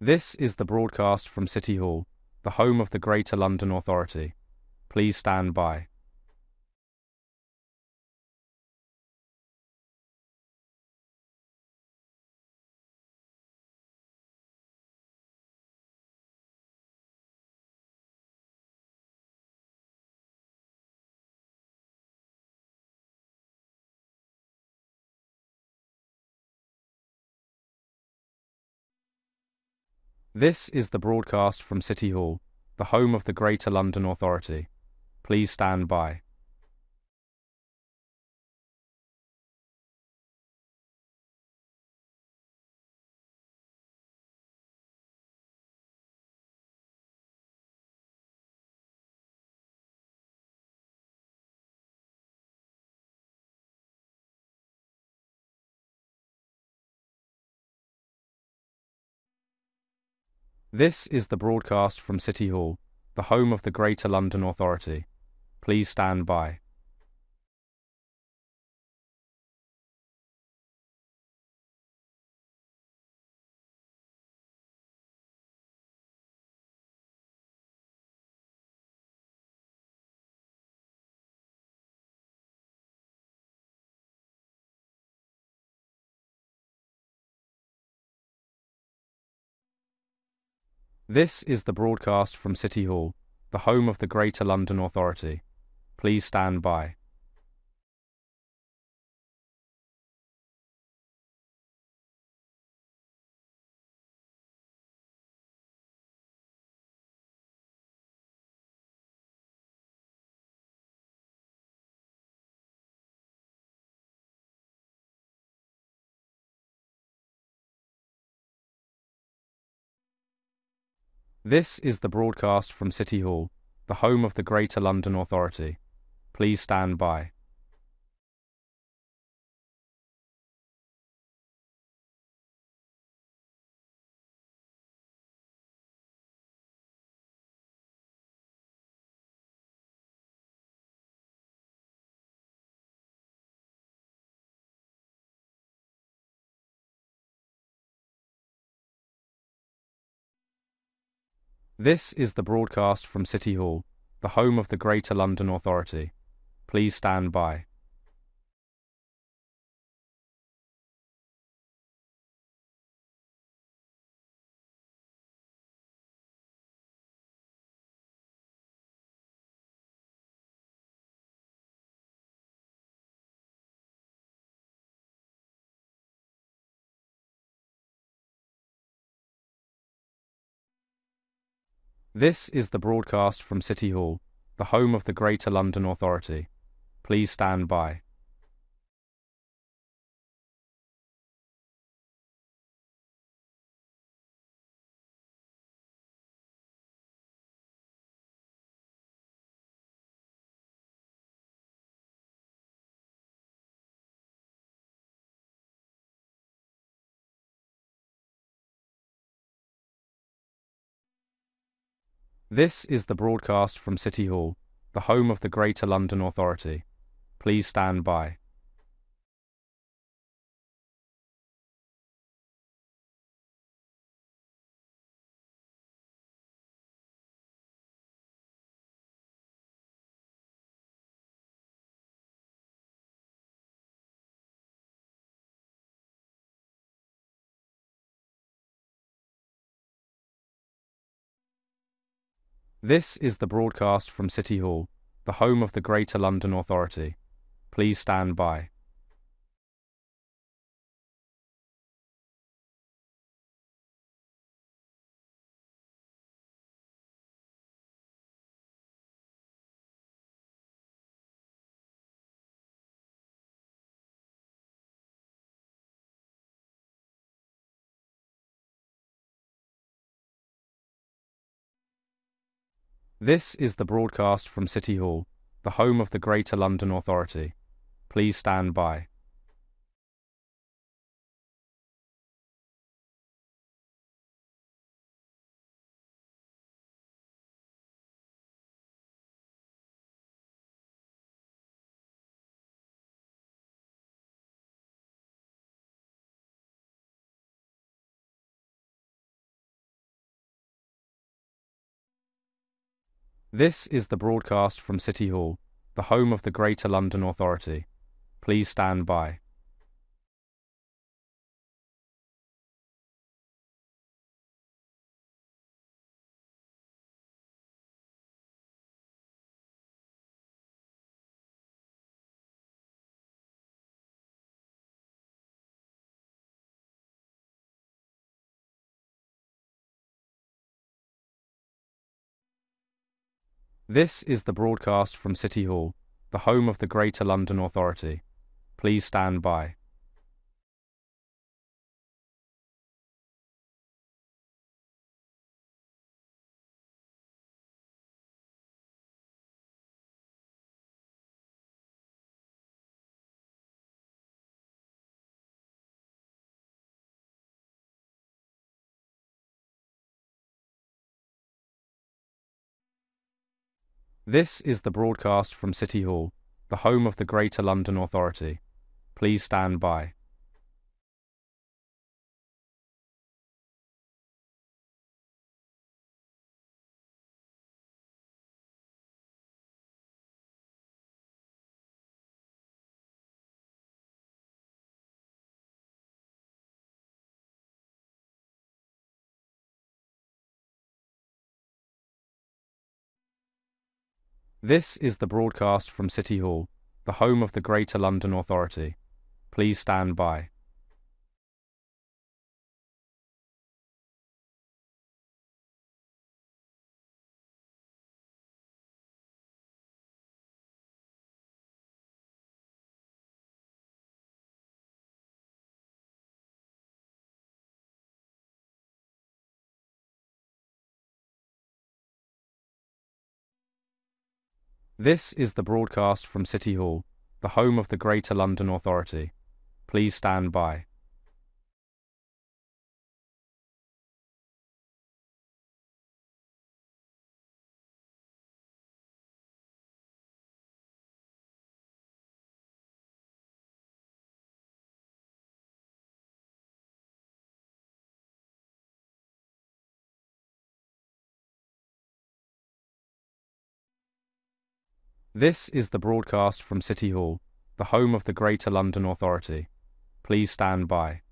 This is the broadcast from City Hall, the home of the Greater London Authority. Please stand by. This is the broadcast from City Hall, the home of the Greater London Authority. Please stand by. This is the broadcast from City Hall, the home of the Greater London Authority. Please stand by. This is the broadcast from City Hall, the home of the Greater London Authority. Please stand by. This is the broadcast from City Hall, the home of the Greater London Authority. Please stand by. This is the broadcast from City Hall, the home of the Greater London Authority. Please stand by. This is the broadcast from City Hall, the home of the Greater London Authority. Please stand by. This is the broadcast from City Hall, the home of the Greater London Authority. Please stand by. This is the broadcast from City Hall, the home of the Greater London Authority. Please stand by. This is the broadcast from City Hall, the home of the Greater London Authority. Please stand by. This is the broadcast from City Hall, the home of the Greater London Authority. Please stand by. This is the broadcast from City Hall, the home of the Greater London Authority. Please stand by. This is the broadcast from City Hall, the home of the Greater London Authority. Please stand by. This is the broadcast from City Hall, the home of the Greater London Authority. Please stand by. This is the broadcast from City Hall, the home of the Greater London Authority. Please stand by. This is the broadcast from City Hall, the home of the Greater London Authority. Please stand by.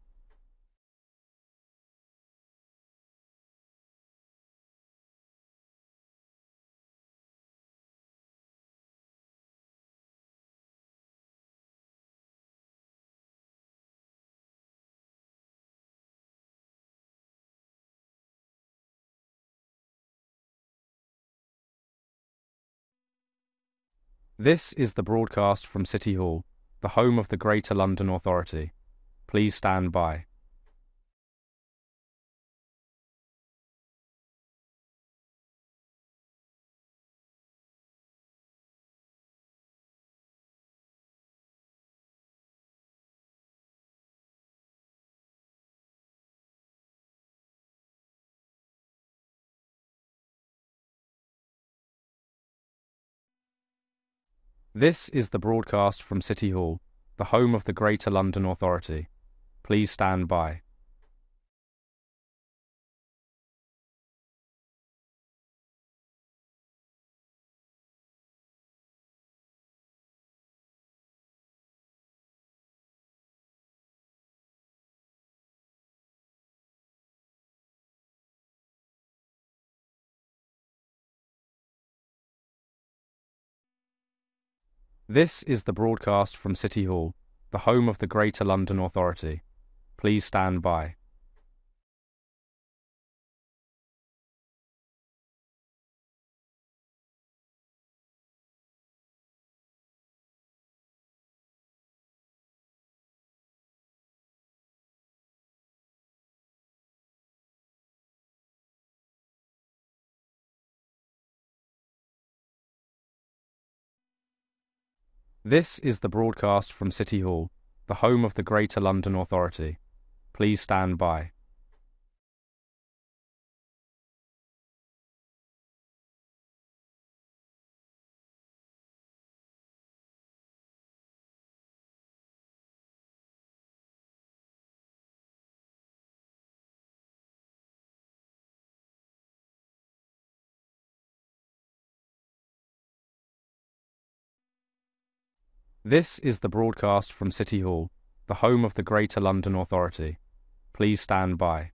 This is the broadcast from City Hall, the home of the Greater London Authority. Please stand by. This is the broadcast from City Hall, the home of the Greater London Authority. Please stand by. This is the broadcast from City Hall, the home of the Greater London Authority. Please stand by. This is the broadcast from City Hall, the home of the Greater London Authority. Please stand by. This is the broadcast from City Hall, the home of the Greater London Authority. Please stand by.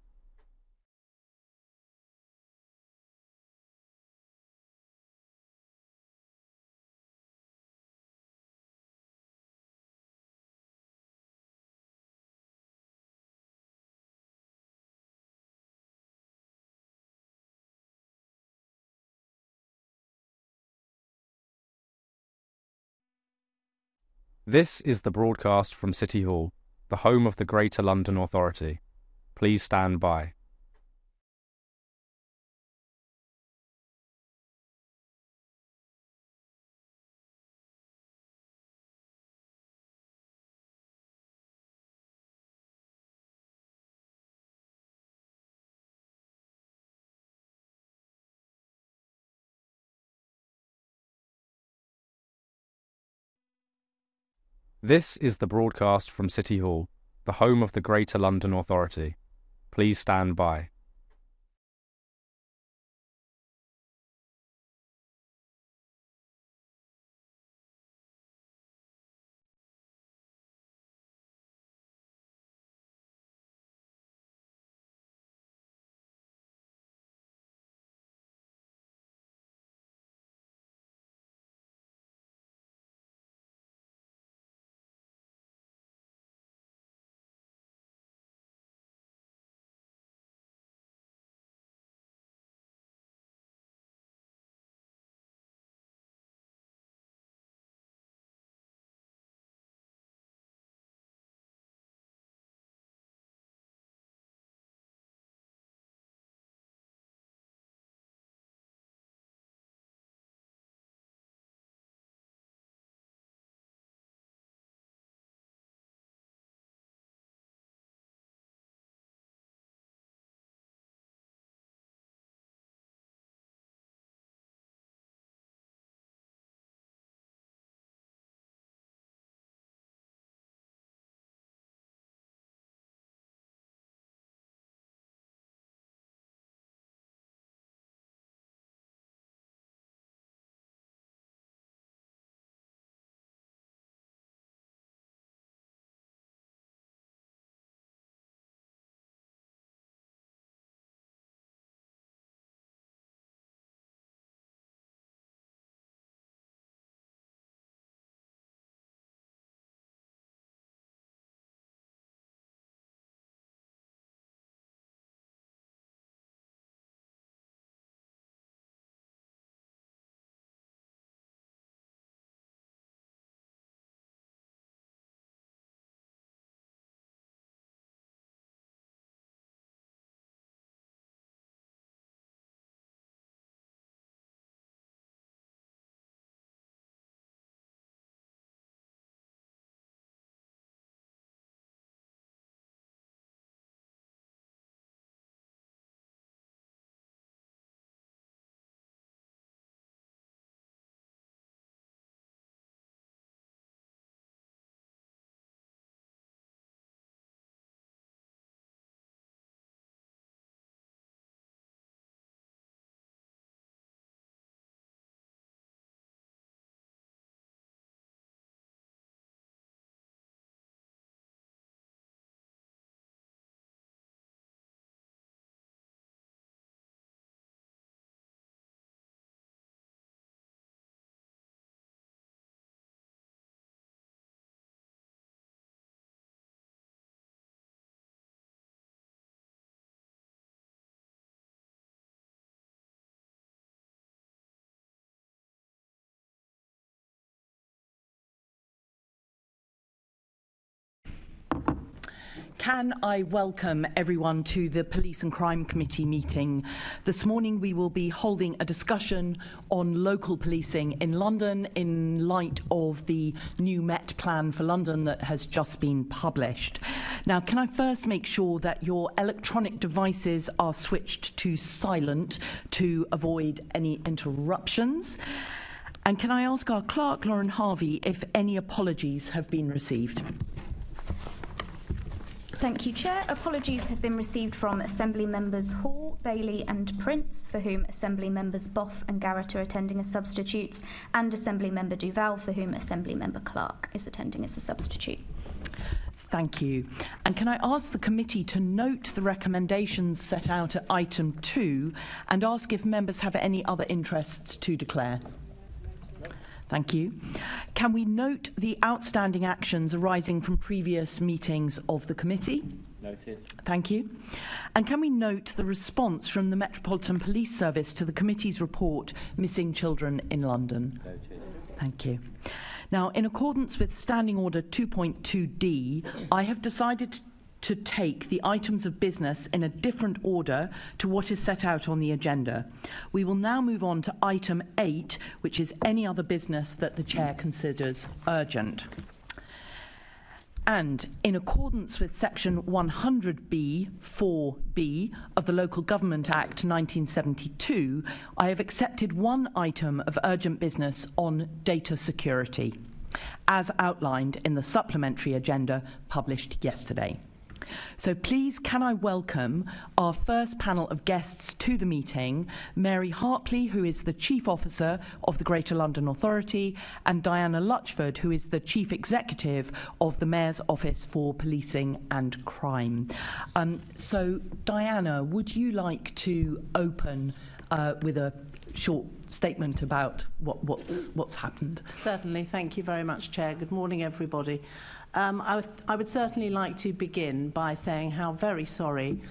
This is the broadcast from City Hall, the home of the Greater London Authority. Please stand by. This is the broadcast from City Hall, the home of the Greater London Authority. Please stand by. Can I welcome everyone to the Police and Crime Committee meeting. This morning we will be holding a discussion on local policing in London in light of the new Met Plan for London that has just been published. Now, can I first make sure that your electronic devices are switched to silent to avoid any interruptions? And can I ask our clerk, Lauren Harvey, if any apologies have been received? Thank you, Chair. Apologies have been received from Assembly Members Hall, Bailey and Prince, for whom Assembly Members Boff and Garrett are attending as substitutes, and Assembly Member Duval, for whom Assembly Member Clark is attending as a substitute. Thank you. And can I ask the committee to note the recommendations set out at item 2 and ask if members have any other interests to declare? Thank you. Can we note the outstanding actions arising from previous meetings of the committee? Noted. Thank you. And can we note the response from the Metropolitan Police Service to the committee's report, Missing Children in London? Noted. Thank you. Now, in accordance with Standing Order 2.2D, I have decided to take the items of business in a different order to what is set out on the agenda. We will now move on to item 8, which is any other business that the Chair considers urgent. And in accordance with section 100B 4B of the Local Government Act 1972, I have accepted one item of urgent business on data security, as outlined in the supplementary agenda published yesterday. So please, can I welcome our first panel of guests to the meeting, Mary Harpley, who is the Chief Officer of the Greater London Authority, and Diana Luchford, who is the Chief Executive of the Mayor's Office for Policing and Crime. So, Diana, would you like to open with a short statement about what's happened? Certainly. Thank you very much, Chair. Good morning, everybody. I would certainly like to begin by saying how very sorry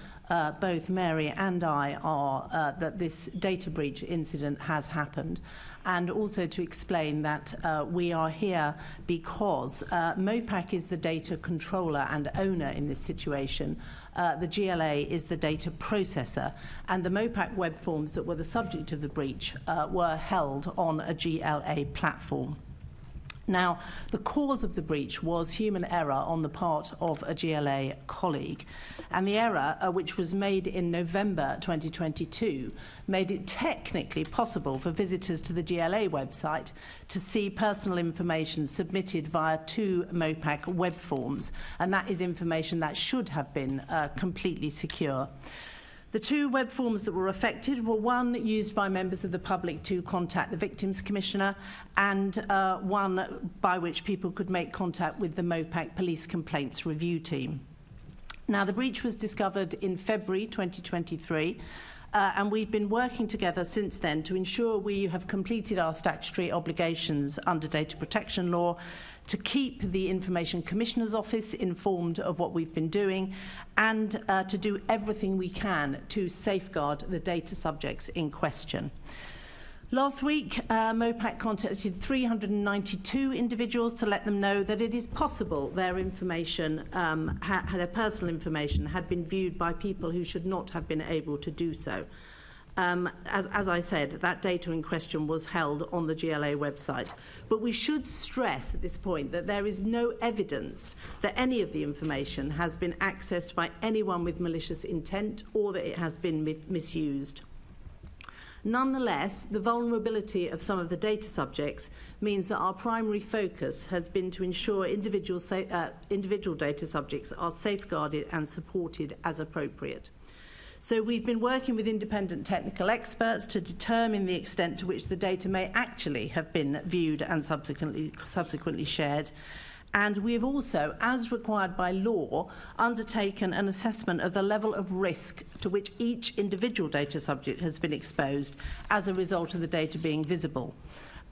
both Mary and I are that this data breach incident has happened, and also to explain that we are here because MOPAC is the data controller and owner in this situation. The GLA is the data processor, and the MOPAC web forms that were the subject of the breach were held on a GLA platform. Now, the cause of the breach was human error on the part of a GLA colleague, and the error, which was made in November 2022, made it technically possible for visitors to the GLA website to see personal information submitted via 2 MOPAC web forms, and that is information that should have been completely secure. The 2 web forms that were affected were one used by members of the public to contact the Victims Commissioner, and one by which people could make contact with the MOPAC Police Complaints Review Team. Now, the breach was discovered in February 2023, and we've been working together since then to ensure we have completed our statutory obligations under data protection law, to keep the Information Commissioner's Office informed of what we've been doing, and to do everything we can to safeguard the data subjects in question. Last week, MOPAC contacted 392 individuals to let them know that it is possible their information, their personal information, had been viewed by people who should not have been able to do so. As I said, that data in question was held on the GLA website. But we should stress at this point that there is no evidence that any of the information has been accessed by anyone with malicious intent or that it has been misused. Nonetheless, the vulnerability of some of the data subjects means that our primary focus has been to ensure individual data subjects are safeguarded and supported as appropriate. So we've been working with independent technical experts to determine the extent to which the data may actually have been viewed and subsequently shared. And we have also, as required by law, undertaken an assessment of the level of risk to which each individual data subject has been exposed as a result of the data being visible.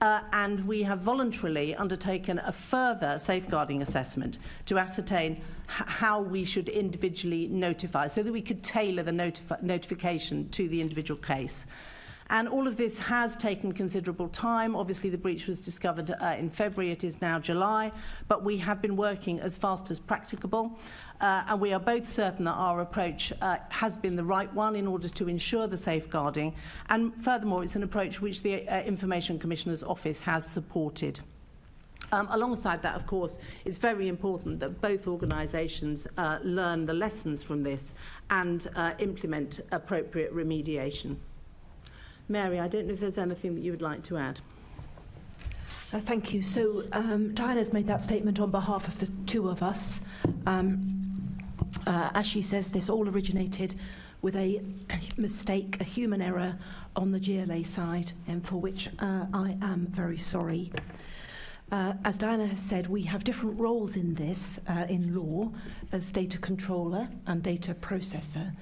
And we have voluntarily undertaken a further safeguarding assessment to ascertain how we should individually notify, so that we could tailor the notification to the individual case. And all of this has taken considerable time. Obviously, the breach was discovered in February. It is now July. But we have been working as fast as practicable. And we are both certain that our approach has been the right one in order to ensure the safeguarding. And furthermore, it's an approach which the Information Commissioner's Office has supported. Alongside that, of course, it's very important that both organisations learn the lessons from this and implement appropriate remediation. Mary, I don't know if there's anything that you would like to add. Thank you. So Diane has made that statement on behalf of the 2 of us. As she says, this all originated with a mistake, a human error on the GLA side, and for which I am very sorry. As Diana has said, we have different roles in this, in law, as data controller and data processor.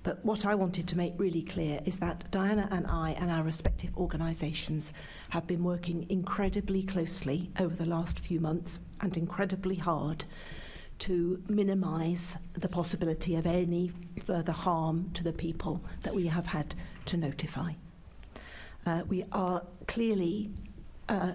But what I wanted to make really clear is that Diana and I and our respective organisations have been working incredibly closely over the last few months and incredibly hard to minimise the possibility of any further harm to the people that we have had to notify. We are clearly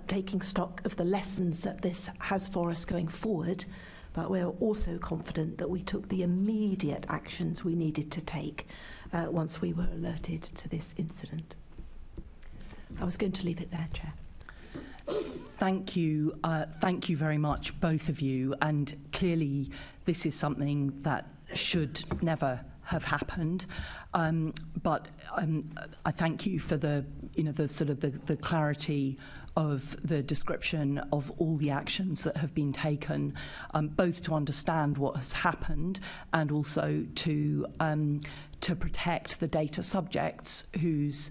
taking stock of the lessons that this has for us going forward, but we're also confident that we took the immediate actions we needed to take once we were alerted to this incident. I was going to leave it there, Chair. Thank you very much, both of you. And clearly, this is something that should never have happened. But I thank you for the sort of the clarity of the description of all the actions that have been taken, both to understand what has happened and also to protect the data subjects whose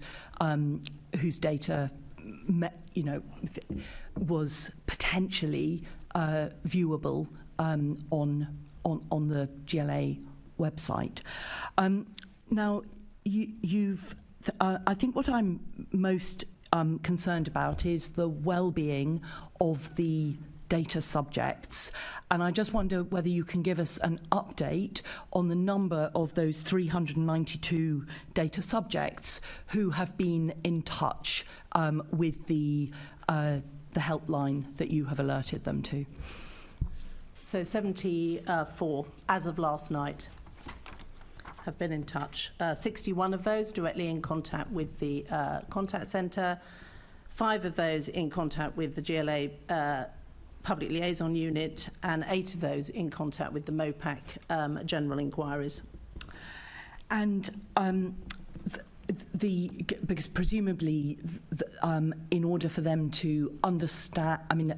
data was potentially viewable on the GLA website. Now, I think what I'm most concerned about is the well-being of the data subjects, and I just wonder whether you can give us an update on the number of those 392 data subjects who have been in touch with the helpline that you have alerted them to. So 74 as of last night have been in touch. 61 of those directly in contact with the contact centre, 5 of those in contact with the GLA Public Liaison Unit, and 8 of those in contact with the MOPAC general inquiries. And because presumably, in order for them to understand, I mean,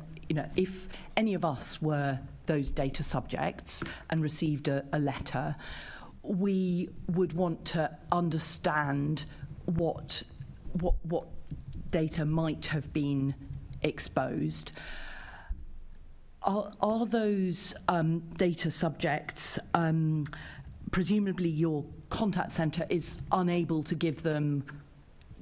if any of us were those data subjects and received a letter, we would want to understand what data might have been exposed. Are those data subjects, presumably your contact centre is unable to give them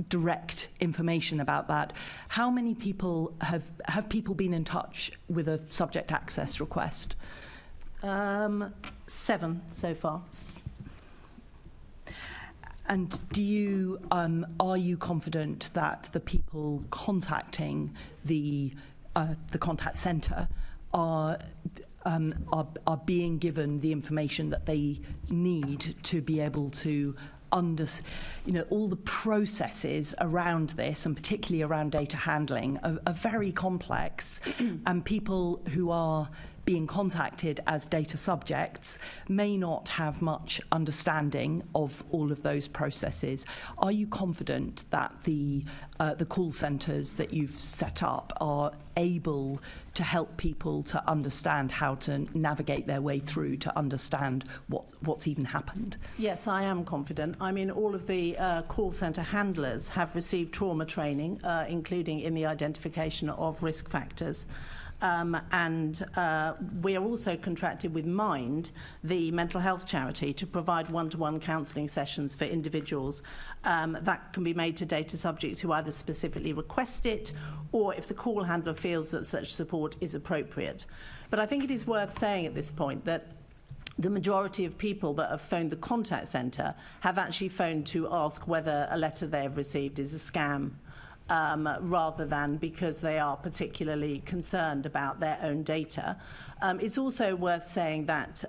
direct information about that? How many people have people been in touch with a subject access request? 7 so far. And are you confident that the people contacting the contact centre are being given the information that they need to be able to all the processes around this, and particularly around data handling, are very complex, and people who are being contacted as data subjects may not have much understanding of all of those processes. Are you confident that the call centres that you've set up are able to help people to understand how to navigate their way through to understand what's even happened? Yes, I am confident. I mean, all of the call centre handlers have received trauma training, including in the identification of risk factors. And we are also contracted with Mind, the mental health charity, to provide one-to-one counselling sessions for individuals that can be made to data subjects who either specifically request it or if the call handler feels that such support is appropriate. But I think it is worth saying at this point that the majority of people that have phoned the contact centre have actually phoned to ask whether a letter they have received is a scam, rather than because they are particularly concerned about their own data. It's also worth saying that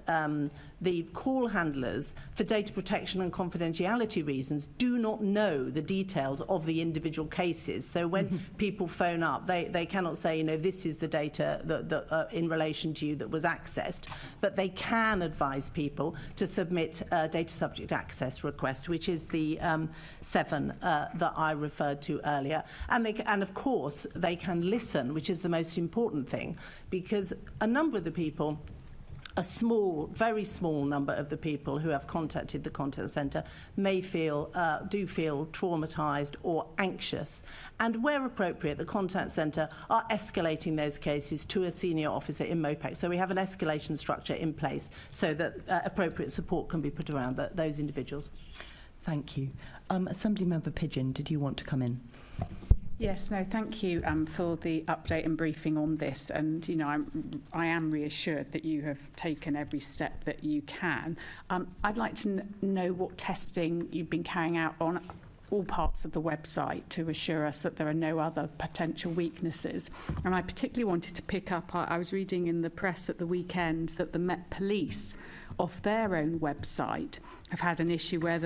the call handlers, for data protection and confidentiality reasons, do not know the details of the individual cases. So when people phone up, they cannot say, this is the data that in relation to you that was accessed, but they can advise people to submit a data subject access request, which is the 7 that I referred to earlier. And of course, they can listen, which is the most important thing, because a number of the people a small, very small number of the people who have contacted the contact centre may do feel traumatised or anxious. And where appropriate, the contact centre are escalating those cases to a senior officer in MOPAC. So we have an escalation structure in place so that appropriate support can be put around those individuals. Thank you. Assembly Member Pigeon, did you want to come in? Yes, no, thank you for the update and briefing on this. And, you know, I am reassured that you have taken every step that you can. I'd like to know what testing you've been carrying out on all parts of the website to assure us that there are no other potential weaknesses. And I particularly wanted to pick up, I was reading in the press at the weekend that the Met Police, off their own website, have had an issue where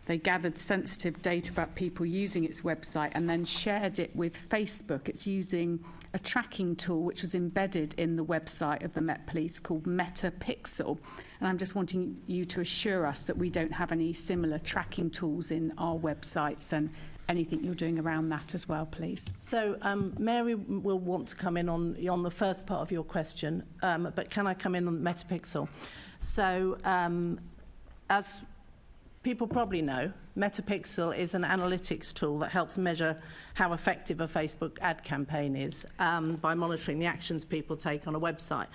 they gathered sensitive data about people using its website and then shared it with Facebook. It's using a tracking tool which was embedded in the website of the Met Police called Metapixel. And I'm just wanting you to assure us that we don't have any similar tracking tools in our websites and anything you're doing around that as well, please. So Mary will want to come in on the first part of your question, but can I come in on Metapixel? So as people probably know, Metapixel is an analytics tool that helps measure how effective a Facebook ad campaign is by monitoring the actions people take on a website.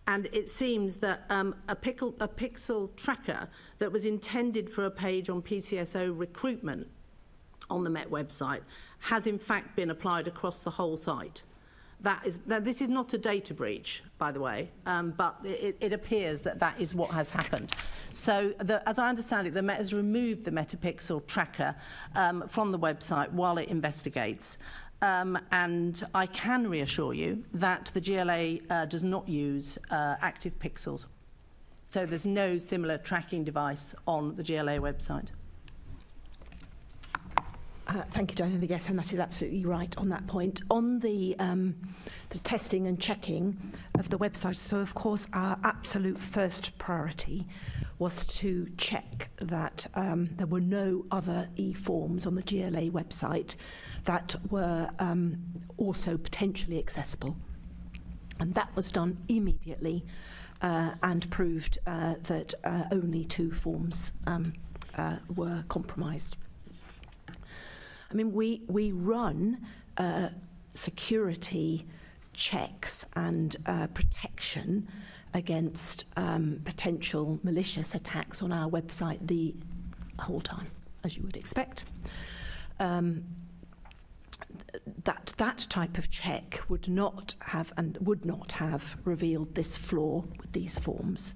And it seems that a pixel tracker that was intended for a page on PCSO recruitment on the Met website has in fact been applied across the whole site. This is not a data breach, by the way, but it appears that that is what has happened. So, as I understand it, the Met has removed the Metapixel tracker from the website while it investigates. And I can reassure you that the GLA does not use active pixels. So there's no similar tracking device on the GLA website. Thank you, Diane. Yes, and that is absolutely right on that point. On the testing and checking of the website, so of course our absolute first priority was to check that there were no other e-forms on the GLA website that were also potentially accessible. And that was done immediately and proved that only 2 forms were compromised. I mean, we run security checks and protection against potential malicious attacks on our website the whole time, as you would expect. That type of check would not have revealed this flaw with these forms.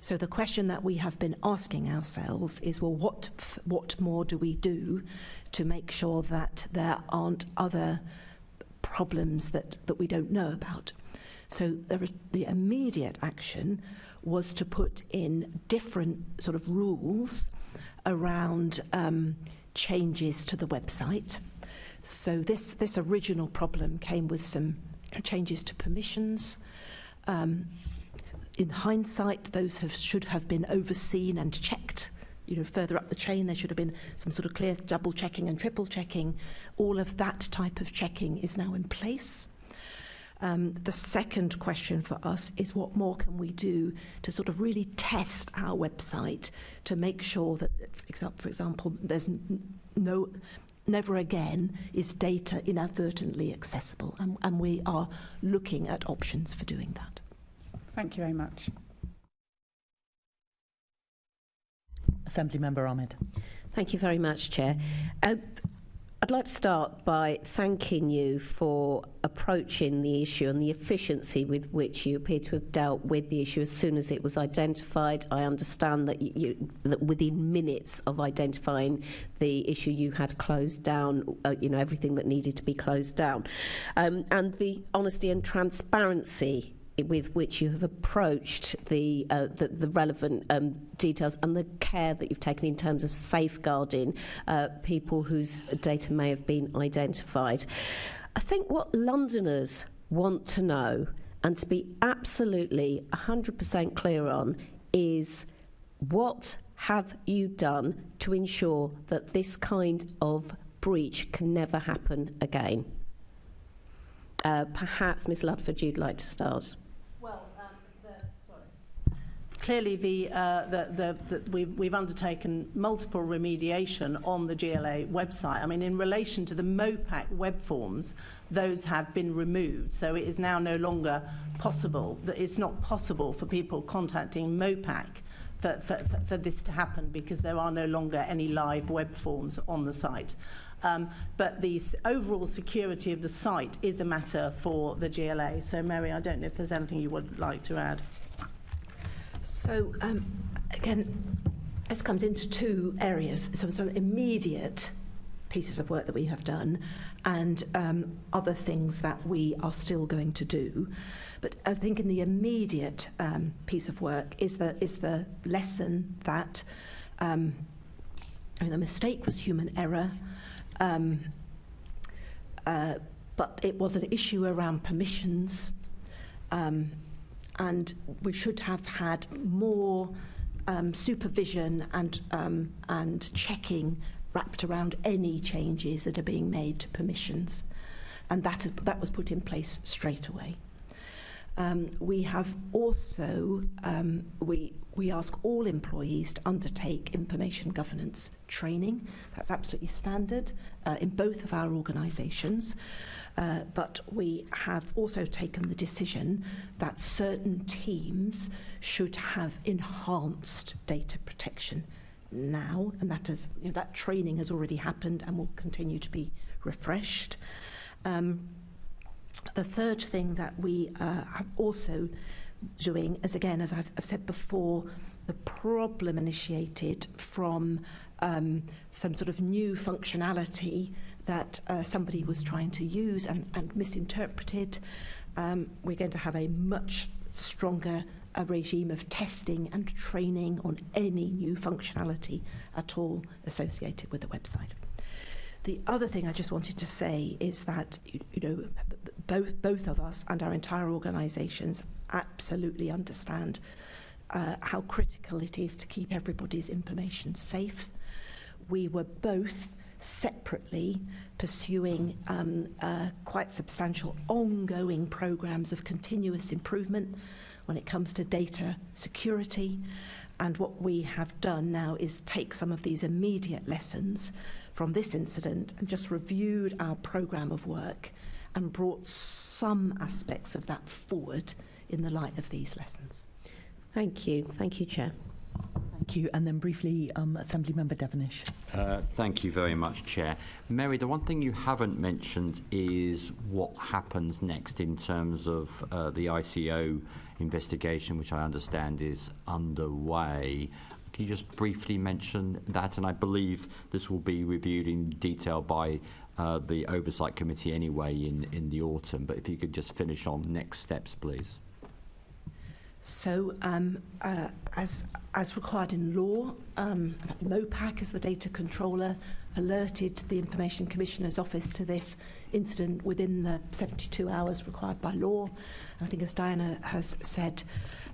So the question that we have been asking ourselves is, well, what more do we do to make sure that there aren't other problems that we don't know about? So the immediate action was to put in different sort of rules around changes to the website. So this original problem came with some changes to permissions. In hindsight, those should have been overseen and checked. You know, further up the chain, there should have been some sort of clear double checking and triple checking. All of that type of checking is now in place. The second question for us is, what more can we do to sort of really test our website to make sure that, for example, there's never again is data inadvertently accessible, and we are looking at options for doing that. Thank you very much. Assembly Member Ahmed. Thank you very much, Chair. I'd like to start by thanking you for approaching the issue and the efficiency with which you appear to have dealt with the issue as soon as it was identified. I understand that, that within minutes of identifying the issue, you had closed down, everything that needed to be closed down, and the honesty and transparency with which you have approached the relevant details and the care that you've taken in terms of safeguarding people whose data may have been identified. I think what Londoners want to know, and to be absolutely 100% clear on, is what have you done to ensure that this kind of breach can never happen again? Perhaps, Ms Luchford, you'd like to start. Well, clearly we've undertaken multiple remediation on the GLA website. I mean, in relation to the MOPAC web forms, those have been removed. So it is now no longer possible, that it's not possible for people contacting MOPAC for this to happen, because there are no longer any live web forms on the site. But the overall security of the site is a matter for the GLA. So, Mary, I don't know if there's anything you would like to add. So, again, this comes into two areas. Some immediate pieces of work that we have done and other things that we are still going to do. But I think in the immediate piece of work is the lesson that the mistake was human error, but it was an issue around permissions, and we should have had more supervision and checking wrapped around any changes that are being made to permissions, and that was put in place straight away. We have also we ask all employees to undertake information governance training. That's absolutely standard in both of our organisations. But we have also taken the decision that certain teams should have enhanced data protection now, and that training has already happened and will continue to be refreshed. The third thing that we have also doing is, again, as I've said before, the problem initiated from some sort of new functionality that somebody was trying to use and misinterpreted. We're going to have a much stronger regime of testing and training on any new functionality at all associated with the website. The other thing I just wanted to say is that both of us and our entire organisations absolutely understand how critical it is to keep everybody's information safe. We were both separately pursuing quite substantial ongoing programmes of continuous improvement when it comes to data security. And what we have done now is take some of these immediate lessons from this incident and just reviewed our programme of work and brought some aspects of that forward in the light of these lessons. Thank you. Thank you, Chair. Thank you. And then briefly, Assembly Member Devonish. Thank you very much, Chair. Mary, the one thing you haven't mentioned is what happens next in terms of the ICO investigation, which I understand is underway. Can you just briefly mention that? And I believe this will be reviewed in detail by the Oversight Committee anyway in the autumn. But if you could just finish on next steps, please. So, as required in law, MOPAC, as the data controller, alerted the Information Commissioner's Office to this incident within the 72 hours required by law. And I think, as Diana has said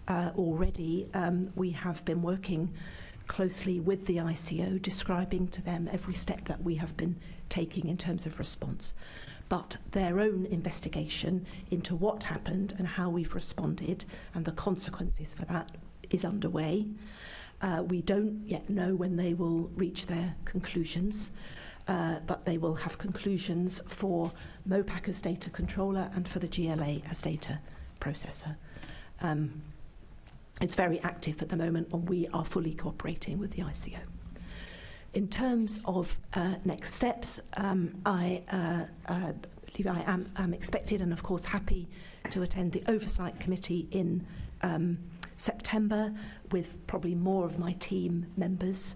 already, we have been working closely with the ICO, describing to them every step that we have been taking in terms of response. But their own investigation into what happened and how we've responded and the consequences for that is underway. We don't yet know when they will reach their conclusions, but they will have conclusions for MOPAC as data controller and for the GLA as data processor. It's very active at the moment, and we are fully cooperating with the ICO. In terms of next steps, I believe I am expected and, of course, happy to attend the Oversight Committee in September with probably more of my team members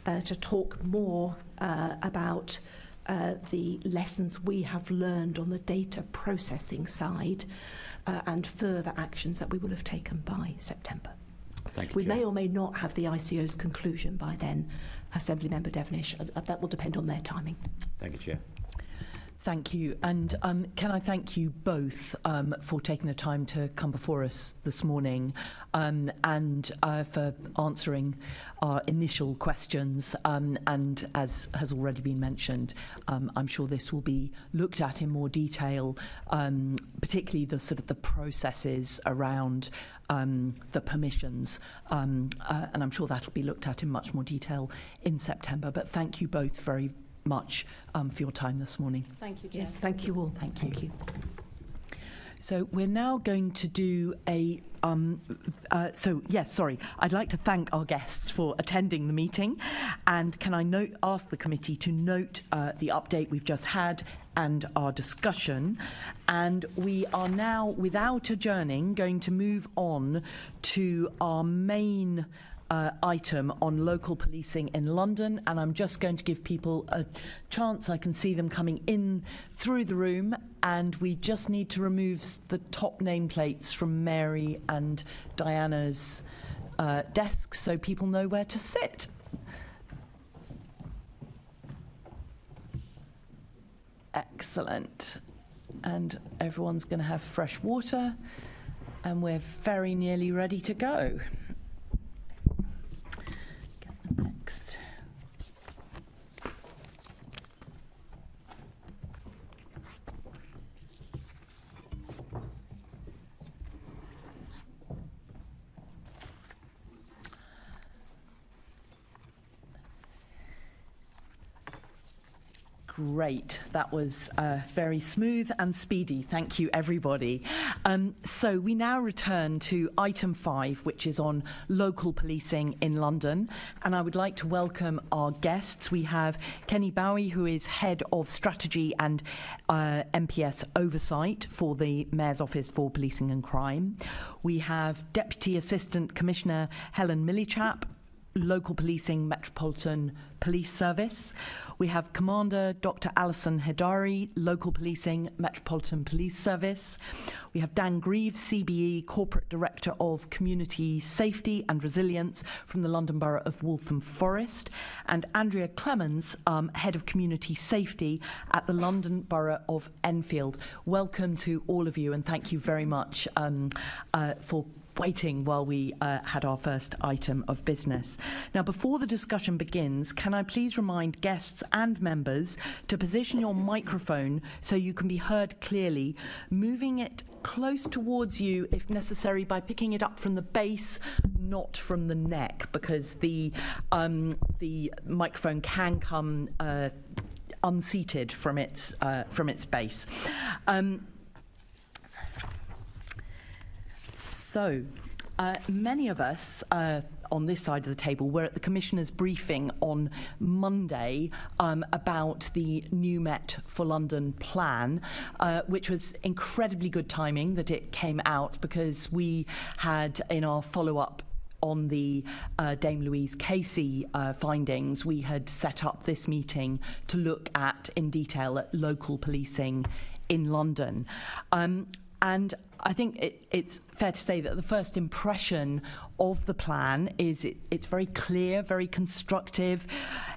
to talk more about the lessons we have learned on the data processing side and further actions that we will have taken by September. Thank you, we Chair. may or may not have the ICO's conclusion by then, Assembly Member Devonish. That will depend on their timing. Thank you, Chair. Thank you. And can I thank you both for taking the time to come before us this morning and for answering our initial questions. And as has already been mentioned, I'm sure this will be looked at in more detail, particularly the sort of the processes around the permissions. And I'm sure that'll be looked at in much more detail in September. But thank you both very much for your time this morning. Thank you, Chair. Yes, thank you all. Thank you. So we're now going to do a I'd like to thank our guests for attending the meeting, and can I ask the committee to note the update we've just had and our discussion, and we are now, without adjourning, going to move on to our main item on local policing in London, and I'm just going to give people a chance. I can see them coming in through the room, and we just need to remove the top nameplates from Mary and Diana's desks so people know where to sit. Excellent. And everyone's going to have fresh water, and we're very nearly ready to go. Next. Great. That was very smooth and speedy. Thank you, everybody. So we now return to item 5, which is on local policing in London. And I would like to welcome our guests. We have Kenny Bowie, who is Head of Strategy and MPS Oversight for the Mayor's Office for Policing and Crime. We have Deputy Assistant Commissioner Helen Millichap, Local Policing Metropolitan Police Service. We have Commander Dr. Alison Heydari, Local Policing Metropolitan Police Service. We have Dan Greaves, CBE, Corporate Director of Community Safety and Resilience from the London Borough of Waltham Forest, and Andrea Clemens, Head of Community Safety at the London Borough of Enfield. Welcome to all of you, and thank you very much for waiting while we had our first item of business. Now, before the discussion begins, can I please remind guests and members to position your microphone so you can be heard clearly, moving it close towards you if necessary by picking it up from the base, not from the neck, because the microphone can come unseated from its base. So, many of us on this side of the table were at the Commissioner's briefing on Monday about the new Met for London plan, which was incredibly good timing that it came out, because we had, in our follow-up on the Dame Louise Casey findings, we had set up this meeting to look at, in detail, at local policing in London. And I think it's fair to say that the first impression of the plan is it's very clear, very constructive.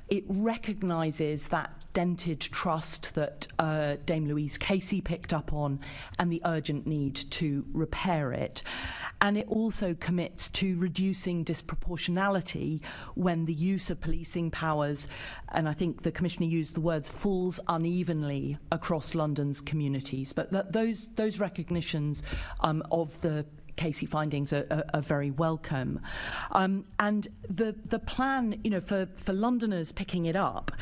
It recognises that dented trust that Dame Louise Casey picked up on and the urgent need to repair it. And it also commits to reducing disproportionality when the use of policing powers, and I think the Commissioner used the words, falls unevenly across London's communities. But those recognitions of the Casey findings are very welcome. And the plan, for Londoners picking it up,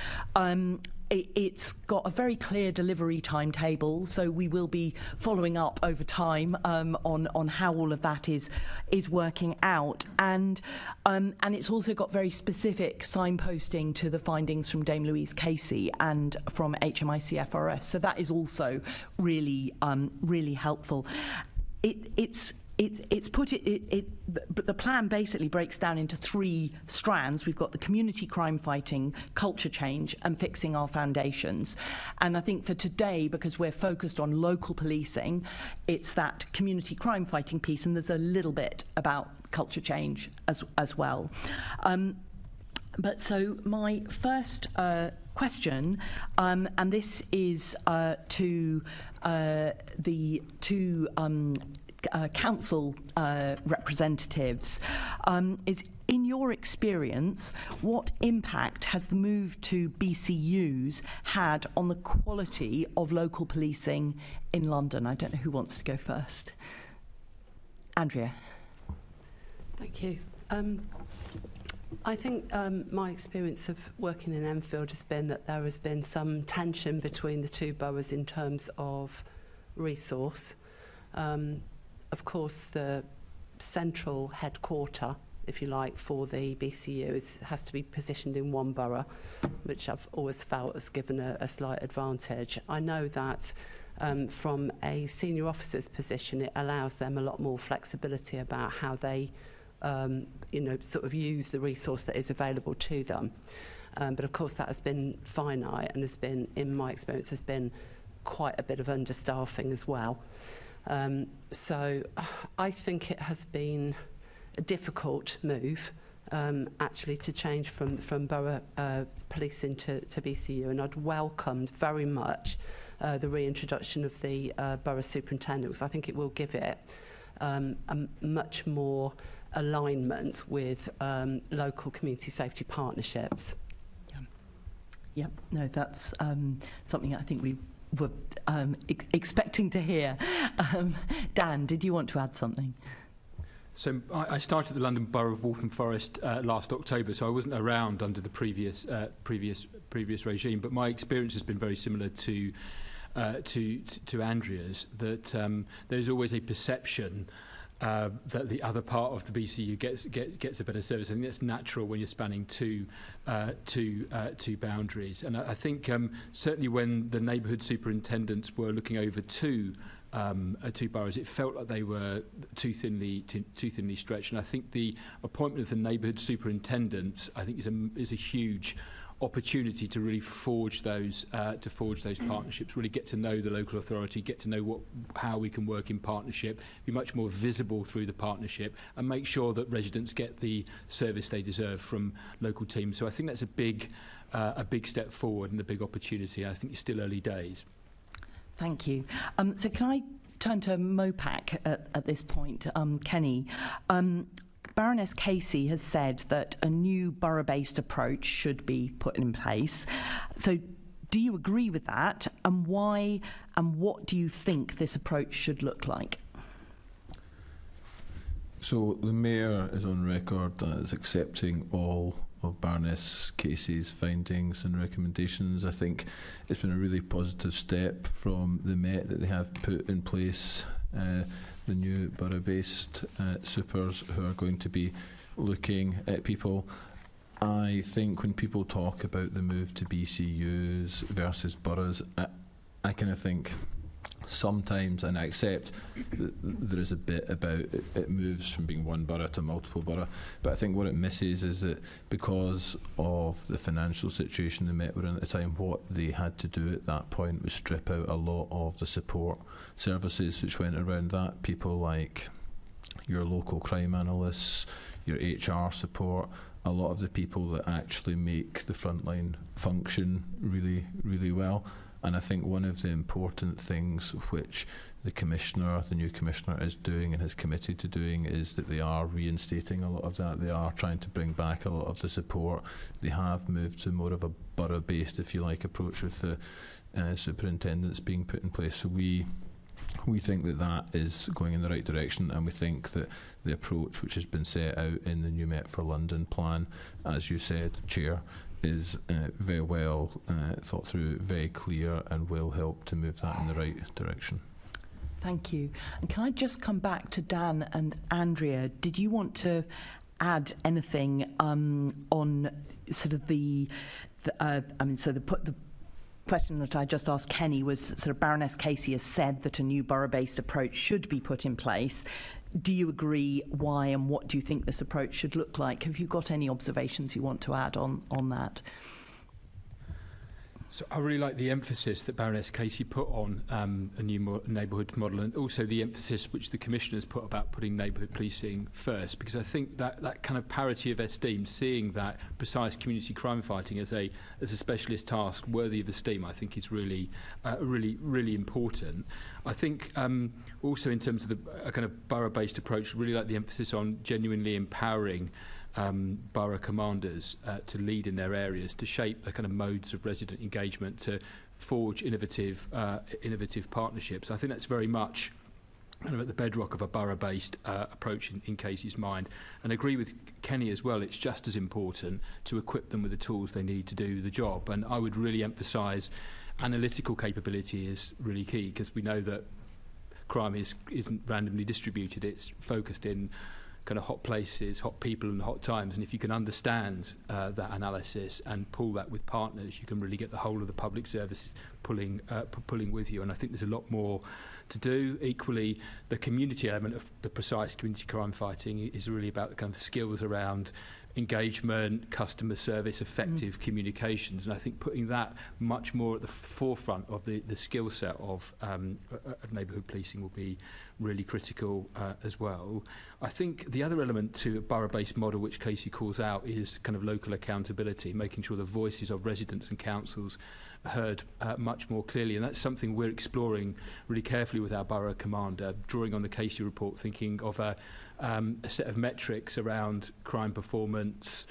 it's got a very clear delivery timetable, so we will be following up over time on how all of that is working out, and it's also got very specific signposting to the findings from Dame Louise Casey and from HMICFRS. So that is also really helpful. The plan basically breaks down into 3 strands. We've got the community crime fighting, culture change, and fixing our foundations. And I think for today, because we're focused on local policing, it's that community crime fighting piece, and there's a little bit about culture change as well. But so my first question, and this is to the two council representatives, is, in your experience, what impact has the move to BCUs had on the quality of local policing in London? I don't know who wants to go first. Andrea. Thank you. I think my experience of working in Enfield has been that there has been some tension between the two boroughs in terms of resource. Of course, the central headquarter, if you like, for the BCU has to be positioned in one borough, which I've always felt has given a slight advantage. I know that from a senior officer's position, it allows them a lot more flexibility about how they sort of use the resource that is available to them. But of course that has been finite and has been, in my experience, has been quite a bit of understaffing as well. So I think it has been a difficult move actually to change from borough policing to BCU, and I'd welcomed very much the reintroduction of the borough superintendent, because I think it will give it a much more alignment with local community safety partnerships. Yeah, no, that's something I think we were expecting to hear. Dan, did you want to add something? So I started the London Borough of Waltham Forest last October, so I wasn't around under the previous regime. But my experience has been very similar to Andrea's. That there's always a perception that the other part of the BCU gets a better service. I think that's natural when you're spanning two boundaries. And I think certainly when the neighbourhood superintendents were looking over two boroughs, it felt like they were too thinly stretched. And I think the appointment of the neighbourhood superintendent, I think, is a huge opportunity to really forge those partnerships, really get to know the local authority, get to know how we can work in partnership, be much more visible through the partnership, and make sure that residents get the service they deserve from local teams. So I think that's a big step forward and a big opportunity. I think it's still early days. Thank you. So can I turn to MOPAC at this point? Kenny, Baroness Casey has said that a new borough-based approach should be put in place. So do you agree with that? And why, and what do you think this approach should look like? So the Mayor is on record as accepting all of Baroness Casey's findings and recommendations. I think it's been a really positive step from the Met that they have put in place the new borough-based supers who are going to be looking at people. I think when people talk about the move to BCUs versus boroughs, I kind of think sometimes, and I accept that there is a bit about it moves from being one borough to multiple borough, but I think what it misses is that because of the financial situation the Met were in at the time, what they had to do at that point was strip out a lot of the support services which went around that. People like your local crime analysts, your HR support, a lot of the people that actually make the frontline function really, really well. And I think one of the important things which the new commissioner is doing and has committed to doing is that they are reinstating a lot of that. They are trying to bring back a lot of the support. They have moved to more of a borough-based, if you like, approach with the superintendents being put in place. So we think that that is going in the right direction, and we think that the approach which has been set out in the new Met for London plan, as you said, Chair, is very well thought through, very clear, and will help to move that in the right direction. Thank you. And can I just come back to Dan and Andrea? Did you want to add anything on sort of the question that I just asked Kenny was sort of Baroness Casey has said that a new borough-based approach should be put in place. Do you agree? Why, and what do you think this approach should look like? Have you got any observations you want to add on that? So I really like the emphasis that Baroness Casey put on a new neighbourhood model, and also the emphasis which the Commissioner's put about putting neighbourhood policing first, because I think that kind of parity of esteem, seeing that precise community crime fighting as a specialist task worthy of esteem, I think is really important. I think also in terms of a kind of borough-based approach, really like the emphasis on genuinely empowering borough commanders to lead in their areas, to shape the kind of modes of resident engagement, to forge innovative partnerships. I think that's very much kind of at the bedrock of a borough-based approach in Casey's mind. And I agree with Kenny as well, it's just as important to equip them with the tools they need to do the job. And I would really emphasise analytical capability is really key, because we know that crime isn't randomly distributed, it's focused in kind of hot places, hot people and hot times, and if you can understand that analysis and pull that with partners, you can really get the whole of the public services pulling with you. And I think there's a lot more to do. Equally, the community element of the precise community crime fighting is really about the kind of skills around engagement, customer service, effective communications, and I think putting that much more at the forefront of the skill set of neighbourhood policing will be really critical as well. I think the other element to a borough-based model which Casey calls out is kind of local accountability, making sure the voices of residents and councils are heard much more clearly, and that's something we're exploring really carefully with our borough commander, drawing on the Casey report, thinking of a set of metrics around crime performance,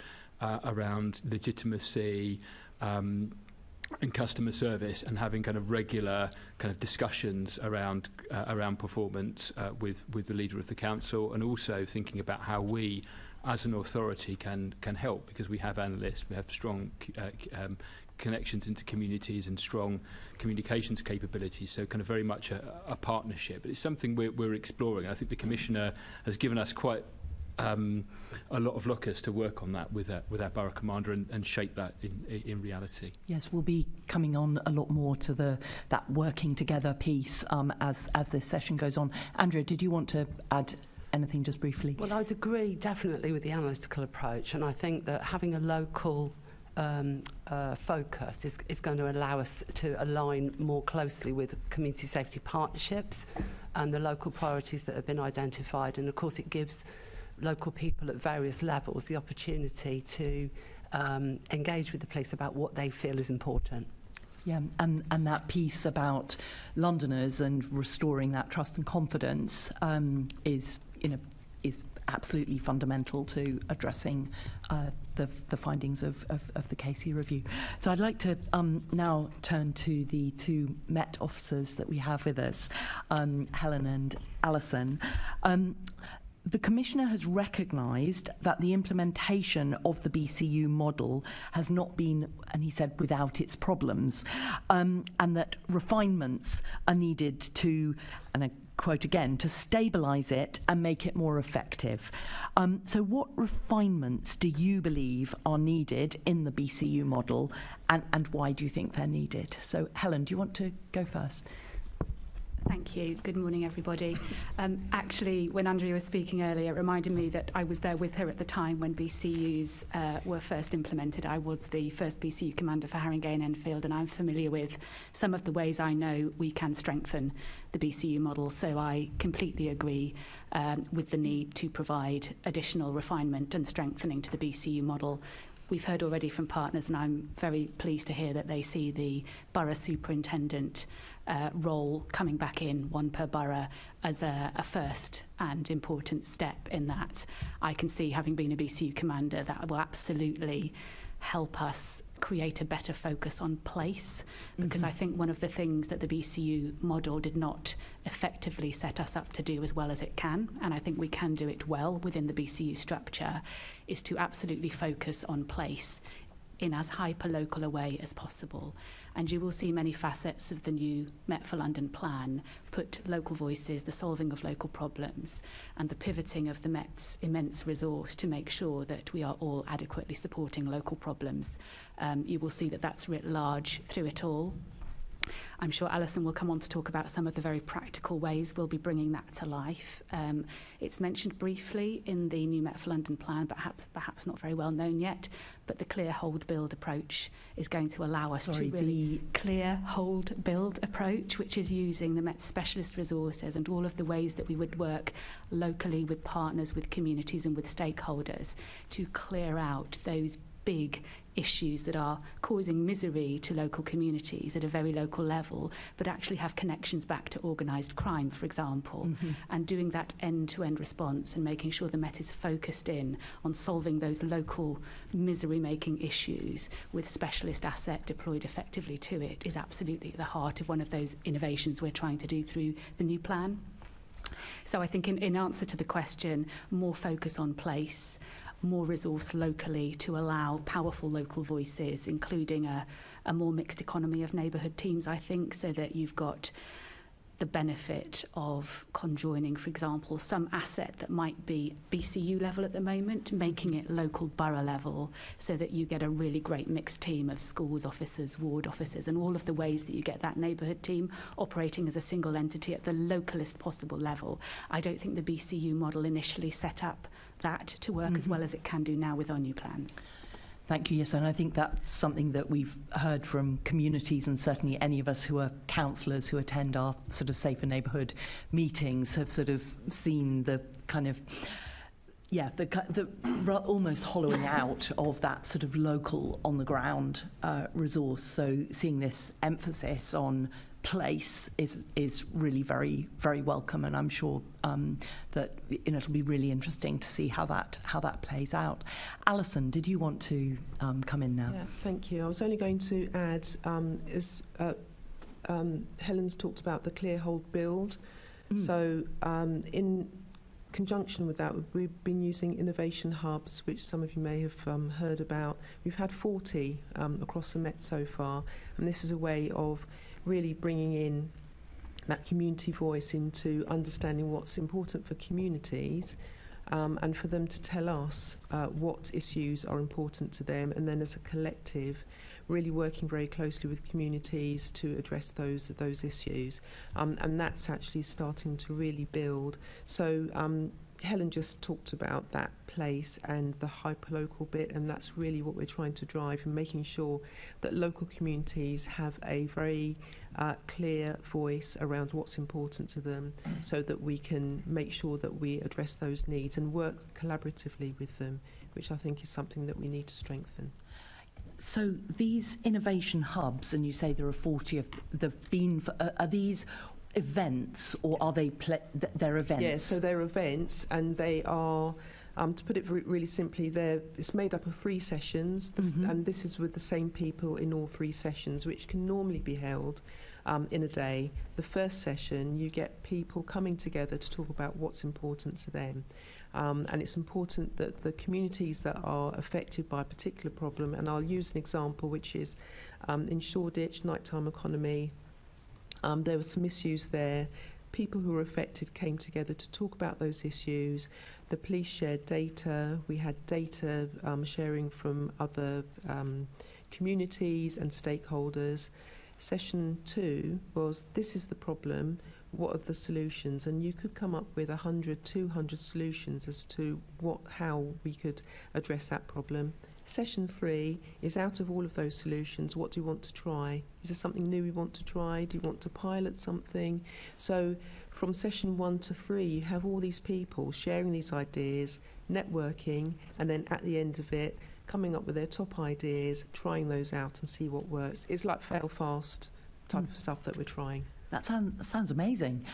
around legitimacy, and customer service, and having kind of regular kind of discussions around performance with the leader of the council, and also thinking about how we as an authority can help, because we have analysts, we have strong connections into communities and strong communications capabilities, so kind of very much a partnership. But it's something we're exploring. I think the Commissioner has given us quite a lot of locus to work on that with our borough commander and shape that in reality. Yes, we'll be coming on a lot more to that working together piece as this session goes on. Andrea, did you want to add anything just briefly? Well, I'd agree definitely with the analytical approach, and I think that having a local focus is going to allow us to align more closely with community safety partnerships and the local priorities that have been identified, and of course it gives local people at various levels the opportunity to engage with the police about what they feel is important. Yeah, and that piece about Londoners and restoring that trust and confidence is absolutely fundamental to addressing the findings of the Casey review. So I'd like to now turn to the two Met officers that we have with us, Helen and Alison. The Commissioner has recognised that the implementation of the BCU model has not been, and he said, without its problems, and that refinements are needed to, and I quote again, to stabilise it and make it more effective. So what refinements do you believe are needed in the BCU model, and why do you think they're needed? So Helen, do you want to go first? Thank you. Good morning, everybody. Actually, when Andrea was speaking earlier, it reminded me that I was there with her at the time when BCUs were first implemented. I was the first BCU commander for Haringey and Enfield, and I'm familiar with some of the ways I know we can strengthen the BCU model. So I completely agree with the need to provide additional refinement and strengthening to the BCU model. We've heard already from partners, and I'm very pleased to hear that they see the borough superintendent role coming back in, one per borough, as a first and important step in that. I can see, having been a BCU commander, that will absolutely help us create a better focus on place, because I think one of the things that the BCU model did not effectively set us up to do as well as it can, and I think we can do it well within the BCU structure, is to absolutely focus on place in as hyper-local a way as possible. And you will see many facets of the new Met for London plan put local voices, the solving of local problems, and the pivoting of the Met's immense resource to make sure that we are all adequately supporting local problems. You will see that that's writ large through it all. I'm sure Alison will come on to talk about some of the very practical ways we'll be bringing that to life. It's mentioned briefly in the new Met for London plan, but perhaps not very well known yet, but the clear, hold, build approach is going to allow us the clear, hold, build approach, which is using the Met specialist resources and all of the ways that we would work locally with partners, with communities and with stakeholders to clear out those big issues that are causing misery to local communities at a very local level, but actually have connections back to organised crime, for example, and doing that end-to-end response and making sure the Met is focused in on solving those local misery-making issues with specialist asset deployed effectively to it is absolutely at the heart of one of those innovations we're trying to do through the new plan. So I think in answer to the question, more focus on place, more resource locally to allow powerful local voices, including a more mixed economy of neighbourhood teams, I think, so that you've got the benefit of conjoining, for example, some asset that might be BCU level at the moment, making it local borough level, so that you get a really great mixed team of schools officers, ward officers, and all of the ways that you get that neighbourhood team operating as a single entity at the localist possible level. I don't think the BCU model initially set up that to work as well as it can do now with our new plans. Thank you, yes, and I think that's something that we've heard from communities, and certainly any of us who are councillors who attend our sort of safer neighbourhood meetings have sort of seen the kind of, the almost hollowing out of that sort of local on the ground resource. So seeing this emphasis on place is really very, very welcome, and I'm sure that it'll be really interesting to see how that plays out. Alison, did you want to come in now? Yeah, thank you. I was only going to add, Helen's talked about the clear, hold, build. So in conjunction with that, we've been using innovation hubs, which some of you may have heard about. We've had 40 across the Met so far, and this is a way of really bringing in that community voice into understanding what's important for communities, and for them to tell us what issues are important to them, and then as a collective really working very closely with communities to address those issues, and that's actually starting to really build. So Helen just talked about that place and the hyperlocal bit, and that's really what we're trying to drive, and making sure that local communities have a very clear voice around what's important to them, so that we can make sure that we address those needs and work collaboratively with them, which I think is something that we need to strengthen. So these innovation hubs, and you say there are 40 of they've been, are these events, or are they they're events? Yes, so they're events, and they are, to put it really simply, it's made up of 3 sessions, and this is with the same people in all 3 sessions, which can normally be held in a day. The first session, you get people coming together to talk about what's important to them. And it's important that the communities that are affected by a particular problem, and I'll use an example, which is in Shoreditch, nighttime economy. There were some issues there. People who were affected came together to talk about those issues. The police shared data. We had data sharing from other communities and stakeholders. Session 2 was, this is the problem, what are the solutions? And you could come up with 100, 200 solutions as to how we could address that problem. Session 3 is, out of all of those solutions, what do you want to try? Is there something new you want to try? Do you want to pilot something? So from session 1 to 3, you have all these people sharing these ideas, networking, and then at the end of it, coming up with their top ideas, trying those out and see what works. It's like fail fast type of stuff that we're trying. That sounds amazing.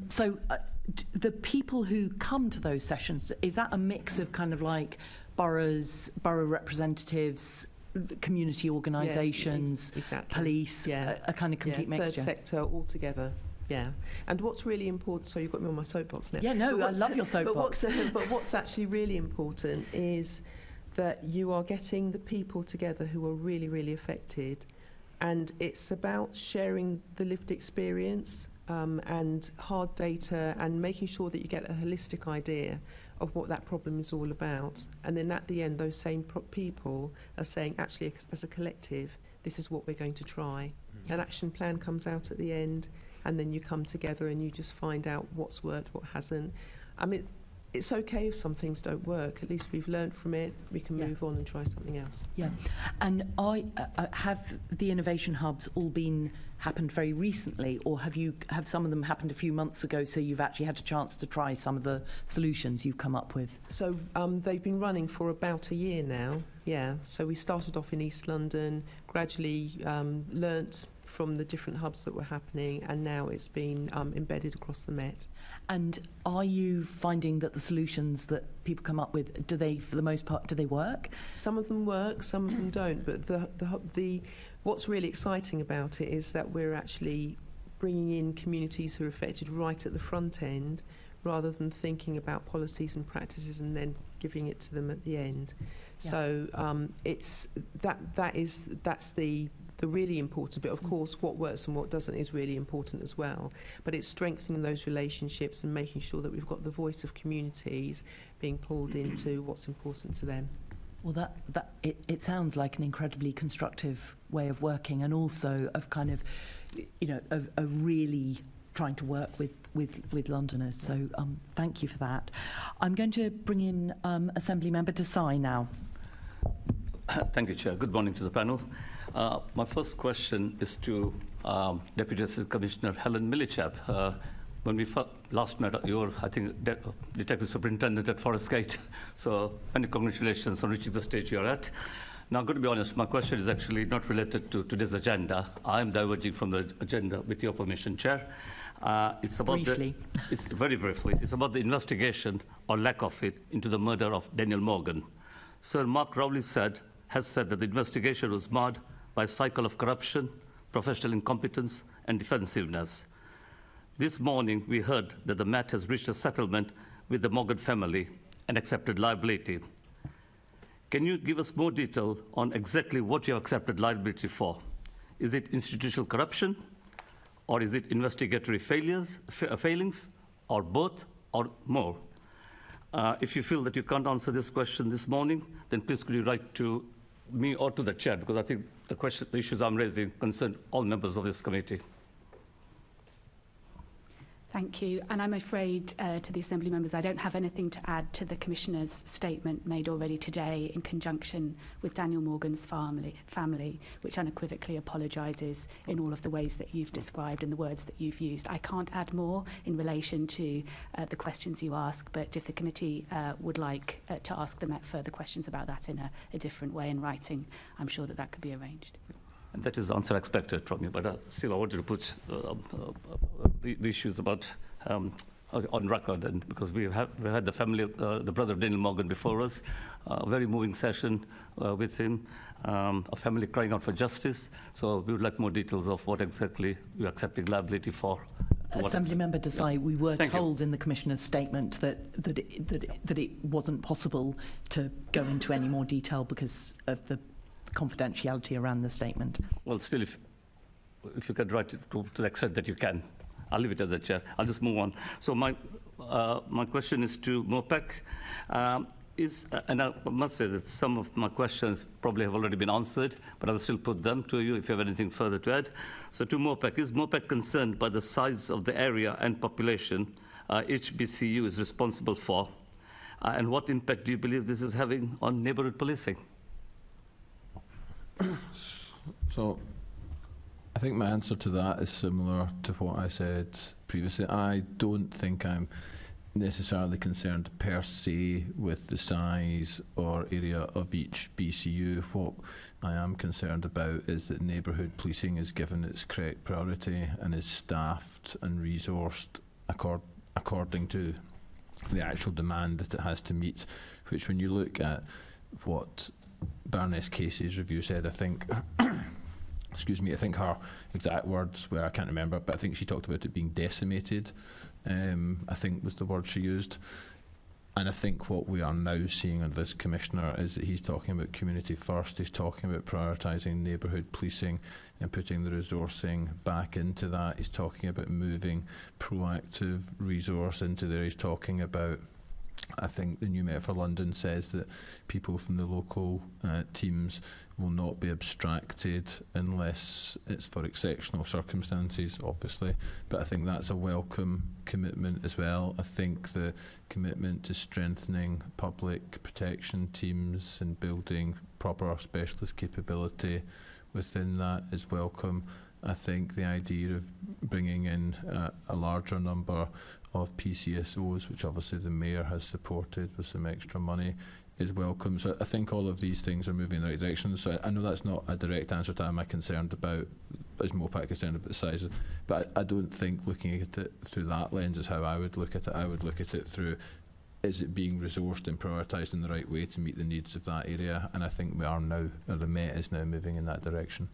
So the people who come to those sessions, is that a mix of kind of like boroughs, borough representatives, community organisations, yes, exactly. Police, a kind of complete mixture? Third sector all together. Yeah, and what's really important, so you've got me on my soapbox now. Yeah, no, I love your soapbox. But what's actually really important is that you are getting the people together who are really, really affected, and it's about sharing the lived experience and hard data, and making sure that you get a holistic idea of what that problem is all about. And then at the end, those same people are saying, actually, as a collective, this is what we're going to try. An action plan comes out at the end, and then you come together and you just find out what's worked, what hasn't. I mean, it's okay if some things don't work. At least we've learned from it. We can move on and try something else. Yeah, and have the innovation hubs all happened very recently, or have some of them happened a few months ago? So you've actually had a chance to try some of the solutions you've come up with. So they've been running for about a year now. Yeah. So we started off in East London, gradually learnt from the different hubs that were happening, and now it's been embedded across the Met. And are you finding that the solutions that people come up with, do they, for the most part, do they work? Some of them work, some of them don't. But what's really exciting about it is that we're actually bringing in communities who are affected right at the front end, rather than thinking about policies and practices and then giving it to them at the end. Yeah. So that's the really important bit. Of course, what works and what doesn't is really important as well. But it's strengthening those relationships and making sure that we've got the voice of communities being pulled into what's important to them. Well, it sounds like an incredibly constructive way of working, and also of kind of, of really trying to work with Londoners. So thank you for that. I'm going to bring in Assembly Member Desai now. Thank you, Chair. Good morning to the panel. My first question is to Deputy Assistant Commissioner Helen Millichap. When we last met, you were, I think, Detective Superintendent at Forest Gate. So many congratulations on reaching the stage you're at. Now, I'm going to be honest, my question is actually not related to today's agenda. I'm diverging from the agenda with your permission, Chair. It's about very briefly, it's about the investigation, or lack of it, into the murder of Daniel Morgan. Sir Mark Rowley has said that the investigation was marred by a cycle of corruption, professional incompetence, and defensiveness. This morning, we heard that the Met has reached a settlement with the Morgan family and accepted liability. Can you give us more detail on exactly what you have accepted liability for? Is it institutional corruption, or is it investigatory failings, or both, or more? If you feel that you can't answer this question this morning, then please could you write to me or to the Chair, because I think the issues I'm raising concern all members of this committee. Thank you. And I'm afraid to the Assembly members, I don't have anything to add to the Commissioner's statement made already today in conjunction with Daniel Morgan's family, which unequivocally apologises in all of the ways that you've described and the words that you've used. I can't add more in relation to the questions you ask, but if the committee would like to ask the Met further questions about that in a different way in writing, I'm sure that could be arranged. And that is the answer expected from you, but still I wanted to put the issues about on record, and because we had the family, the brother of Daniel Morgan before us, a very moving session with him, a family crying out for justice. So we would like more details of what exactly you're accepting liability for. Assembly Member Desai, we were told in the Commissioner's statement that it wasn't possible to go into any more detail because of the confidentiality around the statement. Well, still, if you can write it to the extent that you can, I'll leave it at that, Chair. I'll just move on. So my question is to MOPAC. And I must say that some of my questions probably have already been answered, but I'll still put them to you if you have anything further to add. So to MOPAC, is MOPAC concerned by the size of the area and population each BCU is responsible for? And what impact do you believe this is having on neighbourhood policing? So I think my answer to that is similar to what I said previously. I don't think I'm necessarily concerned per se with the size or area of each BCU. What I am concerned about is that neighbourhood policing is given its correct priority and is staffed and resourced according to the actual demand that it has to meet, which when you look at what Baroness Casey's review said, I think excuse me, I think her exact words were, I can't remember, but I think she talked about it being decimated, I think was the word she used. And I think what we are now seeing on this Commissioner is that he's talking about community first, he's talking about prioritising neighbourhood policing and putting the resourcing back into that. He's talking about moving proactive resource into there. He's talking about I think the new Met for London says that people from the local teams will not be abstracted unless it's for exceptional circumstances, obviously. But I think that's a welcome commitment as well. I think the commitment to strengthening public protection teams and building proper specialist capability within that is welcome. I think the idea of bringing in a larger number of PCSOs, which obviously the Mayor has supported with some extra money, is welcome. So I think all of these things are moving in the right direction. So I know that's not a direct answer to am I concerned about, is MOPAC concerned about the size, but I don't think looking at it through that lens is how I would look at it. I would look at it through, is it being resourced and prioritised in the right way to meet the needs of that area? And I think we are now, or the Met is now moving in that direction.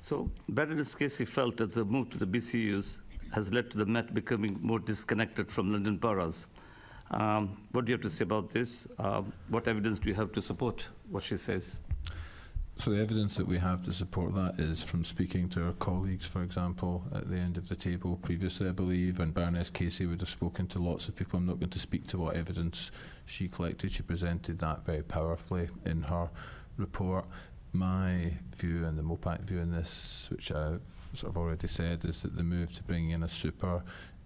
So Baroness Casey felt that the move to the BCUs has led to the Met becoming more disconnected from London boroughs. What do you have to say about this? What evidence do you have to support what she says? So the evidence that we have to support that is from speaking to our colleagues, for example, at the end of the table previously, I believe, and Baroness Casey would have spoken to lots of people. I'm not going to speak to what evidence she collected. She presented that very powerfully in her report. My view and the MOPAC view in this, which I've sort of already said, is that the move to bringing in a super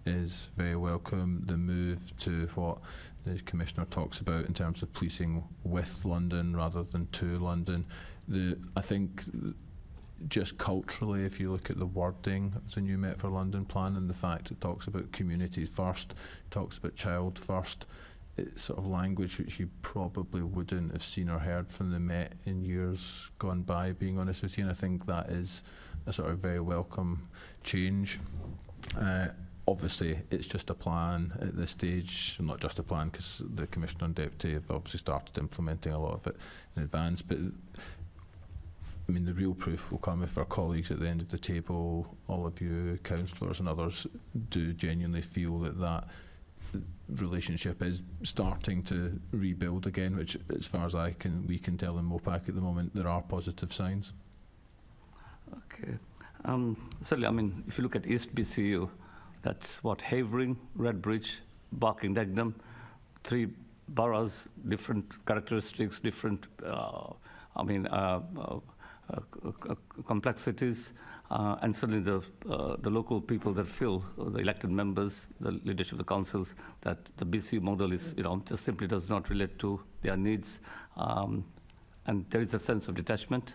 is very welcome. The move to what the Commissioner talks about in terms of policing with London rather than to London. I think just culturally, if you look at the wording of the new Met for London plan and the fact it talks about communities first, talks about child first, it's sort of language which you probably wouldn't have seen or heard from the Met in years gone by, being honest with you, and I think that is a sort of very welcome change. Obviously, it's just a plan at this stage, not just a plan because the Commissioner and Deputy have obviously started implementing a lot of it in advance, but I mean, the real proof will come if our colleagues at the end of the table, all of you councillors and others, do genuinely feel that that relationship is starting to rebuild again, which, as far as we can tell in MOPAC at the moment, there are positive signs. Okay. Certainly, I mean, if you look at East BCU, that's what, Havering, Redbridge, Barking, Dagenham, 3 boroughs, different characteristics, different, complexities, and certainly the local people that feel, the elected members, the leadership of the councils, that the BCU model is, just simply does not relate to their needs, and there is a sense of detachment.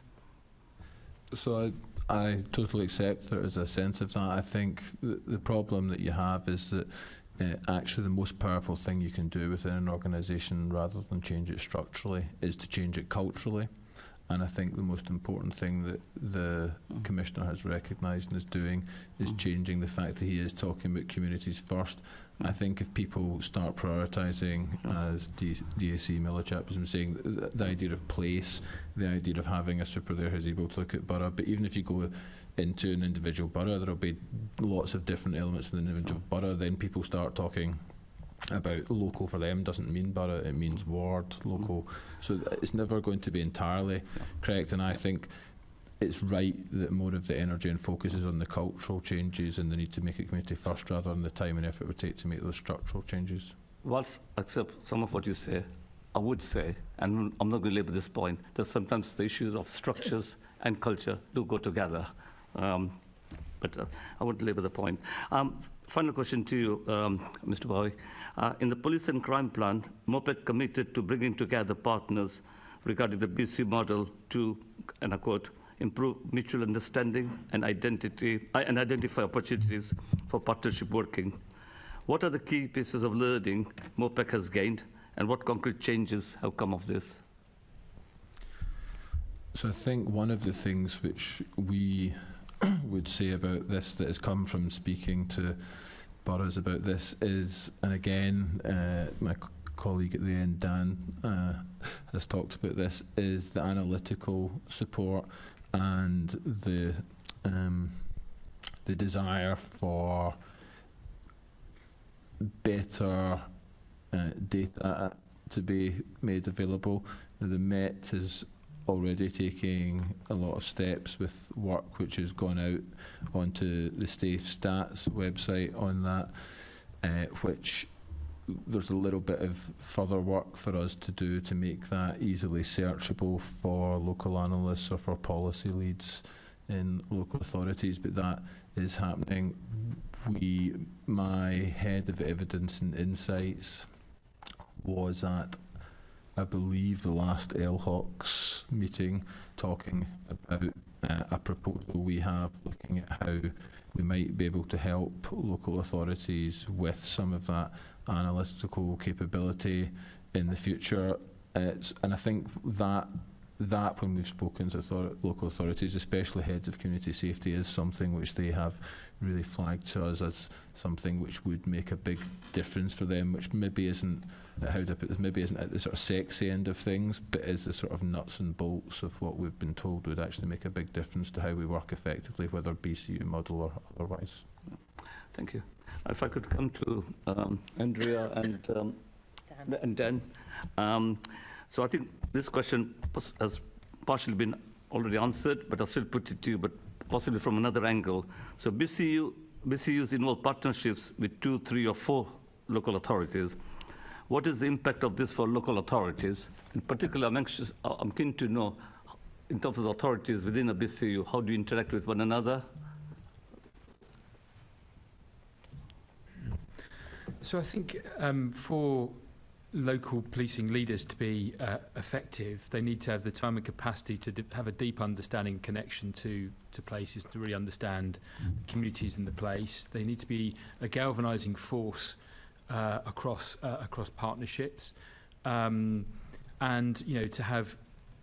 So I totally accept there is a sense of that. I think the problem that you have is that actually the most powerful thing you can do within an organisation, rather than change it structurally, is to change it culturally. And I think the most important thing that the Commissioner has recognised and is doing is changing the fact that he is talking about communities first. I think if people start prioritising, as DAC Millichap has been saying, the idea of place, the idea of having a super there who's able to look at borough, but even if you go into an individual borough, there will be lots of different elements within an individual borough, then people start talking about local for them doesn't mean borough, it means ward, local. So it's never going to be entirely correct, and I think it's right that more of the energy and focus is on the cultural changes and the need to make it community first rather than the time and effort it would take to make those structural changes. Whilst I accept some of what you say, I would say, and I'm not going to labour this point, that sometimes the issues of structures and culture do go together. But I won't labour the point. Final question to you, Mr. Bowie. In the police and crime plan, MOPAC committed to bringing together partners regarding the BCU model to, and I quote, improve mutual understanding and identify opportunities for partnership working. What are the key pieces of learning MOPAC has gained, and what concrete changes have come of this? So I think one of the things which we would say about this that has come from speaking to boroughs about this is, and again, my colleague at the end, Dan, has talked about this, is the analytical support and the desire for better data to be made available. The Met is already taking a lot of steps with work which has gone out onto the Safe Stats website on that, which there's a little bit of further work for us to do to make that easily searchable for local analysts or for policy leads in local authorities, but that is happening. My head of evidence and insights was at, I believe, the last LHOC's meeting, talking about a proposal we have looking at how we might be able to help local authorities with some of that analytical capability in the future. And I think that when we've spoken to local authorities, especially heads of community safety, is something which they have really flagged to us as something which would make a big difference for them, which maybe isn't, how to put this, maybe isn't at the sort of sexy end of things, but is the sort of nuts and bolts of what we've been told would actually make a big difference to how we work effectively, whether BCU model or otherwise. Thank you. If I could come to Andrea and Dan. So I think this question has partially been already answered, but I'll still put it to you, but possibly from another angle. So BCUs involve partnerships with 2, 3, or 4 local authorities. What is the impact of this for local authorities? In particular, I'm keen to know, in terms of the authorities within a BCU, how do you interact with one another? So I think for local policing leaders to be effective, they need to have the time and capacity to have a deep understanding and connection to places, to really understand the communities in the place. They need to be a galvanising force across partnerships, and to have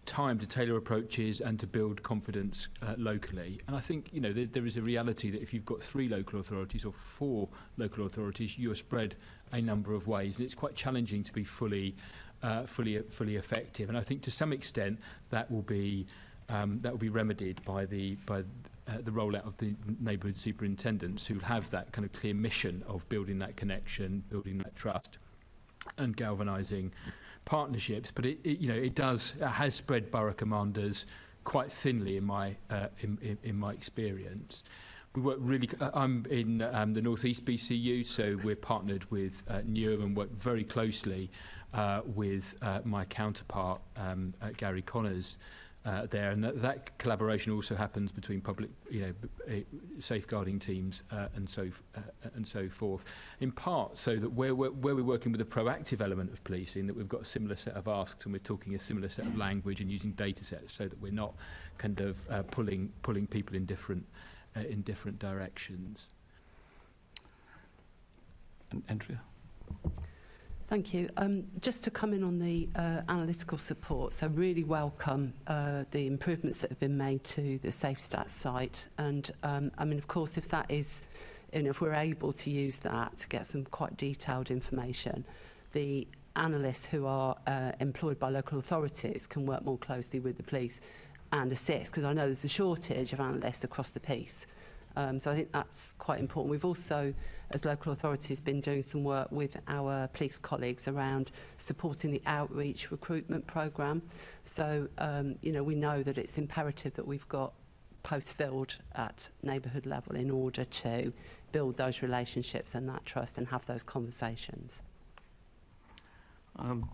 time to tailor approaches and to build confidence locally. And I think there is a reality that if you've got 3 local authorities or 4 local authorities, you're spread a number of ways, and it's quite challenging to be fully effective. And I think to some extent that will be remedied by the rollout of the neighbourhood superintendents, who have that kind of clear mission of building that connection, building that trust, and galvanising partnerships. But it has spread borough commanders quite thinly in my experience. We work really. I'm in the North East BCU, so we're partnered with Newham and work very closely with my counterpart Gary Connors there, and that collaboration also happens between public, safeguarding teams and so forth. In part, so that where we're working with a proactive element of policing, that we've got a similar set of asks and we're talking a similar set of language and using data sets, so that we're not kind of pulling people in different directions. And Andrea. Thank you. Just to come in on the analytical support, so really welcome the improvements that have been made to the SafeStats site. And I mean, of course, if that is, if we're able to use that to get some quite detailed information, the analysts who are employed by local authorities can work more closely with the police and assist, because I know there's a shortage of analysts across the piece. So I think that's quite important. We've also, as local authorities, been doing some work with our police colleagues around supporting the outreach recruitment programme. So, we know that it's imperative that we've got posts filled at neighbourhood level in order to build those relationships and that trust and have those conversations.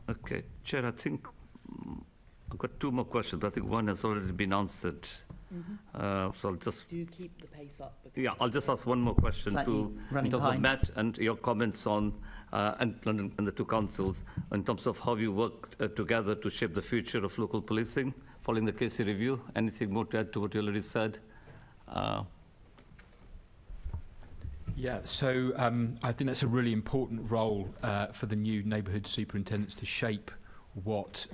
Okay, Chair, I think I've got 2 more questions. I think one has already been answered. So I'll just... Do you keep the pace up? Yeah, I'll just ask one more question in terms of Matt and your comments on and London and the 2 councils in terms of how you work together to shape the future of local policing following the Casey review. Anything more to add to what you already said? Yeah, so I think that's a really important role for the new neighbourhood superintendents to shape what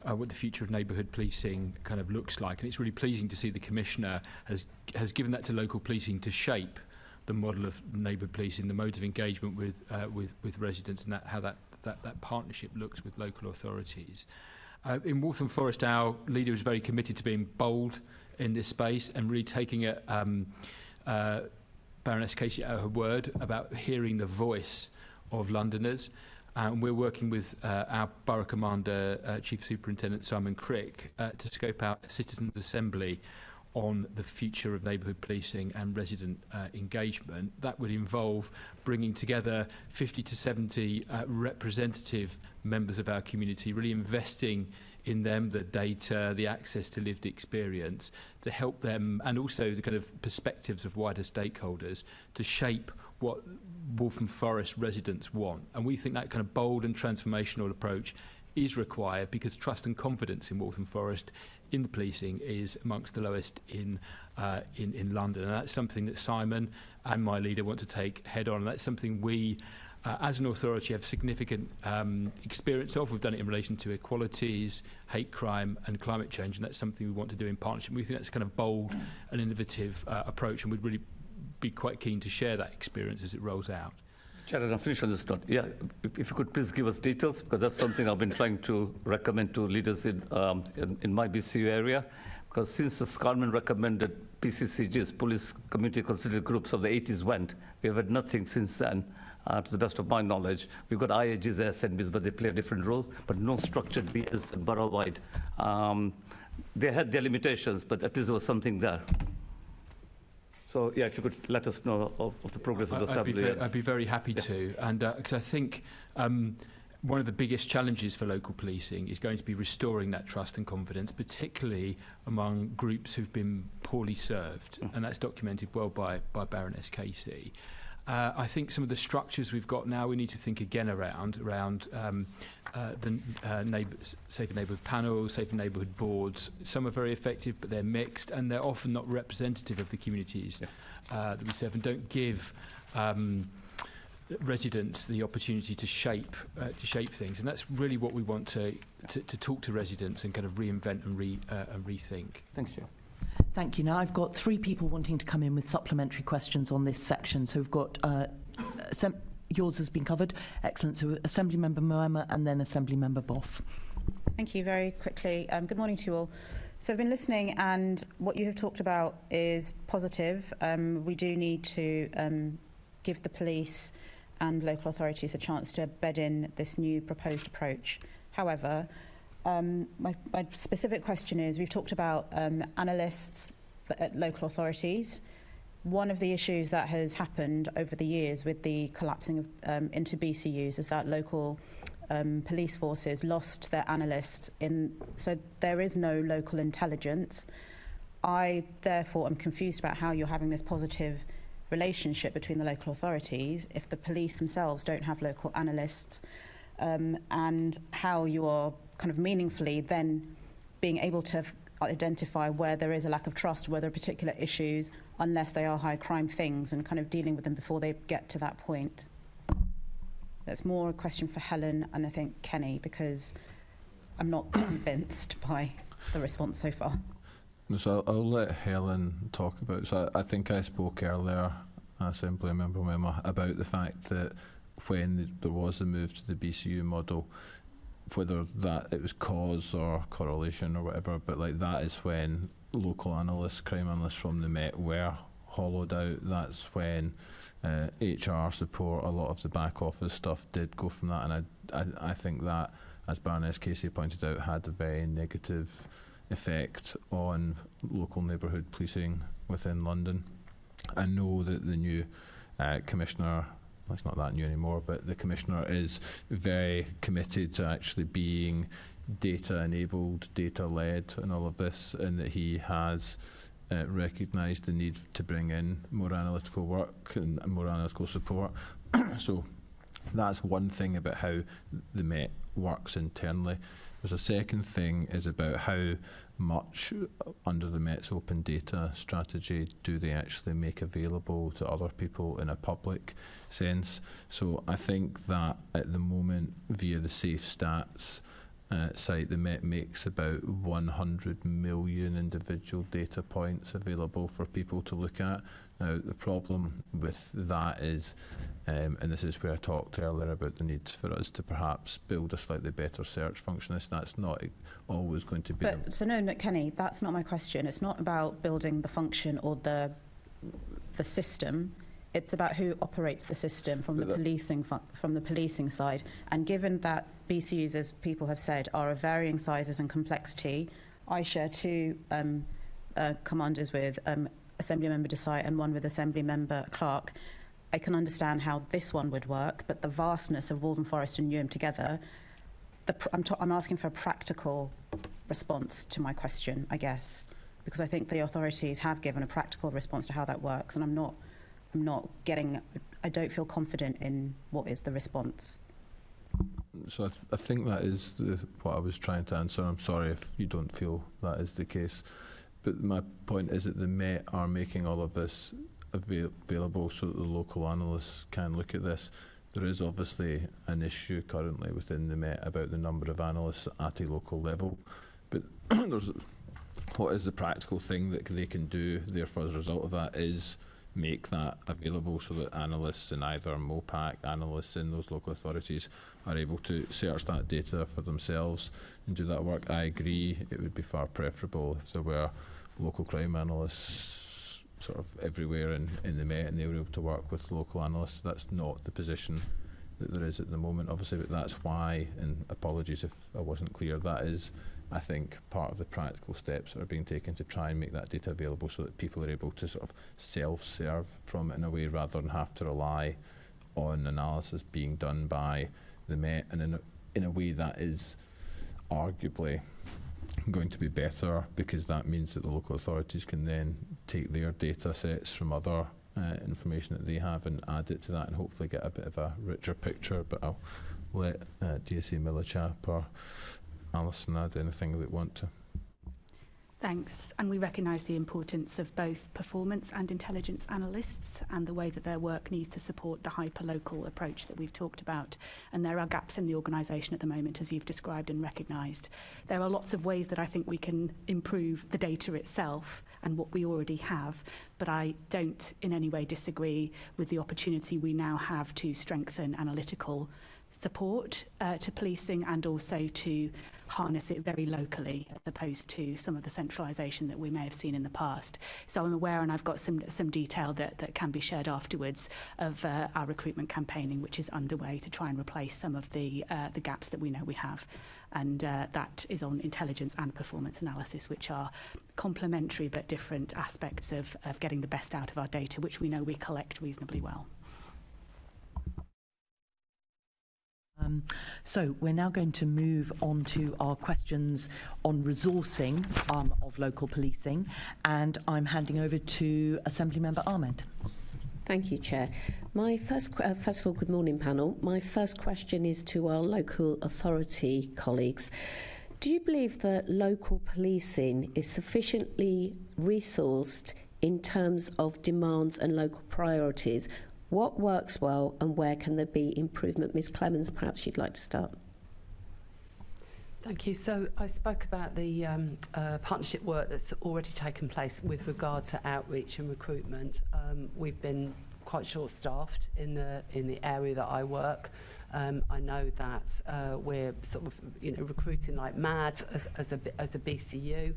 the future of neighbourhood policing kind of looks like. And it's really pleasing to see the Commissioner has given that to local policing to shape the model of neighbourhood policing, the modes of engagement with residents, and how that partnership looks with local authorities. In Waltham Forest, our leader is very committed to being bold in this space and really taking it, Baroness Casey at her word about hearing the voice of Londoners. And we're working with our Borough Commander, Chief Superintendent Simon Crick, to scope out a citizens' assembly on the future of neighbourhood policing and resident engagement. That would involve bringing together 50 to 70 representative members of our community, really investing in them, the data, the access to lived experience, to help them, and also the kind of perspectives of wider stakeholders, to shape what Waltham Forest residents want. And we think that kind of bold and transformational approach is required, because trust and confidence in Waltham Forest in the policing is amongst the lowest in London. And that's something that Simon and my leader want to take head on. And that's something we, as an authority, have significant experience of. We've done it in relation to equalities, hate crime and climate change, and that's something we want to do in partnership. We think that's a kind of bold and innovative approach, and we'd really be quite keen to share that experience as it rolls out. Chair, I'll finish on this note. Yeah, if you could please give us details, because that's something I've been trying to recommend to leaders in my BCU area. Because since the Scarman recommended PCCGs, police community considered groups of the 80s went, we have had nothing since then. To the best of my knowledge, we've got IAGs, SNBs, but they play a different role, but no structured BS borough-wide. They had their limitations, but at least there was something there. So, yeah, if you could let us know of the progress of the Assembly. I'd be very happy to. And because I think one of the biggest challenges for local policing is going to be restoring that trust and confidence, particularly among groups who've been poorly served. And that's documented well by Baroness Casey. I think some of the structures we've got now, we need to think again around the safer neighbourhood panels, safer neighbourhood boards. Some are very effective, but they're mixed, and they're often not representative of the communities that we serve, and don't give residents the opportunity to shape things. And that's really what we want to talk to residents and kind of reinvent and rethink. Thanks, Chair. Thank you. Now, I've got 3 people wanting to come in with supplementary questions on this section. So we've got yours has been covered. Excellent. So Assembly Member Moema and then Assembly Member Boff. Thank you. Very quickly. Good morning to you all. So I've been listening, and what you have talked about is positive. We do need to give the police and local authorities a chance to bed in this new proposed approach. However, my specific question is, we've talked about analysts at local authorities. One of the issues that has happened over the years with the collapsing of into BCUs is that local police forces lost their analysts, so there is no local intelligence. I therefore am confused about how you're having this positive relationship between the local authorities if the police themselves don't have local analysts, and how you are kind of meaningfully then being able to identify where there is a lack of trust, where there are particular issues, unless they are high crime things, and kind of dealing with them before they get to that point. That's more a question for Helen and I think Kenny, because I'm not convinced by the response so far. So I'll let Helen talk about it. So I think I spoke earlier, Assembly Member Mema, about the fact that when there was a move to the BCU model, whether that it was cause or correlation or whatever, but like that is when local analysts, crime analysts from the Met were hollowed out. That's when HR support, a lot of the back office stuff did go from that, and I think that, as Baroness Casey pointed out, had a very negative effect on local neighbourhood policing within London. I know that the new Commissioner, well, it's not that new anymore, but the Commissioner is very committed to actually being data-enabled, data-led and all of this, and that he has recognised the need to bring in more analytical work and more analytical support. So that's one thing about how the Met works internally. There's a second thing is about how much under the Met's open data strategy do they actually make available to other people in a public sense. So I think that at the moment, via the Safe Stats site, the Met makes about 100 million individual data points available for people to look at. Now, the problem with that is, and this is where I talked earlier about the need for us to perhaps build a slightly better search function. That's not always going to be... So no, Kenny, that's not my question. It's not about building the function or the system. It's about who operates the system from the policing side. And given that BCUs, as people have said, are of varying sizes and complexity, I share 2 commanders with Assembly Member Desai and one with Assembly Member Clark, I can understand how this one would work, but the vastness of Waltham Forest and Newham together, I'm asking for a practical response to my question, I guess, because I think the authorities have given a practical response to how that works, and I don't feel confident in what is the response. So I think that is what I was trying to answer. I'm sorry if you don't feel that is the case. But my point is that the Met are making all of this available so that the local analysts can look at this. There is obviously an issue currently within the Met about the number of analysts at a local level. But what is the practical thing that they can do, therefore, as a result of that, is make that available so that analysts in either MOPAC, analysts in those local authorities are able to search that data for themselves and do that work. I agree it would be far preferable if there were local crime analysts sort of everywhere in the Met and they were able to work with local analysts. That's not the position that there is at the moment, obviously, but that's why, and apologies if I wasn't clear, that is, I think, part of the practical steps that are being taken to try and make that data available so that people are able to sort of self-serve from it in a way rather than have to rely on analysis being done by the Met, and in a way that is arguably going to be better, because that means that the local authorities can then take their data sets from other information that they have and add it to that and hopefully get a bit of a richer picture. But I'll let DSA Millichap or Alison add anything they want to. Thanks. And we recognise the importance of both performance and intelligence analysts and the way that their work needs to support the hyper-local approach that we've talked about. And there are gaps in the organisation at the moment, as you've described and recognised. There are lots of ways that I think we can improve the data itself and what we already have, but I don't in any way disagree with the opportunity we now have to strengthen analytical support to policing and also to harness it very locally as opposed to some of the centralisation that we may have seen in the past. So I'm aware, and I've got some detail that can be shared afterwards, of our recruitment campaigning, which is underway to try and replace some of the gaps that we know we have. And that is on intelligence and performance analysis, which are complementary but different aspects of getting the best out of our data, which we know we collect reasonably well. So we're now going to move on to our questions on resourcing of local policing, and I'm handing over to Assembly Member Ahmed. Thank you, Chair. My first of all, good morning, panel. My first question is to our local authority colleagues. Do you believe that local policing is sufficiently resourced in terms of demands and local priorities? What works well and where can there be improvement? Ms Clemens, perhaps you'd like to start. Thank you. So I spoke about the partnership work that's already taken place with regard to outreach and recruitment. We've been quite short-staffed in the area that I work. I know that we're sort of recruiting like mad as a BCU.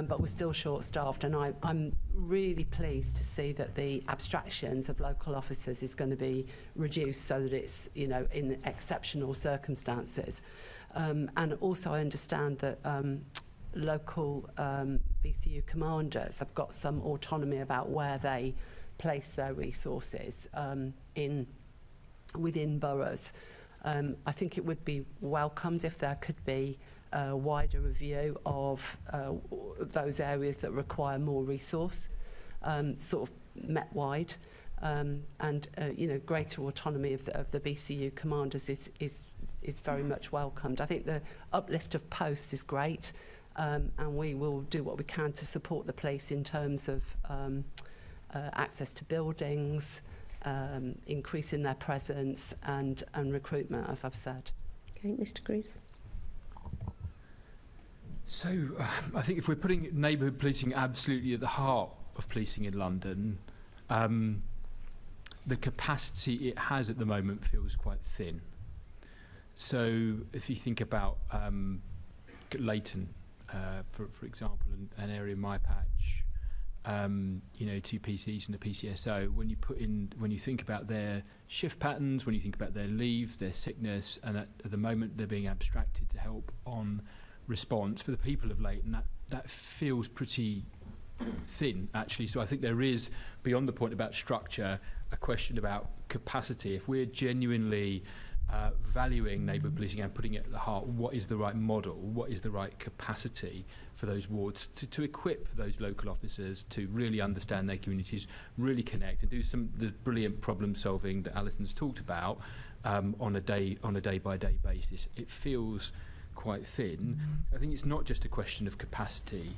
But we're still short-staffed, and I'm really pleased to see that the abstractions of local officers is going to be reduced so that it's, in exceptional circumstances. And also I understand that local BCU commanders have got some autonomy about where they place their resources within boroughs. I think it would be welcomed if there could be a wider review of those areas that require more resource, sort of Met-wide, and greater autonomy of the BCU commanders is very much welcomed. I think the uplift of posts is great, and we will do what we can to support the police in terms of access to buildings, increasing their presence and recruitment, as I've said. Okay, Mr. Greaves. So I think if we're putting neighbourhood policing absolutely at the heart of policing in London, the capacity it has at the moment feels quite thin. So if you think about Leighton, for example, an area in my patch, 2 PCs and a PCSO, when you think about their shift patterns, when you think about their leave, their sickness, and at the moment they're being abstracted to help on response for the people of Leighton, that feels pretty thin, actually. So I think there is, beyond the point about structure, a question about capacity. If we're genuinely valuing neighbourhood policing and putting it at the heart, what is the right model, what is the right capacity for those wards to equip those local officers to really understand their communities, really connect and do some of the brilliant problem solving that Alison's talked about on a day-by-day basis. It feels quite thin. I think it's not just a question of capacity,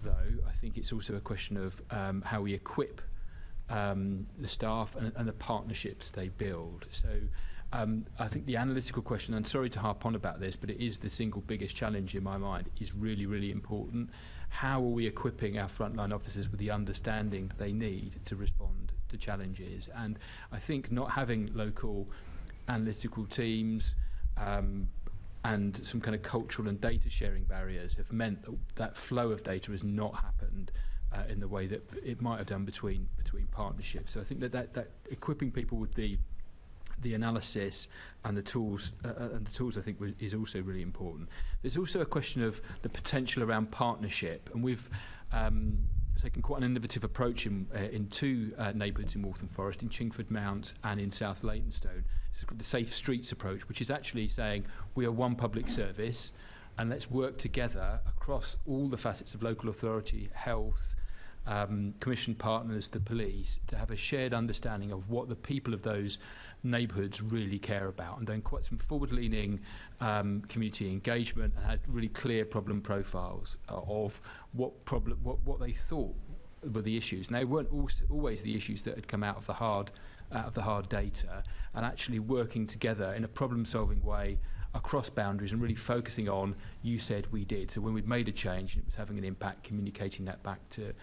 though. I think it's also a question of how we equip the staff and the partnerships they build. So I think the analytical question, and sorry to harp on about this, but it is the single biggest challenge in my mind, is really, really important. How are we equipping our frontline officers with the understanding that they need to respond to challenges? And I think not having local analytical teams and some kind of cultural and data sharing barriers have meant that flow of data has not happened in the way that it might have done between partnerships. So I think that equipping people with the analysis and the tools I think is also really important. There's also a question of the potential around partnership, and we've taken quite an innovative approach in two neighbourhoods in Waltham Forest, in Chingford Mount and in South Leytonstone. It's the Safe Streets approach, which is actually saying we are one public service and let's work together across all the facets of local authority, health, commission partners, the police, to have a shared understanding of what the people of those neighbourhoods really care about, and then quite some forward-leaning community engagement, and had really clear problem profiles of what they thought were the issues. And they weren't always the issues that had come out of the hard data, and actually working together in a problem-solving way across boundaries and really focusing on you said we did. So when we'd made a change and it was having an impact, communicating that back to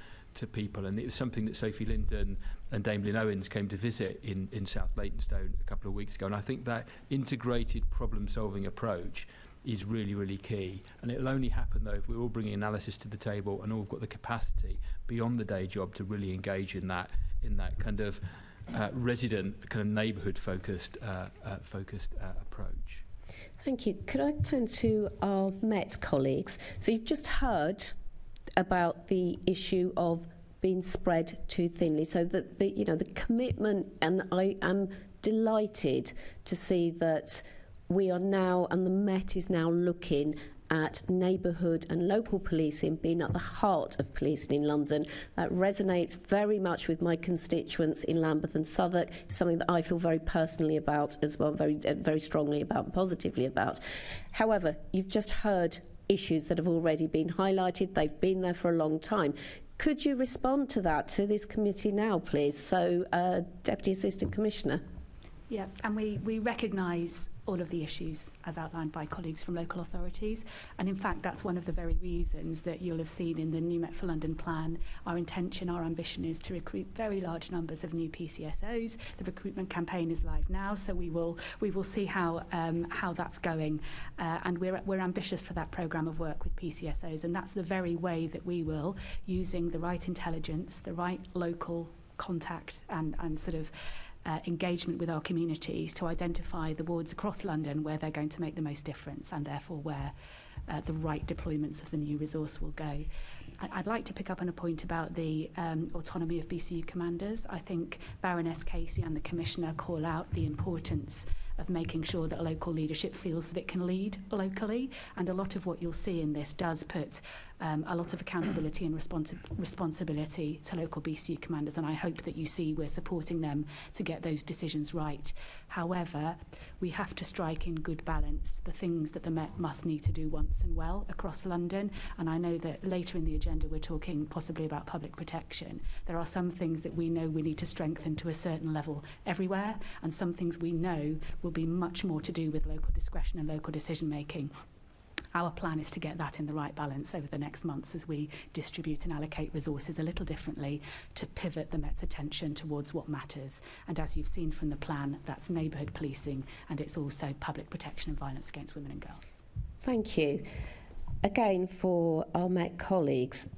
people. And it was something that Sophie Linden and Dame Lynn Owens came to visit in South Leytonstone a couple of weeks ago. And I think that integrated problem-solving approach is really, really key. And it'll only happen, though, if we're all bringing analysis to the table and all got the capacity beyond the day job to really engage in that kind of resident, kind of neighbourhood-focused approach. Thank you. Could I turn to our Met colleagues? So you've just heard about the issue of being spread too thinly. So that the commitment, and I am delighted to see that we are now, and the Met is now looking at neighbourhood and local policing being at the heart of policing in London. That resonates very much with my constituents in Lambeth and Southwark. It's something that I feel very personally about as well, very strongly about and positively about. However, you've just heard issues that have already been highlighted. They've been there for a long time. Could you respond to that, to this committee now, please? So, Deputy Assistant Commissioner. Yeah, and we recognise all of the issues as outlined by colleagues from local authorities, and in fact that's one of the very reasons that you'll have seen in the new Met for London plan. Our ambition is to recruit very large numbers of new PCSOs. The recruitment campaign is live now, so we will see how that's going, and we're ambitious for that programme of work with PCSOs, and that's the very way that we will, using the right intelligence, the right local contact and sort of engagement with our communities, to identify the wards across London where they're going to make the most difference, and therefore where the right deployments of the new resource will go. I'd like to pick up on a point about the autonomy of BCU commanders. I think Baroness Casey and the Commissioner call out the importance of making sure that local leadership feels that it can lead locally, and a lot of what you'll see in this does put a lot of accountability and responsibility to local BCU commanders, and I hope that you see we're supporting them to get those decisions right. However, we have to strike in good balance the things that the Met must need to do once and well across London, and I know that later in the agenda we're talking possibly about public protection. There are some things that we know we need to strengthen to a certain level everywhere, and some things we know will be much more to do with local discretion and local decision making. Our plan is to get that in the right balance over the next months as we distribute and allocate resources a little differently to pivot the Met's attention towards what matters. And as you've seen from the plan, that's neighbourhood policing, and it's also public protection and violence against women and girls. Thank you. Again, for our Met colleagues,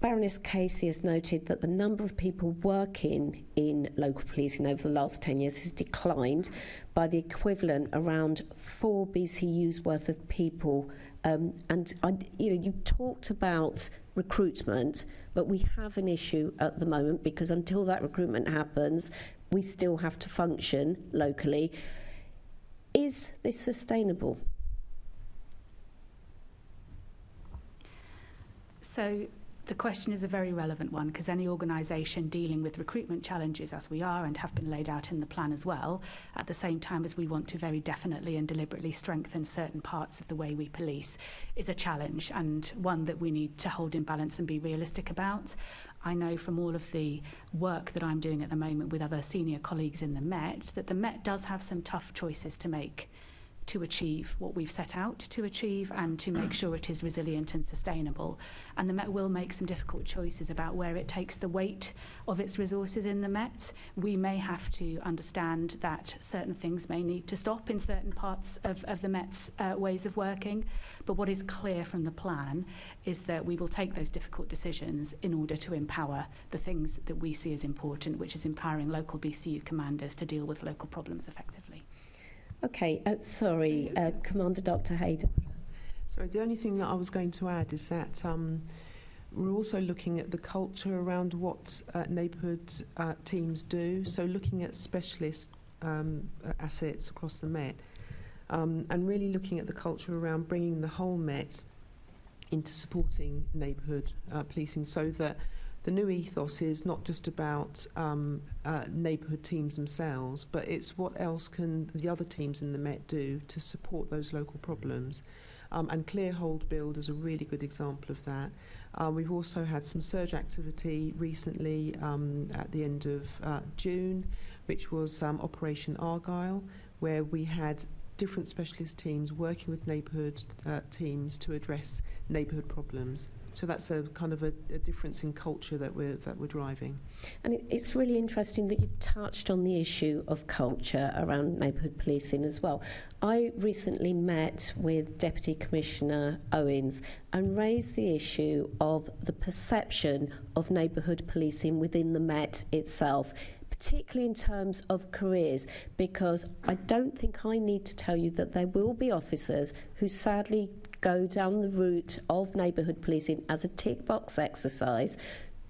Baroness Casey has noted that the number of people working in local policing over the last 10 years has declined by the equivalent around 4 BCUs worth of people You've talked about recruitment, but we have an issue at the moment because until that recruitment happens, we still have to function locally. Is this sustainable? So the question is a very relevant one because any organisation dealing with recruitment challenges as we are and have been laid out in the plan as well, at the same time as we want to very definitely and deliberately strengthen certain parts of the way we police, is a challenge and one that we need to hold in balance and be realistic about. I know from all of the work that I'm doing at the moment with other senior colleagues in the Met that the Met does have some tough choices to make to achieve what we've set out to achieve and to make sure it is resilient and sustainable. And the Met will make some difficult choices about where it takes the weight of its resources in the Met. We may have to understand that certain things may need to stop in certain parts of the Met's ways of working. But what is clear from the plan is that we will take those difficult decisions in order to empower the things that we see as important, which is empowering local BCU commanders to deal with local problems effectively. Okay, Commander Dr. Heydari. Sorry, the only thing that I was going to add is that we're also looking at the culture around what neighbourhood teams do, so looking at specialist assets across the Met and really looking at the culture around bringing the whole Met into supporting neighbourhood policing so that the new ethos is not just about neighbourhood teams themselves, but it's what else can the other teams in the Met do to support those local problems. And Clear Hold Build is a really good example of that. We've also had some surge activity recently at the end of June, which was Operation Argyle, where we had different specialist teams working with neighbourhood teams to address neighbourhood problems. So that's a kind of a difference in culture that we're driving. And it's really interesting that you've touched on the issue of culture around neighbourhood policing as well. I recently met with Deputy Commissioner Owens and raised the issue of the perception of neighbourhood policing within the Met itself, particularly in terms of careers, because I don't think I need to tell you that there will be officers who sadly go down the route of neighbourhood policing as a tick box exercise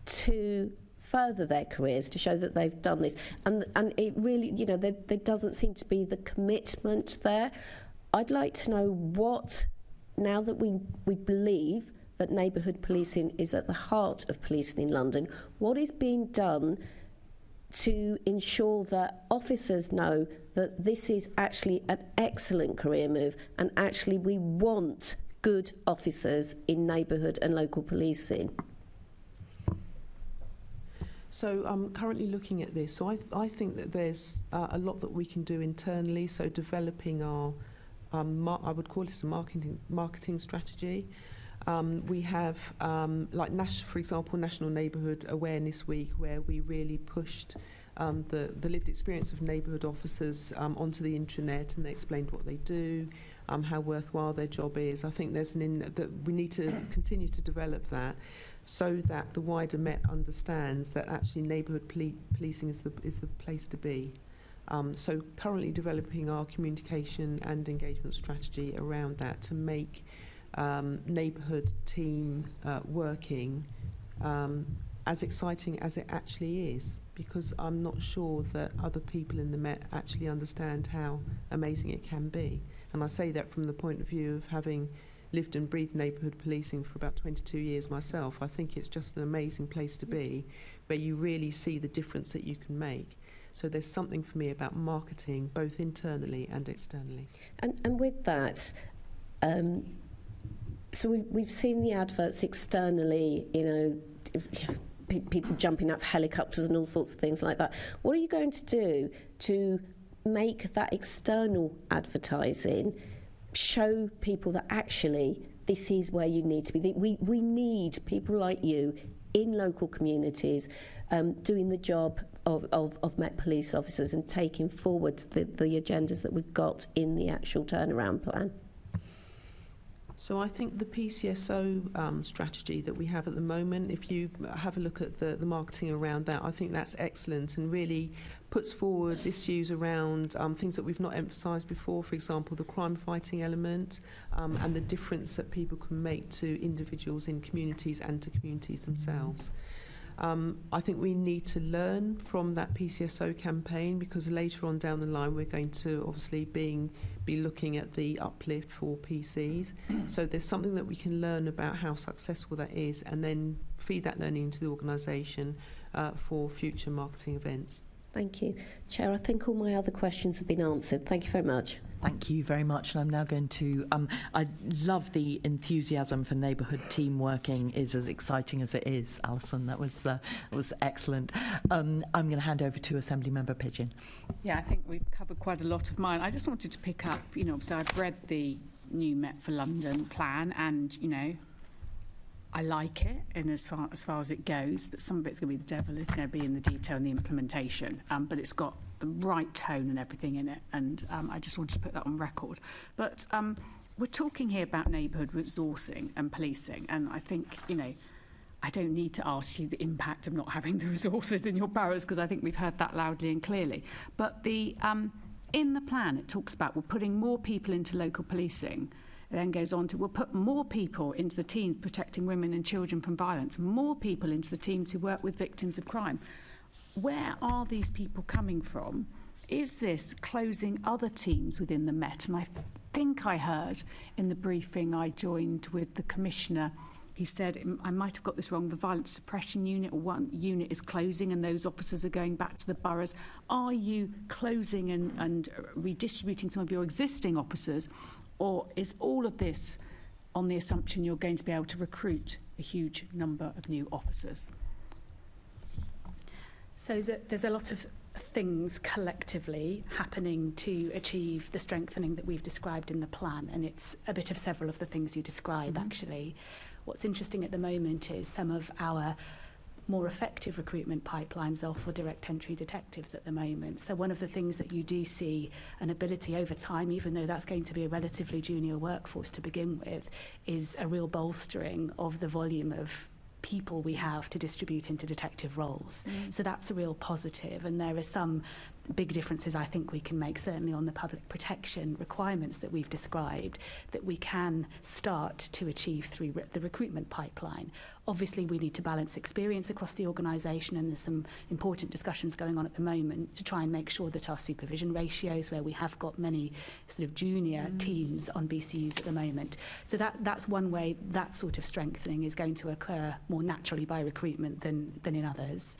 to further their careers, to show that they've done this. And it really, there doesn't seem to be the commitment there. I'd like to know what, now that we believe that neighbourhood policing is at the heart of policing in London, what is being done to ensure that officers know that this is actually an excellent career move and actually we want good officers in neighbourhood and local policing? So I'm currently looking at this. So I think that there's a lot that we can do internally. So developing our, I would call this a marketing strategy. We have, for example, National Neighbourhood Awareness Week, where we really pushed the lived experience of neighbourhood officers onto the intranet, and they explained what they do, how worthwhile their job is. I think that we need to continue to develop that, so that the wider Met understands that actually neighbourhood policing is the place to be. So currently developing our communication and engagement strategy around that to make neighbourhood team working as exciting as it actually is, because I'm not sure that other people in the Met actually understand how amazing it can be. And I say that from the point of view of having lived and breathed neighbourhood policing for about 22 years myself. I think it's just an amazing place to be, where you really see the difference that you can make. So there's something for me about marketing, both internally and externally. And with that, so we've seen the adverts externally, people jumping up helicopters and all sorts of things like that. What are you going to do to make that external advertising show people that actually this is where you need to be? We need people like you in local communities doing the job of Met police officers and taking forward the agendas that we've got in the actual turnaround plan. So I think the PCSO strategy that we have at the moment, if you have a look at the marketing around that, I think that's excellent and really puts forward issues around things that we've not emphasised before, for example, the crime fighting element and the difference that people can make to individuals in communities and to communities themselves. I think we need to learn from that PCSO campaign, because later on down the line we're going to obviously be looking at the uplift for PCs. So there's something that we can learn about how successful that is and then feed that learning into the organisation for future marketing events. Thank you. Chair, I think all my other questions have been answered. Thank you very much. Thank you very much. And I'm now going to, I love the enthusiasm for neighbourhood team working is as exciting as it is, Alison. That was excellent. I'm going to hand over to Assembly Member Pigeon. Yeah, I think we've covered quite a lot of mine. I just wanted to pick up, so I've read the new Met for London plan and, I like it in as far as it goes, but some of it's going to be the devil is going to be in the detail and the implementation. But it's got the right tone and everything in it, and I just wanted to put that on record. But we're talking here about neighbourhood resourcing and policing, and I think, I don't need to ask you the impact of not having the resources in your boroughs, because I think we've heard that loudly and clearly. But the in the plan, it talks about we're putting more people into local policing. It then goes on to, we'll put more people into the teams protecting women and children from violence, more people into the teams who work with victims of crime. Where are these people coming from? Is this closing other teams within the Met? And I think I heard in the briefing I joined with the Commissioner, he said, I might have got this wrong, the violence suppression unit or one unit is closing and those officers are going back to the boroughs. Are you closing and redistributing some of your existing officers? Or is all of this on the assumption you're going to be able to recruit a huge number of new officers? So there's a lot of things collectively happening to achieve the strengthening that we've described in the plan, and it's a bit of several of the things you describe, actually. What's interesting at the moment is some of our more effective recruitment pipelines are for direct entry detectives at the moment. So one of the things that you do see an ability over time, even though that's going to be a relatively junior workforce to begin with, is a real bolstering of the volume of people we have to distribute into detective roles. So that's a real positive, and there are some big differences I think we can make, certainly on the public protection requirements that we've described, that we can start to achieve through the recruitment pipeline. Obviously we need to balance experience across the organisation, and there's some important discussions going on at the moment to try and make sure that our supervision ratios, where we have got many sort of junior teams on BCUs at the moment. So that's one way that sort of strengthening is going to occur more naturally by recruitment than in others.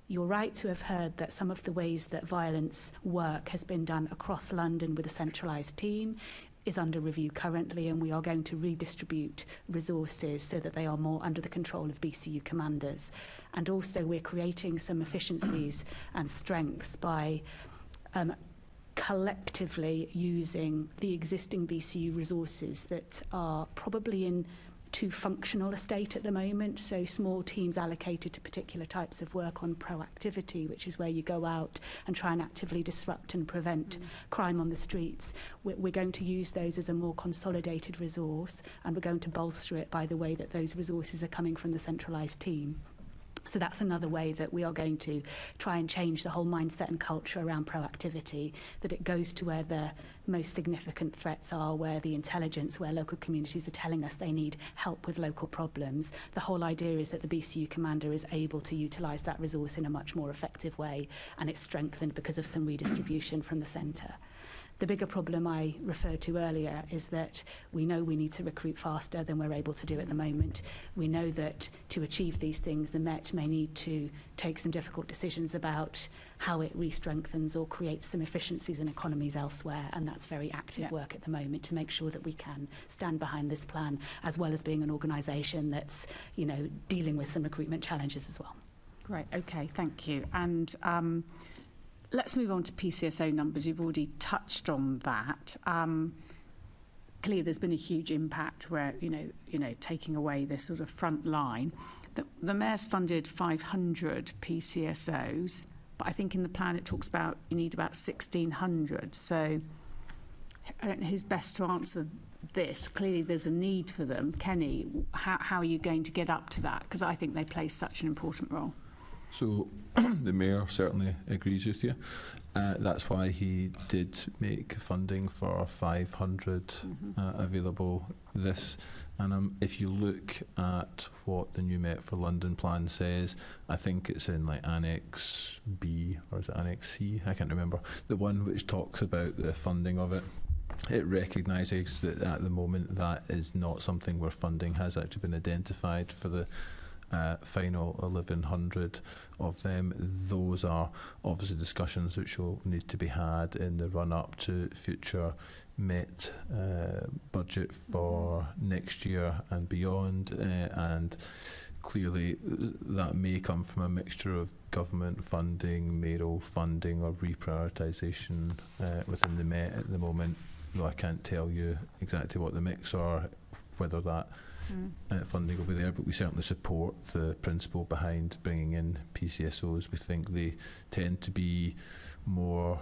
You're right to have heard that some of the ways that violence work has been done across London with a centralised team is under review currently, and we are going to redistribute resources so that they are more under the control of BCU commanders. And also we're creating some efficiencies and strengths by collectively using the existing BCU resources that are probably in too functional a state at the moment, so small teams allocated to particular types of work on proactivity, which is where you go out and try and actively disrupt and prevent crime on the streets. We're going to use those as a more consolidated resource, and we're going to bolster it by the way that those resources are coming from the centralised team. So that's another way that we are going to try and change the whole mindset and culture around proactivity, that it goes to where the most significant threats are, where the intelligence, where local communities are telling us they need help with local problems. The whole idea is that the BCU commander is able to utilise that resource in a much more effective way, and it's strengthened because of some redistribution from the centre. The bigger problem I referred to earlier is that we know we need to recruit faster than we're able to do at the moment. We know that to achieve these things, the Met may need to take some difficult decisions about how it re-strengthens or creates some efficiencies and economies elsewhere, and that's very active work at the moment to make sure that we can stand behind this plan, as well as being an organisation that's, dealing with some recruitment challenges as well. Great, okay, thank you. And let's move on to PCSO numbers. You've already touched on that. Clearly, there's been a huge impact where, taking away this sort of front line. The Mayor's funded 500 PCSOs, but I think in the plan it talks about you need about 1,600. So I don't know who's best to answer this, clearly there's a need for them. Kenny, how are you going to get up to that? Because I think they play such an important role. So the Mayor certainly agrees with you. That's why he did make funding for 500 available this. And if you look at what the new Met for London plan says, I think it's in like Annex B, or is it Annex C? I can't remember. The one which talks about the funding of it. It recognises that at the moment that is not something where funding has actually been identified for the final 1,100 of them. Those are obviously discussions which will need to be had in the run-up to future Met budget for next year and beyond, and clearly that may come from a mixture of government funding, mayoral funding, or reprioritisation within the Met at the moment, though I can't tell you exactly what the mix or whether that funding will be there, but we certainly support the principle behind bringing in PCSOs. We think they tend to be more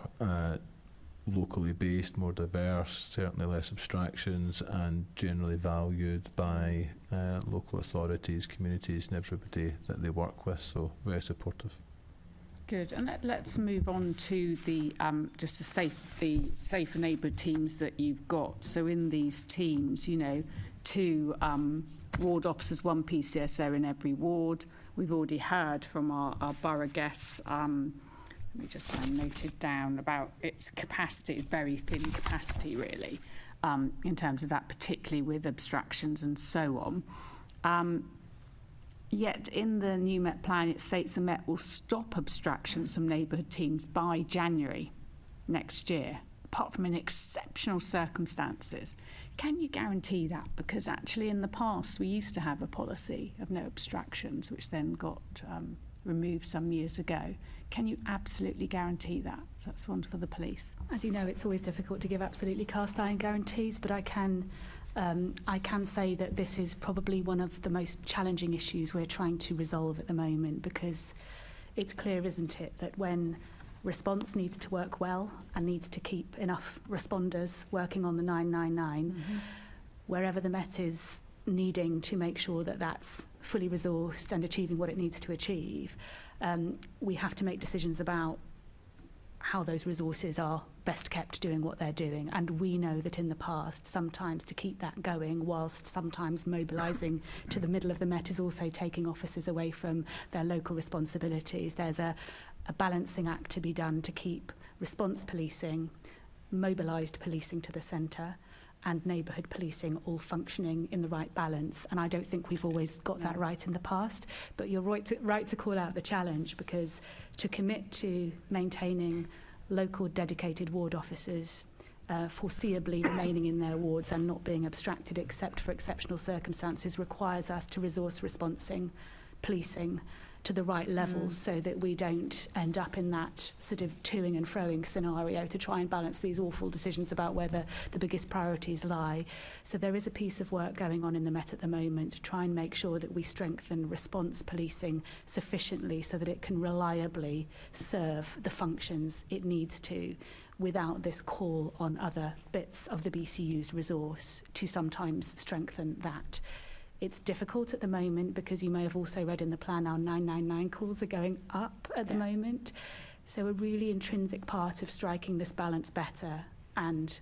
locally based, more diverse, certainly less abstractions, and generally valued by local authorities, communities, and everybody that they work with, so very supportive. Good, and let's move on to the just the safer neighbourhood teams that you've got. So in these teams, you know, 2 ward officers, 1 PCSO in every ward. We've already heard from our borough guests. Let me just note it down about its capacity, very thin capacity really, in terms of that, particularly with abstractions and so on. Yet in the new Met plan, it states the Met will stop abstractions from neighbourhood teams by January next year, apart from in exceptional circumstances. Can you guarantee that? Because actually in the past we used to have a policy of no abstractions, which then got removed some years ago. Can you absolutely guarantee that? So that's one for the police. As you know, it's always difficult to give absolutely cast iron guarantees, but I can say that this is probably one of the most challenging issues we're trying to resolve at the moment, because it's clear, isn't it, that when response needs to work well and needs to keep enough responders working on the 999, wherever the Met is needing to make sure that that's fully resourced and achieving what it needs to achieve, we have to make decisions about how those resources are best kept doing what they're doing. And we know that in the past, sometimes to keep that going, whilst sometimes mobilising to the middle of the Met is also taking officers away from their local responsibilities. There's a balancing act to be done to keep response policing, mobilised policing to the centre, and neighbourhood policing all functioning in the right balance. And I don't think we've always got that right in the past. But you're right to call out the challenge, because to commit to maintaining local dedicated ward officers foreseeably remaining in their wards and not being abstracted except for exceptional circumstances requires us to resource policing to the right levels, so that we don't end up in that sort of toing and froing scenario to try and balance these awful decisions about where the biggest priorities lie. So there is a piece of work going on in the Met at the moment to try and make sure that we strengthen response policing sufficiently so that it can reliably serve the functions it needs to, without this call on other bits of the BCU's resource to sometimes strengthen that. It's difficult at the moment because you may have also read in the plan our 999 calls are going up at the moment. So a really intrinsic part of striking this balance better and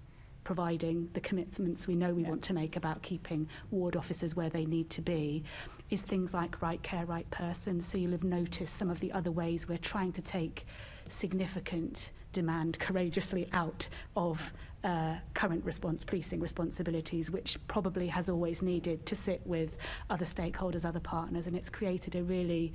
providing the commitments we know we want to make about keeping ward officers where they need to be is things like right care, right person. So you'll have noticed some of the other ways we're trying to take significant demand courageously out of current response policing responsibilities, which probably has always needed to sit with other stakeholders, other partners, and it's created a really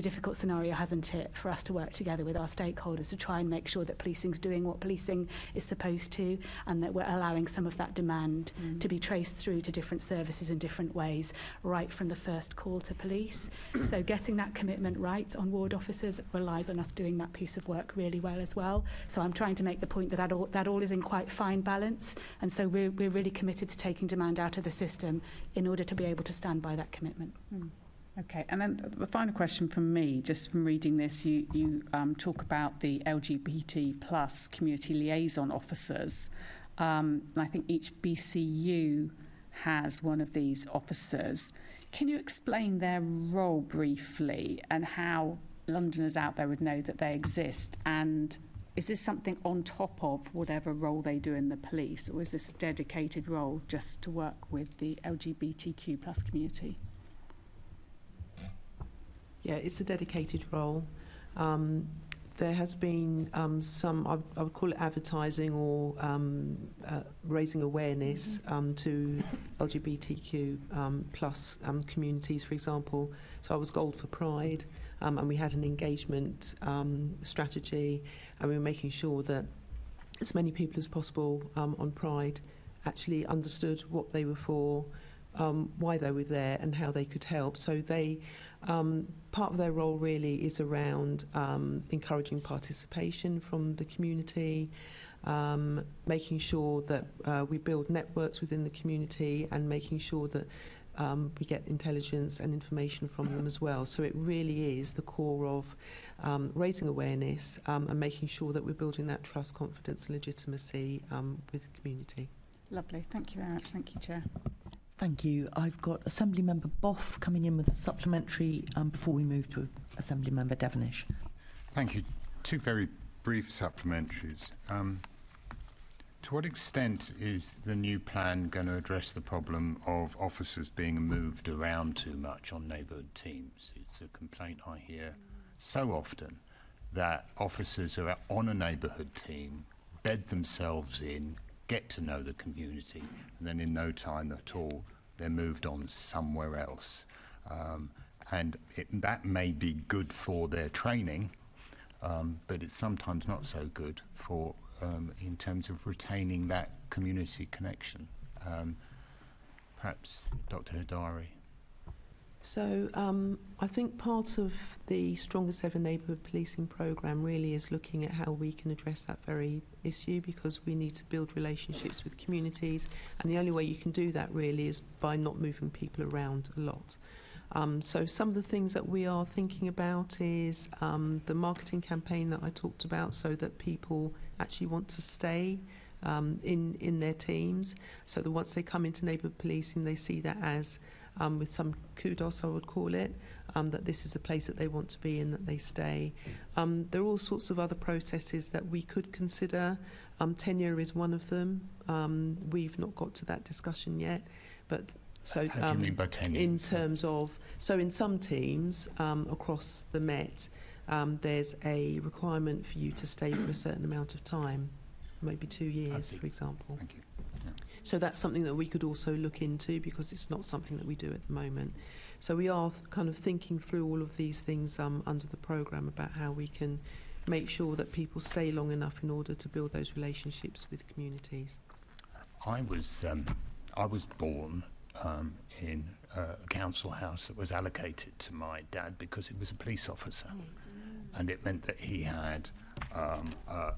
difficult scenario, hasn't it, for us to work together with our stakeholders to try and make sure that policing's doing what policing is supposed to, and that we're allowing some of that demand to be traced through to different services in different ways, right from the first call to police. So getting that commitment right on ward officers relies on us doing that piece of work really well as well. So I'm trying to make the point that that all is in quite fine balance, and so we're really committed to taking demand out of the system in order to be able to stand by that commitment. Okay, and then the final question from me, just from reading this, you talk about the LGBT plus community liaison officers. And I think each BCU has one of these officers. Can you explain their role briefly and how Londoners out there would know that they exist? And is this something on top of whatever role they do in the police, or is this a dedicated role just to work with the LGBTQ plus community? Yeah, it's a dedicated role. There has been some, I would call it advertising or raising awareness to LGBTQ plus communities, for example. So I was Gold for Pride, and we had an engagement strategy, and we were making sure that as many people as possible on Pride actually understood what they were for, why they were there, and how they could help. So they, part of their role really is around encouraging participation from the community, making sure that we build networks within the community, and making sure that we get intelligence and information from them as well. So it really is the core of raising awareness and making sure that we're building that trust, confidence and legitimacy with the community. Lovely. Thank you very much. Thank you, Chair. Thank you. I've got Assembly Member Boff coming in with a supplementary before we move to Assembly Member Devonish. Thank you. Two very brief supplementaries. To what extent is the new plan going to address the problem of officers being moved around too much on neighbourhood teams? It's a complaint I hear so often, that officers are on a neighbourhood team, bed themselves in, get to know the community, and then in no time at all they're moved on somewhere else. And that may be good for their training, but it's sometimes not so good for in terms of retaining that community connection. Perhaps Dr. Heydari. So I think part of the Strongest Ever Neighbourhood Policing programme really is looking at how we can address that very issue, because we need to build relationships with communities, and the only way you can do that really is by not moving people around a lot. So some of the things that we are thinking about is the marketing campaign that I talked about, so that people actually want to stay in their teams, so that once they come into neighbourhood policing they see that as with some kudos, I would call it, that this is a place that they want to be in, that they stay. There are all sorts of other processes that we could consider. Tenure is one of them. We've not got to that discussion yet, but so how do you mean by tenure? In terms of, so in some teams across the Met, there's a requirement for you to stay for a certain amount of time, maybe 2 years, for example. Thank you. So that's something that we could also look into, because it's not something that we do at the moment. So we are kind of thinking through all of these things under the programme about how we can make sure that people stay long enough in order to build those relationships with communities. I was born in a council house that was allocated to my dad because he was a police officer, and it meant that he had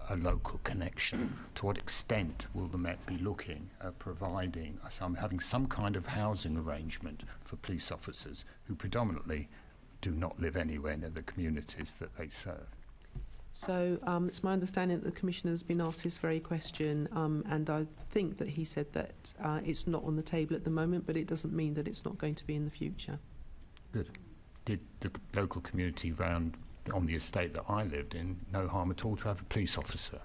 a local connection. To what extent will the Met be looking at providing having some kind of housing arrangement for police officers who predominantly do not live anywhere near the communities that they serve? So it's my understanding that the Commissioner has been asked this very question, and I think that he said that it's not on the table at the moment, but it doesn't mean that it's not going to be in the future. Good. Did the local community round on the estate that I lived in no harm at all to have a police officer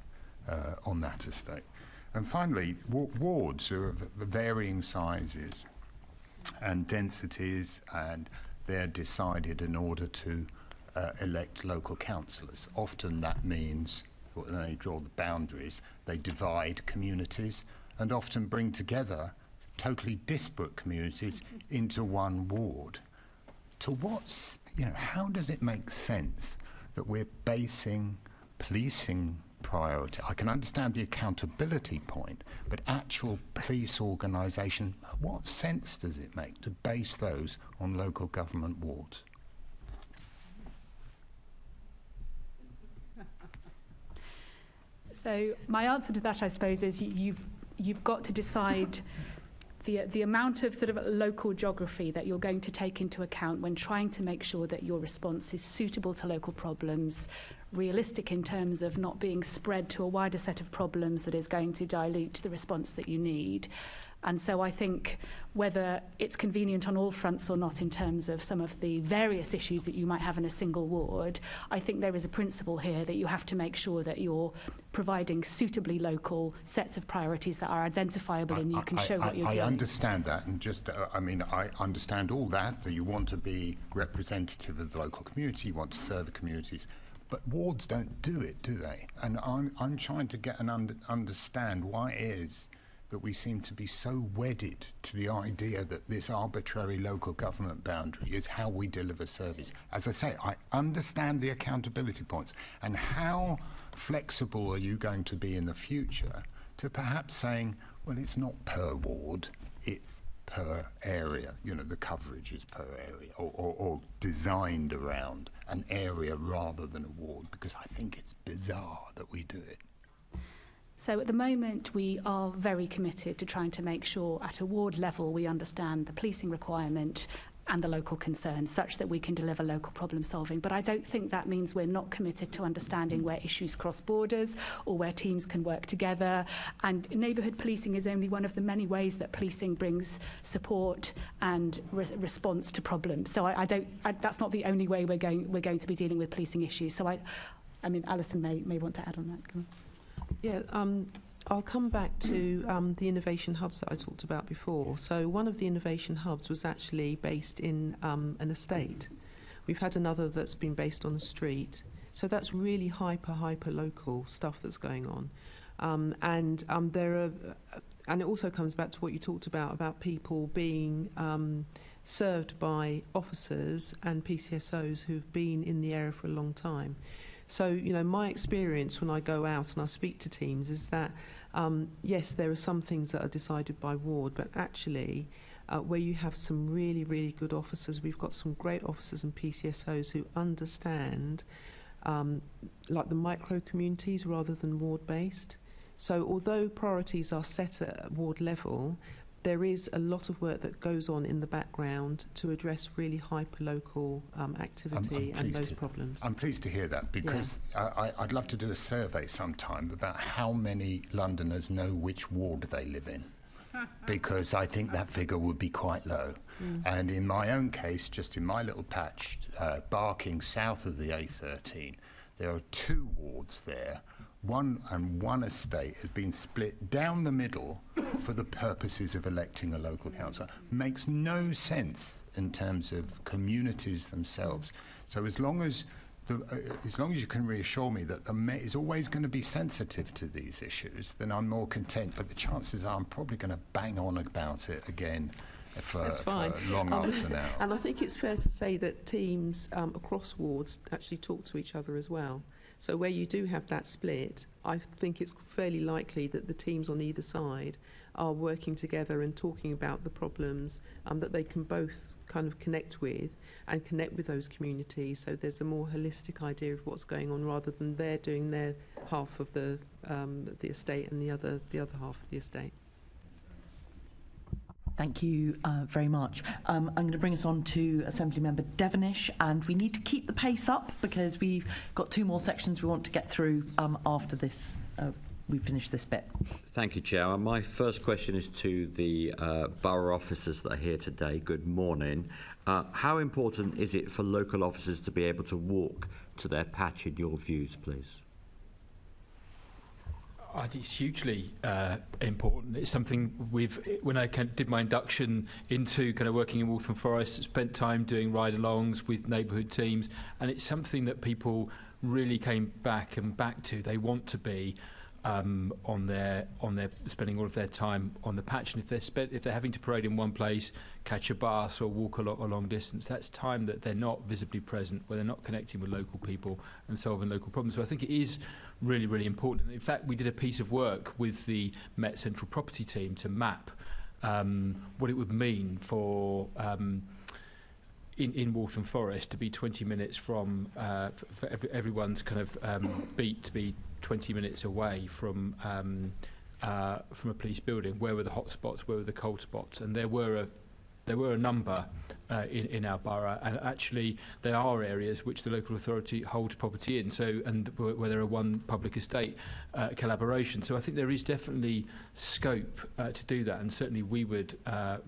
on that estate? And finally, wards are of varying sizes and densities, and they're decided in order to elect local councillors. Often that means, when they draw the boundaries, they divide communities and often bring together totally disparate communities into one ward. To what's, how does it make sense that we're basing policing priority? I can understand the accountability point, but actual police organisation, what sense does it make to base those on local government wards? So my answer to that, I suppose, is you've got to decide the amount of sort of local geography that you're going to take into account when trying to make sure that your response is suitable to local problems, realistic in terms of not being spread to a wider set of problems that is going to dilute the response that you need. And so I think whether it's convenient on all fronts or not in terms of some of the various issues that you might have in a single ward, I think there is a principle here that you have to make sure that you're providing suitably local sets of priorities that are identifiable and you can show what you're doing. I understand that, and just, I understand all that you want to be representative of the local community, you want to serve the communities, but wards don't do it, do they? And I'm trying to get and understand why it is that we seem to be so wedded to the idea that this arbitrary local government boundary is how we deliver service. As I say, I understand the accountability points, and how flexible are you going to be in the future to perhaps saying, well, it's not per ward, it's per area, the coverage is per area, or designed around an area rather than a ward, because I think it's bizarre that we do it. So at the moment, we are very committed to trying to make sure at a ward level we understand the policing requirement and the local concerns such that we can deliver local problem solving. But I don't think that means we're not committed to understanding where issues cross borders or where teams can work together. And neighbourhood policing is only one of the many ways that policing brings support and response to problems. So that's not the only way we're going to be dealing with policing issues. So I mean, Alison may want to add on that. Yeah, I'll come back to the innovation hubs that I talked about before. So one of the innovation hubs was actually based in an estate. We've had another that's been based on the street. So that's really hyper local stuff that's going on. And it also comes back to what you talked about people being served by officers and PCSOs who've been in the area for a long time. So, my experience when I go out and I speak to teams is that, yes, there are some things that are decided by ward, but actually, where you have some really, really good officers, we've got some great officers and PCSOs who understand, like the micro communities rather than ward-based. So, although priorities are set at ward level, there is a lot of work that goes on in the background to address really hyper-local activity and those problems. I'm pleased to hear that, because I'd love to do a survey sometime about how many Londoners know which ward they live in, because I think that figure would be quite low. And in my own case, just in my little patch, Barking south of the A13, there are 2 wards there. One estate has been split down the middle for the purposes of electing a local councillor. Makes no sense in terms of communities themselves. So as long as you can reassure me that the Met is always going to be sensitive to these issues, then I'm more content. But the chances are I'm probably going to bang on about it again for long after now. And I think it's fair to say that teams across wards actually talk to each other as well. So where you do have that split, I think it's fairly likely that the teams on either side are working together and talking about the problems that they can both kind of connect with those communities. So there's a more holistic idea of what's going on rather than they're doing their half of the estate and the other half of the estate. Thank you very much. I'm going to bring us on to Assembly Member Devonish, and we need to keep the pace up because we've got 2 more sections we want to get through after this. We finish this bit. Thank you, Chair. My first question is to the borough officers that are here today. Good morning. How important is it for local officers to be able to walk to their patch, in your views, please? I think it's hugely important. It's something when I did my induction into kind of working in Waltham Forest, spent time doing ride-alongs with neighbourhood teams, and it's something that people really came back to. They want to be on their spending all of their time on the patch, and if they're having to parade in one place, catch a bus or walk a long distance, that's time that they're not visibly present, where they're not connecting with local people and solving local problems. So I think it is really, really important. In fact, we did a piece of work with the Met Central Property team to map what it would mean for in Waltham Forest to be 20 minutes from for everyone's kind of beat to be 20 minutes away from from a police building. Where were the hot spots? Where were the cold spots? And there were a number in our borough, and actually there are areas which the local authority holds property in, and where there are one public estate collaboration. So I think there is definitely scope to do that, and certainly we would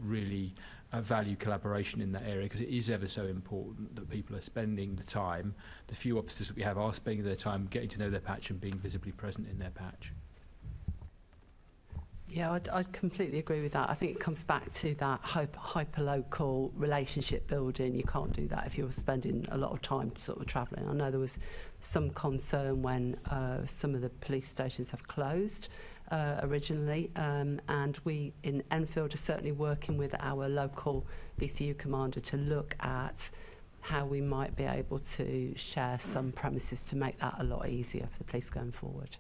really value collaboration in that area, because it is ever so important that people are spending the time. The few officers that we have are spending their time getting to know their patch and being visibly present in their patch. Yeah, I'd completely agree with that. I think it comes back to that hyper-local relationship building. You can't do that if you're spending a lot of time sort of travelling. I know there was some concern when some of the police stations have closed originally, and we in Enfield are certainly working with our local BCU commander to look at how we might be able to share some premises to make that a lot easier for the police going forward.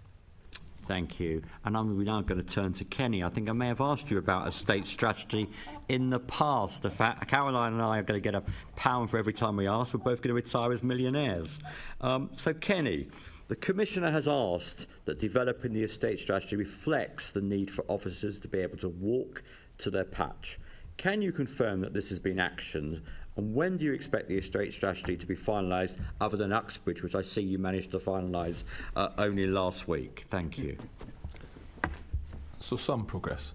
Thank you. And we're now going to turn to Kenny. I think I may have asked you about a state strategy in the past. The fact Caroline and I are going to get £1 for every time we ask. We're both going to retire as millionaires. So, Kenny, the Commissioner has asked that developing the estate strategy reflects the need for officers to be able to walk to their patch. Can you confirm that this has been actioned? And when do you expect the estate strategy to be finalised, other than Uxbridge, which I see you managed to finalise only last week? Thank you. So some progress.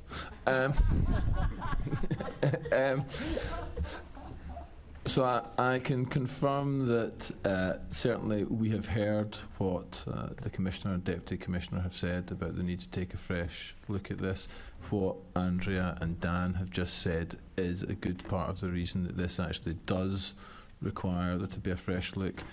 So I can confirm that certainly we have heard what the Commissioner and Deputy Commissioner have said about the need to take a fresh look at this. What Andrea and Dan have just said is a good part of the reason that this actually does require there to be a fresh look.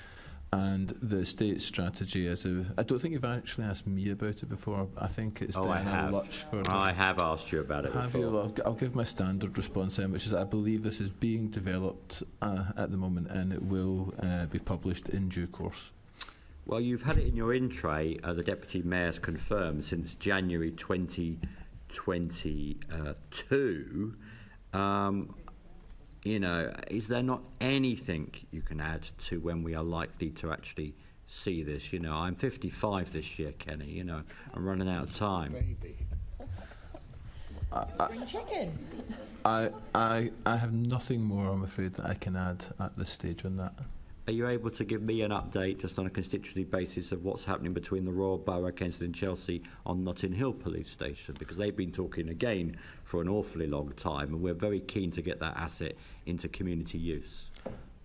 And the estate strategy is I don't think you've actually asked me about it before. I think it's Diane Luchford. I have asked you about it before. Well, I'll give my standard response then, which is I believe this is being developed at the moment, and it will be published in due course. Well, you've had it in your in-tray, the Deputy Mayor's confirmed, since January 2022. You know, is there not anything you can add to when we are likely to actually see this? You know, I'm 55 this year, Kenny. You know, I'm running out of time. Spring chicken. I have nothing more, I'm afraid, that I can add at this stage on that. Are you able to give me an update just on a constituency basis of what's happening between the Royal Borough, Kensington and Chelsea on Notting Hill Police Station? Because they've been talking again for an awfully long time, and we're very keen to get that asset into community use.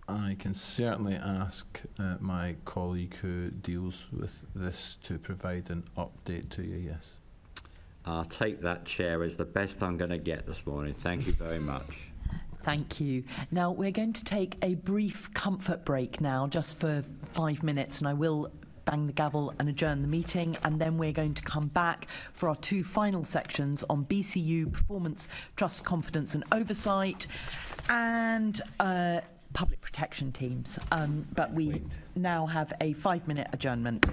I can certainly ask my colleague who deals with this to provide an update to you, yes. I'll take that, Chair, as the best I'm going to get this morning. Thank you very much. Thank you. Now, we're going to take a brief comfort break now, just for 5 minutes, and I will bang the gavel and adjourn the meeting, and then we're going to come back for our two final sections on BCU, performance, trust, confidence and oversight, and public protection teams. But we now have a 5-minute adjournment.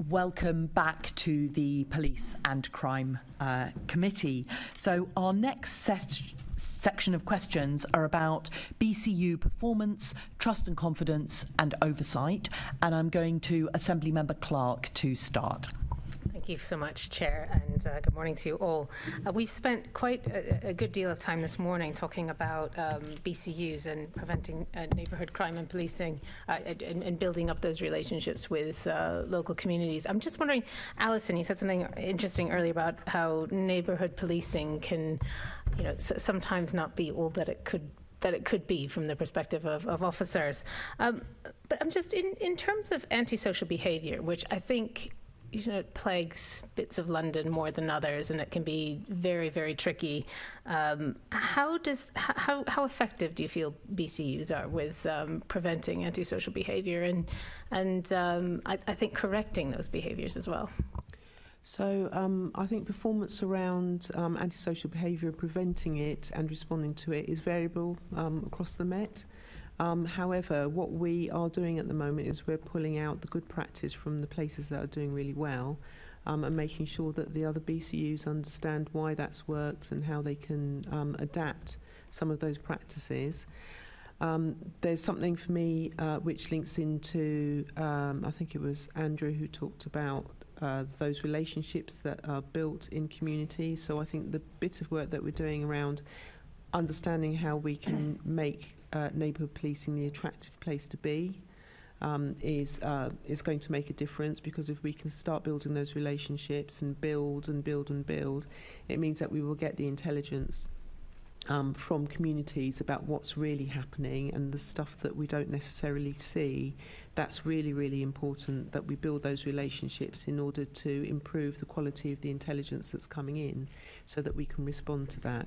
welcome back to the Police and Crime Committee. So our next section of questions are about BCU performance, trust and confidence and oversight. And I'm going to Assembly Member Clark to start. Thank you so much, Chair, and good morning to you all. We've spent quite a good deal of time this morning talking about BCUs and preventing neighbourhood crime and policing and building up those relationships with local communities. I'm just wondering, Alison, you said something interesting earlier about how neighbourhood policing can, sometimes not be all that it could be from the perspective of officers. But I'm just, in terms of antisocial behaviour, which I think it plagues bits of London more than others, and it can be very, very tricky. How effective do you feel BCUs are with preventing antisocial behaviour and I think correcting those behaviours as well? So I think performance around antisocial behaviour, preventing it and responding to it is variable across the Met. However, what we are doing at the moment is we're pulling out the good practice from the places that are doing really well and making sure that the other BCUs understand why that's worked and how they can adapt some of those practices. There's something for me which links into, I think it was Andrew who talked about those relationships that are built in communities. So I think the bit of work that we're doing around understanding how we can make neighbourhood policing the attractive place to be is going to make a difference, because if we can start building those relationships and build, it means that we will get the intelligence from communities about what's really happening and the stuff that we don't necessarily see. That's really, really important that we build those relationships in order to improve the quality of the intelligence that's coming in so that we can respond to that.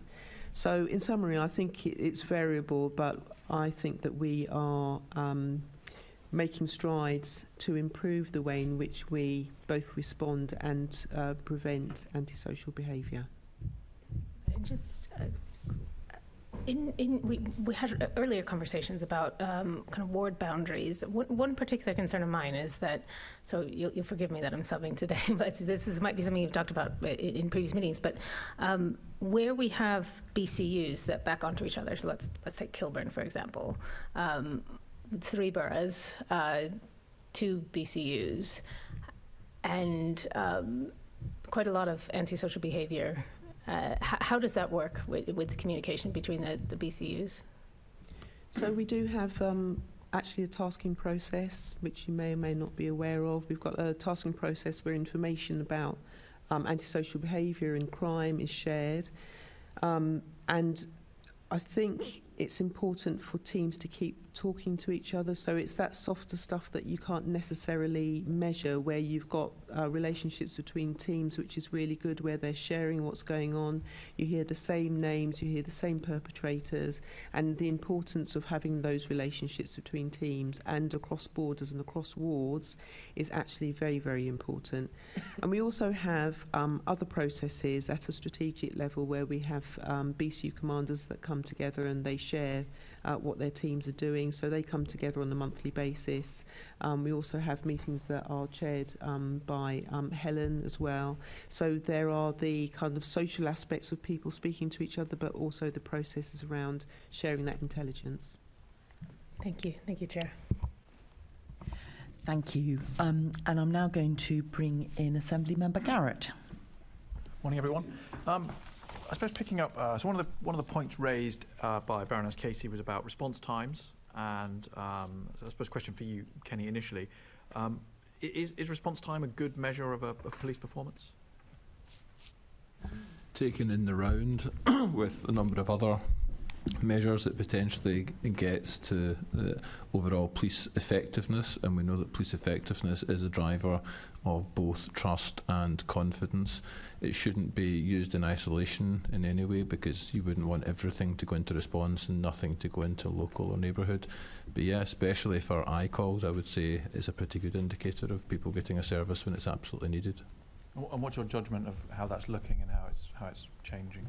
So in summary, I think it's variable, but I think that we are making strides to improve the way in which we both respond and prevent antisocial behaviour. Just we had earlier conversations about kind of ward boundaries. One particular concern of mine is that, so you'll forgive me that I'm subbing today, but might be something you've talked about in previous meetings, but where we have BCUs that back onto each other, so let's take Kilburn, for example, 3 boroughs, 2 BCUs, and quite a lot of antisocial behaviour. How does that work with communication between the BCUs? So we do have actually a tasking process, which you may or may not be aware of. We've got a tasking process where information about antisocial behaviour and crime is shared. And I think it's important for teams to keep talking to each other. So it's that softer stuff that you can't necessarily measure, where you've got relationships between teams, which is really good, where they're sharing what's going on. You hear the same names, you hear the same perpetrators, and the importance of having those relationships between teams and across borders and across wards is actually very, very important. And we also have other processes at a strategic level where we have BCU commanders that come together and they share what their teams are doing, so they come together on a monthly basis. We also have meetings that are chaired by Helen as well. So there are the kind of social aspects of people speaking to each other, but also the processes around sharing that intelligence. Thank you, Chair. Thank you. And I'm now going to bring in Assembly Member Garrett. Morning, everyone. I suppose picking up, so one of the points raised by Baroness Casey was about response times, and so I suppose question for you, Kenny, initially, is response time a good measure of police performance? Taken in the round with a number of other measures, it potentially gets to the overall police effectiveness, and we know that police effectiveness is a driver of both trust and confidence. It shouldn't be used in isolation in any way, because you wouldn't want everything to go into response and nothing to go into local or neighbourhood. But yeah, especially for I-calls, I would say is a pretty good indicator of people getting a service when it's absolutely needed. And what's your judgment of how that's looking and how it's changing?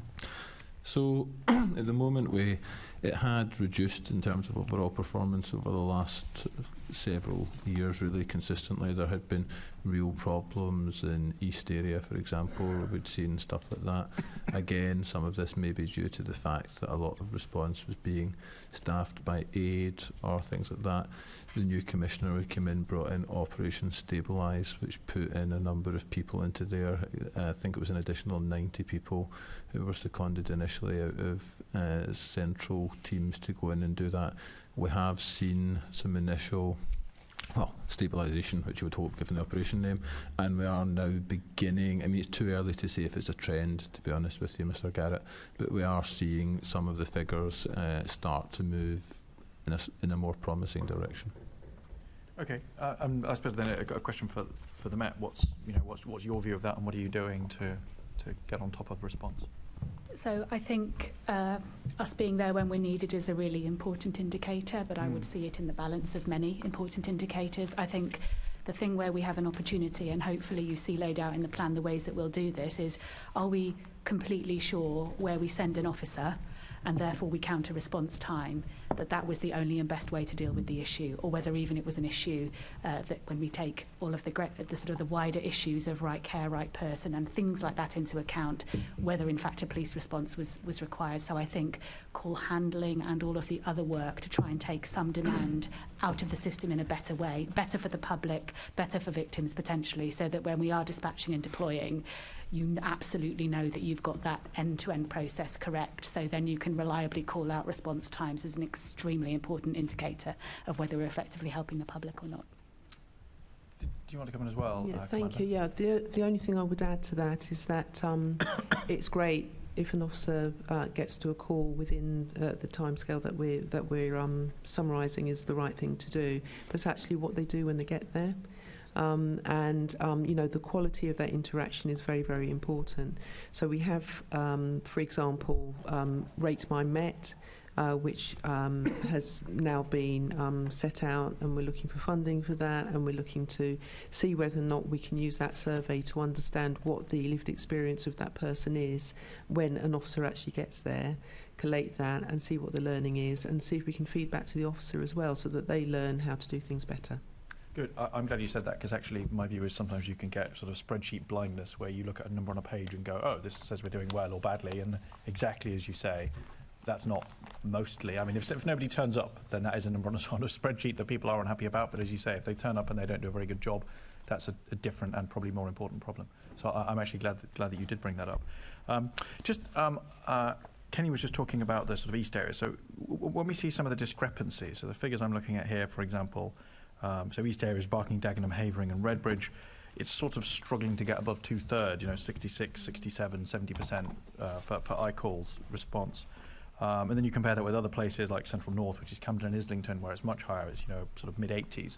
So at the moment it had reduced in terms of overall performance over the last several years, really consistently. There had been real problems in East area, for example, we'd seen stuff like that. Again, some of this may be due to the fact that a lot of response was being staffed by aid or things like that. The new commissioner who came in brought in Operation Stabilise, which put in a number of people into there. I think it was an additional 90 people who were seconded initially out of central teams to go in and do that. We have seen some initial stabilisation, which you would hope given the operation name, and we are now beginning, I mean it's too early to say if it's a trend, to be honest with you, Mr. Garrett, but we are seeing some of the figures start to move in a more promising direction. Okay, I suppose then a question for the Met. What's your view of that, and what are you doing to get on top of response? So I think us being there when we're needed is a really important indicator, but I would see it in the balance of many important indicators. I think the thing where we have an opportunity, and hopefully you see laid out in the plan the ways that we'll do this, is are we completely sure where we send an officer and therefore we count a response time, that was the only and best way to deal with the issue, or whether even it was an issue that when we take all of the sort of the wider issues of right care, right person and things like that into account, whether in fact a police response was required. So I think call handling and all of the other work to try and take some demand out of the system in a better way, better for the public, better for victims potentially, so that when we are dispatching and deploying, you absolutely know that you've got that end-to-end process correct, so then you can reliably call out response times as an extremely important indicator of whether we're effectively helping the public or not. Do you want to come in as well? Yeah, thank you. Yeah, the only thing I would add to that is that it's great if an officer gets to a call within the timescale that we're summarising is the right thing to do, but it's actually what they do when they get there. The quality of that interaction is very, very important. So we have, for example, Rate My Met, which has now been set out, and we're looking for funding for that, and we're looking to see whether or not we can use that survey to understand what the lived experience of that person is when an officer actually gets there, collate that and see what the learning is, and see if we can feed back to the officer as well so that they learn how to do things better. Good. I'm glad you said that, because actually my view is sometimes you can get sort of spreadsheet blindness where you look at a number on a page and go, oh, this says we're doing well or badly, and exactly as you say, that's not mostly. I mean, if nobody turns up, then that is a number on a sort of spreadsheet that people are unhappy about, but as you say, if they turn up and they don't do a very good job, that's a different and probably more important problem. So I'm actually glad that you did bring that up. Kenny was just talking about the sort of East area. So when we see some of the discrepancies, so the figures I'm looking at here, for example, so East areas, Barking, Dagenham, Havering and Redbridge, it's sort of struggling to get above 2/3, 66, 67, 70% for iCalls response. And then you compare that with other places like Central North, which is Camden and Islington, where it's much higher, it's sort of mid-80s.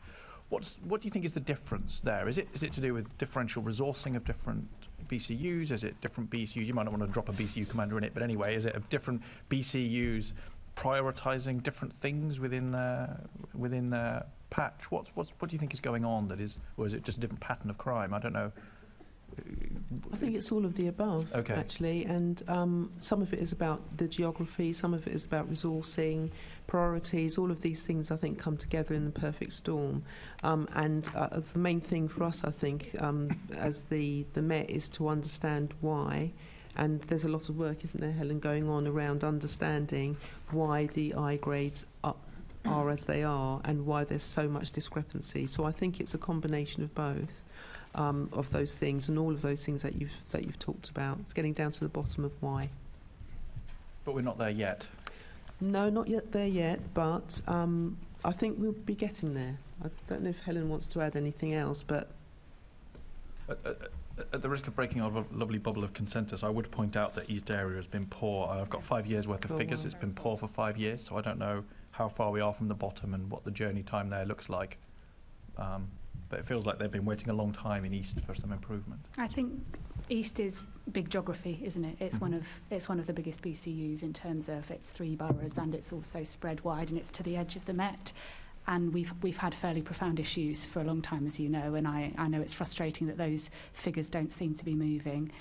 What do you think is the difference there? Is it to do with differential resourcing of different BCUs? Is it different BCUs? You might not want to drop a BCU commander in it, but anyway, is it a different BCUs prioritising different things within their patch? What do you think is going on or is it just a different pattern of crime? I don't know. I think it's all of the above, actually, and some of it is about the geography, some of it is about resourcing, priorities. All of these things, I think, come together in the perfect storm. The main thing for us, I think, as the Met, is to understand why. And there's a lot of work, isn't there, Helen, going on around understanding why the I grades are as they are and why there's so much discrepancy. So I think it's a combination of both. Of those things and all of those things that you've talked about. It's getting down to the bottom of why. But we're not there yet. No, not yet there yet, but I think we'll be getting there. I don't know if Helen wants to add anything else, but... At the risk of breaking our lovely bubble of consensus, I would point out that East area has been poor. I've got 5 years worth of figures. It's been poor for 5 years, so I don't know how far we are from the bottom and what the journey time there looks like. But it feels like they've been waiting a long time in East for some improvement. I think East is big geography, isn't it? It's one of the biggest BCUs in terms of its 3 boroughs, and it's also spread wide, and it's to the edge of the Met. And we've had fairly profound issues for a long time, as you know, and I know it's frustrating that those figures don't seem to be moving.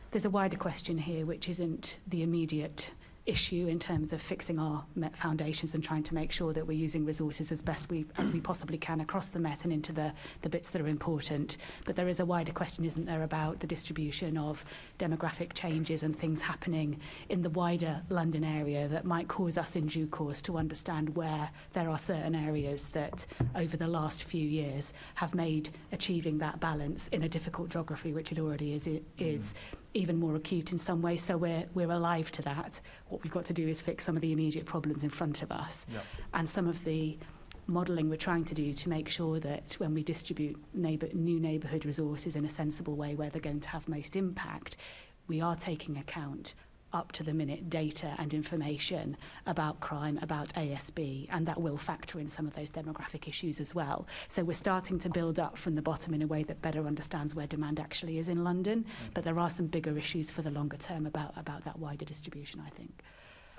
There's a wider question here, which isn't the immediate issue in terms of fixing our Met foundations and trying to make sure that we're using resources as best as we possibly can across the Met and into the bits that are important. But there is a wider question, isn't there, about the distribution of demographic changes and things happening in the wider London area that might cause us in due course to understand where there are certain areas that over the last few years have made achieving that balance in a difficult geography, which it already is even more acute in some ways. So we're alive to that. What we've got to do is fix some of the immediate problems in front of us. Yep. And some of the modelling we're trying to do to make sure that when we distribute new neighbourhood resources in a sensible way where they're going to have most impact, we are taking account up-to-the-minute data and information about crime, about ASB, and that will factor in some of those demographic issues as well. So we're starting to build up from the bottom in a way that better understands where demand actually is in London, but there are some bigger issues for the longer term about that wider distribution, I think.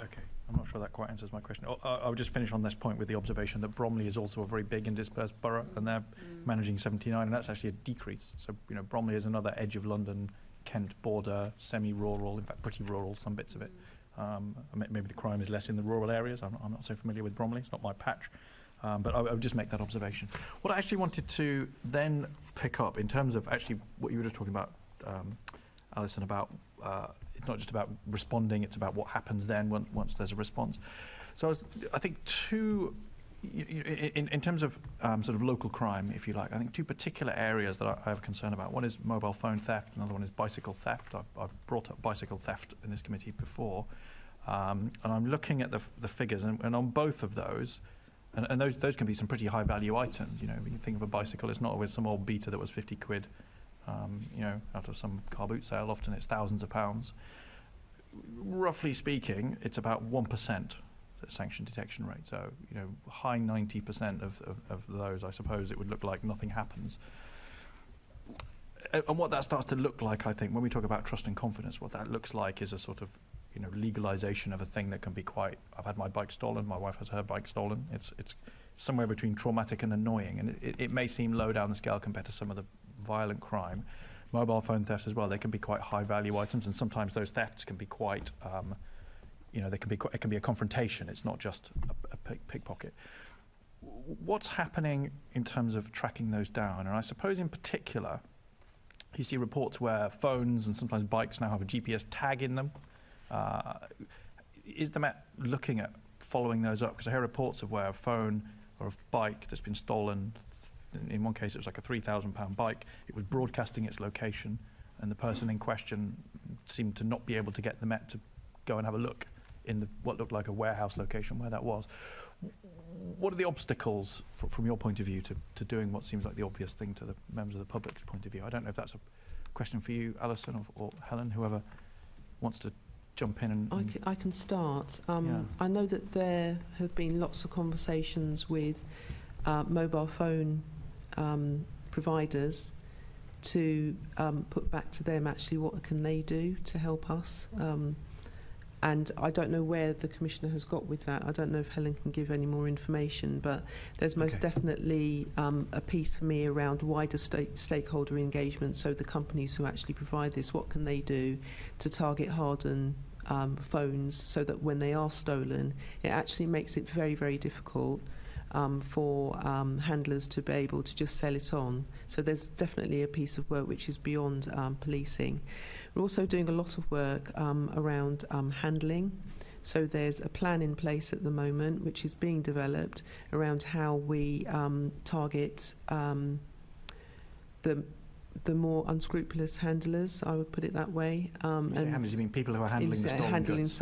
Okay, I'm not sure that quite answers my question. I'll just finish on this point with the observation that Bromley is also a very big and dispersed borough, and they're managing 79, and that's actually a decrease. So, you know, Bromley is another edge of London, Kent border, semi-rural, in fact pretty rural, some bits of it. Maybe the crime is less in the rural areas. I'm not so familiar with Bromley, it's not my patch. But I would just make that observation. What I actually wanted to then pick up in terms of actually what you were just talking about, Alison, about it's not just about responding, it's about what happens then once there's a response. So I think in terms of sort of local crime, if you like, I think two particular areas that I have concern about. One is mobile phone theft, another one is bicycle theft. I've brought up bicycle theft in this committee before, and I'm looking at the figures, and on both of those, and those can be some pretty high value items. You know, when you think of a bicycle, it's not always some old beater that was 50 quid, you know, out of some car boot sale. Often it's thousands of pounds. Roughly speaking, it's about 1%. Sanction detection rate. So, you know, high 90% of those, I suppose it would look like nothing happens. And what that starts to look like, I think, when we talk about trust and confidence, what that looks like is a sort of, you know, legalization of a thing that can be quite, I've had my bike stolen, my wife has her bike stolen. It's somewhere between traumatic and annoying, and it may seem low down the scale compared to some of the violent crime. Mobile phone thefts as well, they can be quite high value items, and sometimes those thefts can be quite you know, it can be a confrontation. It's not just a pickpocket. What's happening in terms of tracking those down? And I suppose in particular, you see reports where phones and sometimes bikes now have a GPS tag in them. Is the Met looking at following those up? Because I hear reports of where a phone or a bike that's been stolen, in one case it was like a £3,000 bike, it was broadcasting its location, and the person in question seemed to not be able to get the Met to go and have a look in what looked like a warehouse location where that was. What are the obstacles from your point of view to doing what seems like the obvious thing to the members of the public's point of view? I don't know if that's a question for you, Alison, or Helen, whoever wants to jump in. I can start. I know that there have been lots of conversations with mobile phone providers to put back to them actually what can they do to help us. And I don't know where the Commissioner has got with that. I don't know if Helen can give any more information, but there's most definitely a piece for me around wider stakeholder engagement. So the companies who actually provide this, what can they do to target harden phones so that when they are stolen, it actually makes it very, very difficult for handlers to be able to just sell it on. So there's definitely a piece of work which is beyond policing. We're also doing a lot of work around handling. So there's a plan in place at the moment which is being developed around how we target the more unscrupulous handlers, I would put it that way. Handlers, you mean people who are handling the stolen goods?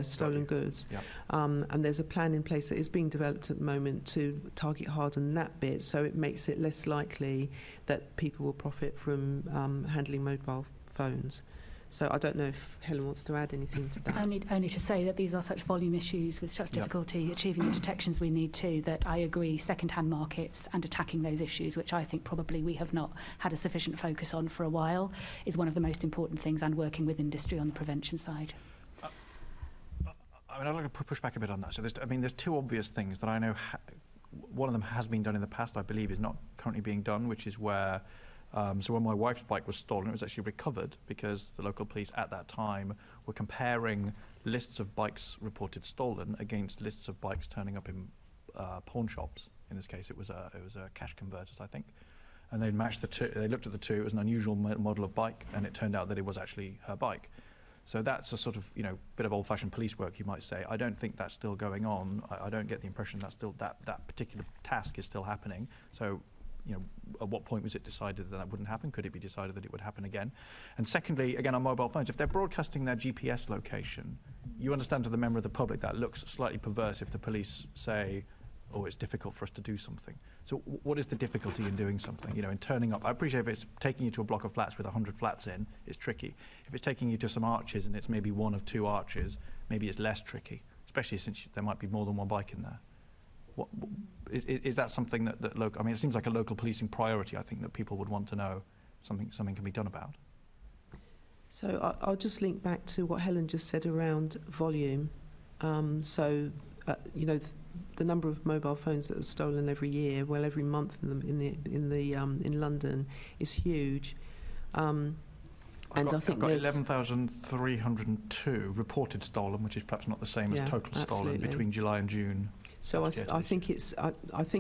Stolen goods. Yep. And there's a plan in place that is being developed at the moment to target harden that bit, so it makes it less likely that people will profit from handling mobile phones. So I don't know if Helen wants to add anything to that. Only to say that these are such volume issues with such difficulty achieving the detections we need to, that I agree second-hand markets and attacking those issues, which I think probably we have not had a sufficient focus on for a while, is one of the most important things, and working with industry on the prevention side. I mean, I'd like to push back a bit on that. So there's two obvious things that I know. One of them has been done in the past, I believe is not currently being done, which is where So when my wife's bike was stolen, it was actually recovered because the local police at that time were comparing lists of bikes reported stolen against lists of bikes turning up in pawn shops. In this case, it was a cash converters, I think. And they matched the two. They looked at the two. It was an unusual model of bike, and it turned out that it was actually her bike. So that's a sort of, bit of old-fashioned police work, you might say. I don't think that's still going on. I don't get the impression that particular task is still happening. So, at what point was it decided that wouldn't happen? Could it be decided that it would happen again? And secondly, again, on mobile phones, if they're broadcasting their GPS location, you understand to the member of the public that looks slightly perverse if the police say, oh, it's difficult for us to do something. So what is the difficulty in doing something? In turning up. I appreciate if it's taking you to a block of flats with 100 flats in, it's tricky. If it's taking you to some arches and it's maybe one of two arches, maybe it's less tricky, especially since there might be more than one bike in there. Is that something that local? I mean, it seems like a local policing priority. I think that people would want to know something can be done about. So I'll just link back to what Helen just said around volume. The number of mobile phones that are stolen every year, well, every month in London, is huge. I've got 11,302 reported stolen, which is perhaps not the same as total stolen between July and June. So I think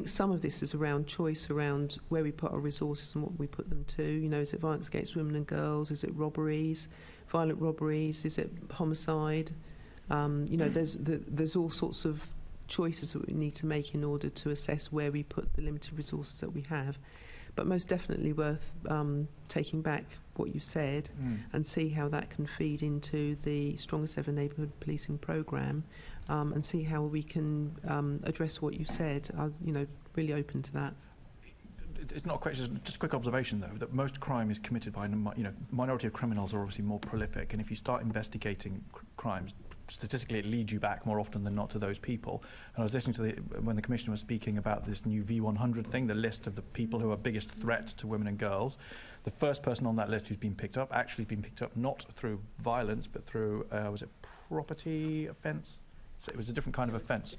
some of this is around choice, around where we put our resources and what we put them to. Is it violence against women and girls? Is it robberies, violent robberies? Is it homicide? There's all sorts of choices that we need to make in order to assess where we put the limited resources that we have. But most definitely worth taking back what you said and see how that can feed into the Strongest Ever Neighbourhood Policing Programme, and see how we can address what you said. Really open to that. It's not a question, just a quick observation though, that most crime is committed by, minority of criminals are obviously more prolific, and if you start investigating crimes, statistically it leads you back more often than not to those people. And I was listening to when the Commissioner was speaking about this new V100 thing, the list of the people who are biggest threat to women and girls. The first person on that list who's been picked up, actually been picked up not through violence, but through, was it property offence? So it was a different kind of offence.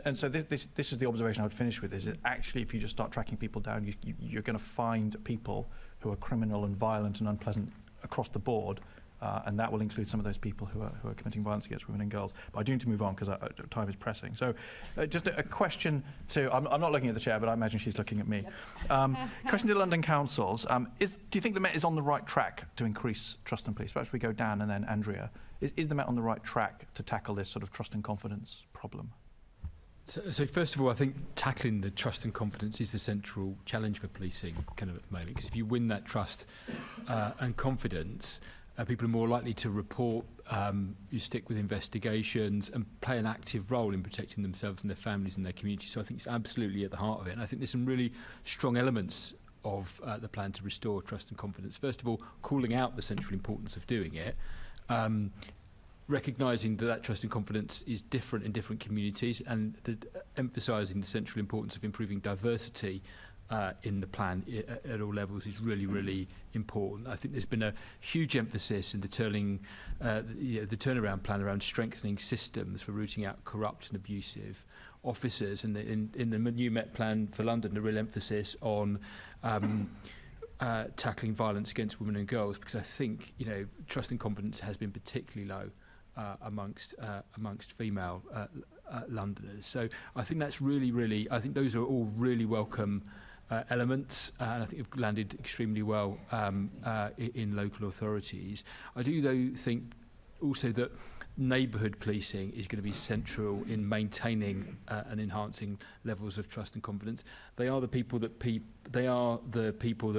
And so this is the observation I would finish with, is that actually if you just start tracking people down, you're going to find people who are criminal and violent and unpleasant across the board, and that will include some of those people who are committing violence against women and girls. But I do need to move on because time is pressing. So just a question to, I'm not looking at the chair, but I imagine she's looking at me. Question to London councils. Do you think the Met is on the right track to increase trust in police? Perhaps we go Dan and then Andrea. Is the Met on the right track to tackle this sort of trust and confidence problem? So first of all, I think tackling the trust and confidence is the central challenge for policing kind of at the moment, because if you win that trust and confidence, people are more likely to report, you stick with investigations and play an active role in protecting themselves and their families and their community. So I think it's absolutely at the heart of it. And I think there's some really strong elements of the plan to restore trust and confidence. First of all, calling out the central importance of doing it. Recognising that trust and confidence is different in different communities, and emphasising the central importance of improving diversity in the plan at all levels is really, really important. I think there's been a huge emphasis in the turnaround plan around strengthening systems for rooting out corrupt and abusive officers, and in the new Met plan for London, a real emphasis on tackling violence against women and girls, because I think trust and confidence has been particularly low amongst female Londoners. So I think that's really, I think those are all really welcome elements, and I think have landed extremely well in local authorities. I do though think also that neighbourhood policing is going to be central in maintaining and enhancing levels of trust and confidence. They are the people that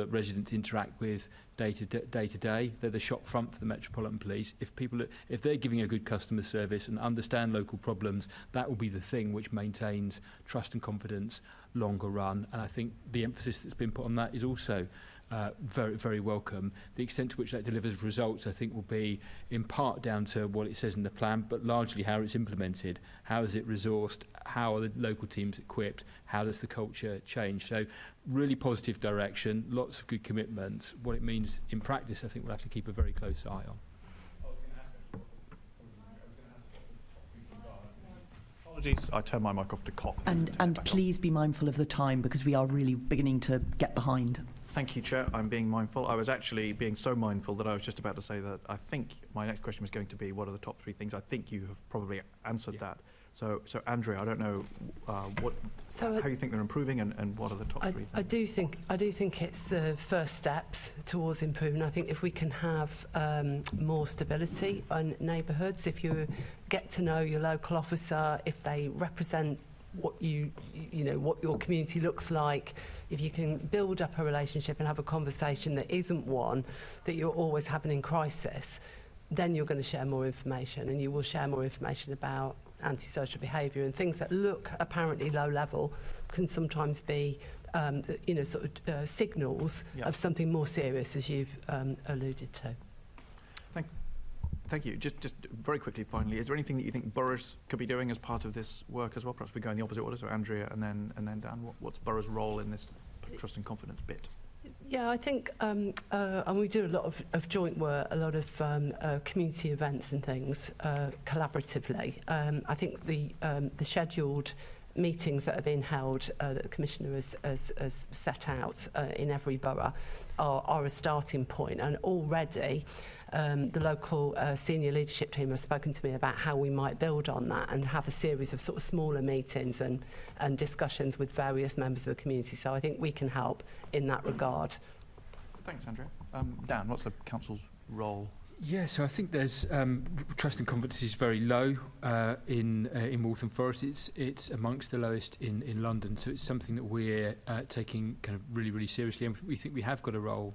residents interact with day to day. They're the shop front for the Metropolitan Police. If they're giving a good customer service and understand local problems, that will be the thing which maintains trust and confidence longer run. And I think the emphasis that's been put on that is also very, very welcome. The extent to which that delivers results, I think, will be in part down to what it says in the plan, but largely how it's implemented. How is it resourced? How are the local teams equipped? How does the culture change? So really positive direction, lots of good commitments. What it means in practice, I think we'll have to keep a very close eye on. Apologies, I turned my mic off to cough. And please be mindful of the time, because we are really beginning to get behind. Thank you, Chair. I'm being mindful. I was actually being so mindful that I was just about to say that I think my next question was going to be, what are the top 3 things? I think you have probably answered that. So Andrea, I don't know how you think they're improving, and what are the top 3 things? I do think it's the first steps towards improving. I think if we can have more stability in neighbourhoods, if you get to know your local officer, if they represent what what your community looks like, if you can build up a relationship and have a conversation that isn't one that you're always having in crisis, then you're going to share more information, and you will share more information about antisocial behaviour, and things that look apparently low level can sometimes be signals of something more serious, as you've alluded to. Thank you. Just very quickly, finally, is there anything that you think boroughs could be doing as part of this work as well? Perhaps we go in the opposite order. So Andrea, and then Dan. What's boroughs' role in this trust and confidence bit? Yeah, I think, and we do a lot of joint work, a lot of community events and things collaboratively. I think the scheduled meetings that are being held that the Commissioner has set out in every borough are a starting point, and already the local senior leadership team have spoken to me about how we might build on that and have a series of sort of smaller meetings and discussions with various members of the community. So I think we can help in that regard. Thanks, Andrea. Dan, what's the council's role? Yeah, so I think there's trust and confidence is very low in Waltham Forest. It's amongst the lowest in London. So it's something that we're taking kind of really seriously, and we think we have got a role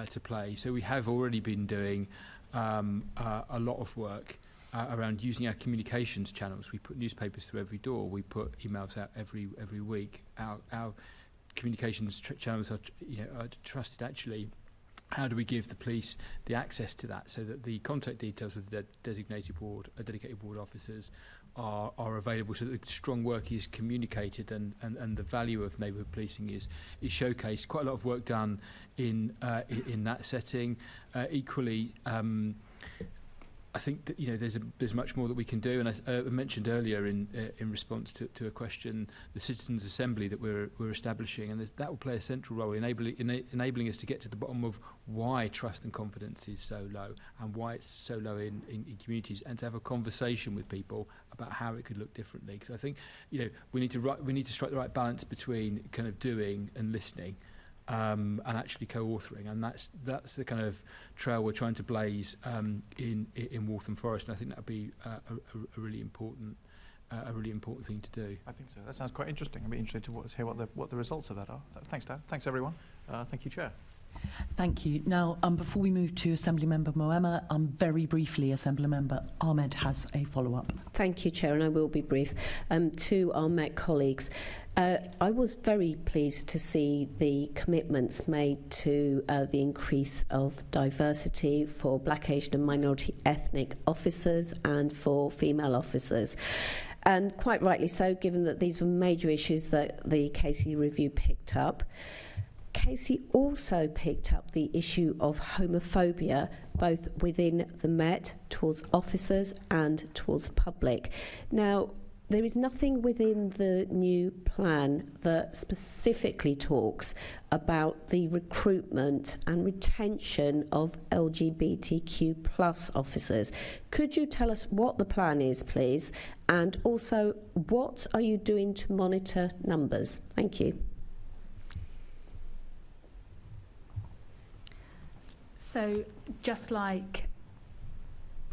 to play. So we have already been doing a lot of work around using our communications channels. We put newspapers through every door. We put emails out every week. Our communications channels are trusted. Actually, how do we give the police the access to that so that the contact details of the dedicated ward officers are available, so that the strong work is communicated and the value of neighbourhood policing is showcased. Quite a lot of work done in that setting. Equally, I think that there's much more that we can do, and I mentioned earlier in response to a question the Citizens' Assembly that we're establishing, and that will play a central role enabling us to get to the bottom of why trust and confidence is so low and why it's so low in communities, and to have a conversation with people about how it could look differently. Because I think we need to strike the right balance between kind of doing and listening. And actually co-authoring, and that's the kind of trail we're trying to blaze in Waltham Forest, and I think that would be a really important thing to do. I think so. That sounds quite interesting. I'd be interested to hear what the results of that are. Thanks, Dan. Thanks, everyone. Thank you, Chair. Thank you. Now, before we move to Assembly Member Moema, very briefly, Assembly Member Ahmed has a follow-up. Thank you, Chair, and I will be brief. To our Met colleagues, I was very pleased to see the commitments made to the increase of diversity for Black, Asian and minority ethnic officers and for female officers. And quite rightly so, given that these were major issues that the Casey review picked up. Casey also picked up the issue of homophobia, both within the Met, towards officers and towards public. Now, there is nothing within the new plan that specifically talks about the recruitment and retention of LGBTQ plus officers. Could you tell us what the plan is, please? And also, what are you doing to monitor numbers? Thank you. So just like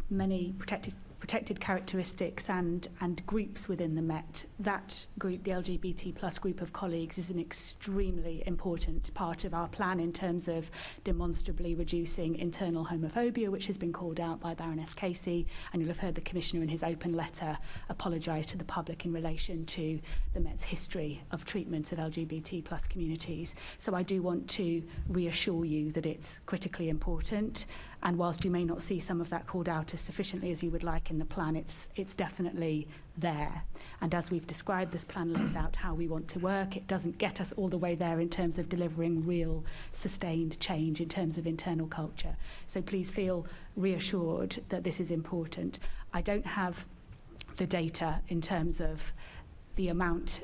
many protected characteristics and groups within the Met, that group, the LGBT plus group of colleagues, is an extremely important part of our plan in terms of demonstrably reducing internal homophobia, which has been called out by Baroness Casey, and you'll have heard the Commissioner in his open letter apologise to the public in relation to the Met's history of treatment of LGBT plus communities. So I do want to reassure you that it's critically important, and whilst you may not see some of that called out as sufficiently as you would like in the plan, it's definitely there. And as we've described, this plan lays out how we want to work. It doesn't get us all the way there in terms of delivering real sustained change in terms of internal culture. So please feel reassured that this is important. I don't have the data in terms of the amount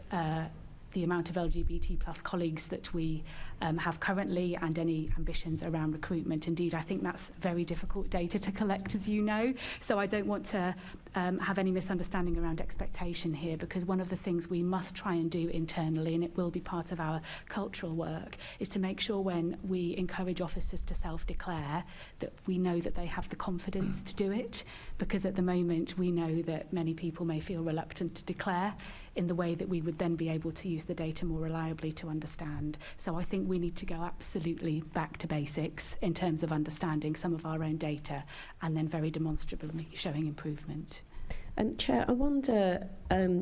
the amount of LGBT plus colleagues that we have currently and any ambitions around recruitment. Indeed, I think that's very difficult data to collect, as you know. So I don't want to have any misunderstanding around expectation here, because one of the things we must try and do internally, and it will be part of our cultural work, is to make sure when we encourage officers to self-declare that we know that they have the confidence to do it, because at the moment we know that many people may feel reluctant to declare in the way that we would then be able to use the data more reliably to understand. So I think we need to go absolutely back to basics in terms of understanding some of our own data and then very demonstrably showing improvement. Chair, I wonder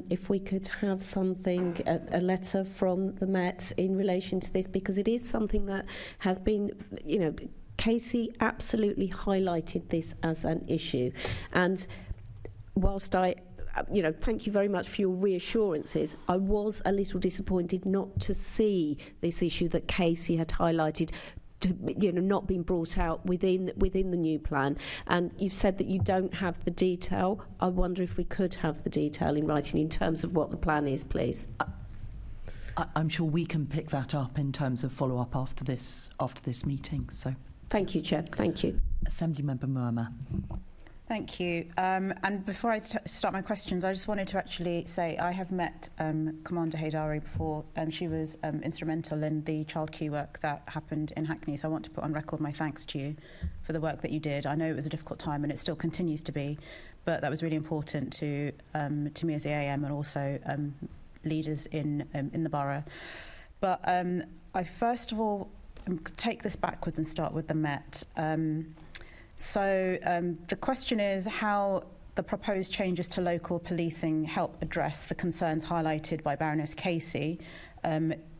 if we could have something, a letter from the Met in relation to this, because it is something that has been, you know, Casey absolutely highlighted this as an issue. And whilst you know, thank you very much for your reassurances, I was a little disappointed not to see this issue that Casey had highlighted to, you know, not being brought out within the new plan. And you've said that you don't have the detail. I wonder if we could have the detail in writing in terms of what the plan is, please. I'm sure we can pick that up in terms of follow-up after this meeting. So, thank you, Chair. Thank you. Assembly Member Muammer. Thank you. And before I start my questions, I just wanted to actually say I have met Commander Heydari before, and she was instrumental in the child queue work that happened in Hackney. So I want to put on record my thanks to you for the work that you did. I know it was a difficult time, and it still continues to be, but that was really important to me as the AM and also leaders in the borough. But I first of all take this backwards and start with the Met. So the question is how the proposed changes to local policing help address the concerns highlighted by Baroness Casey,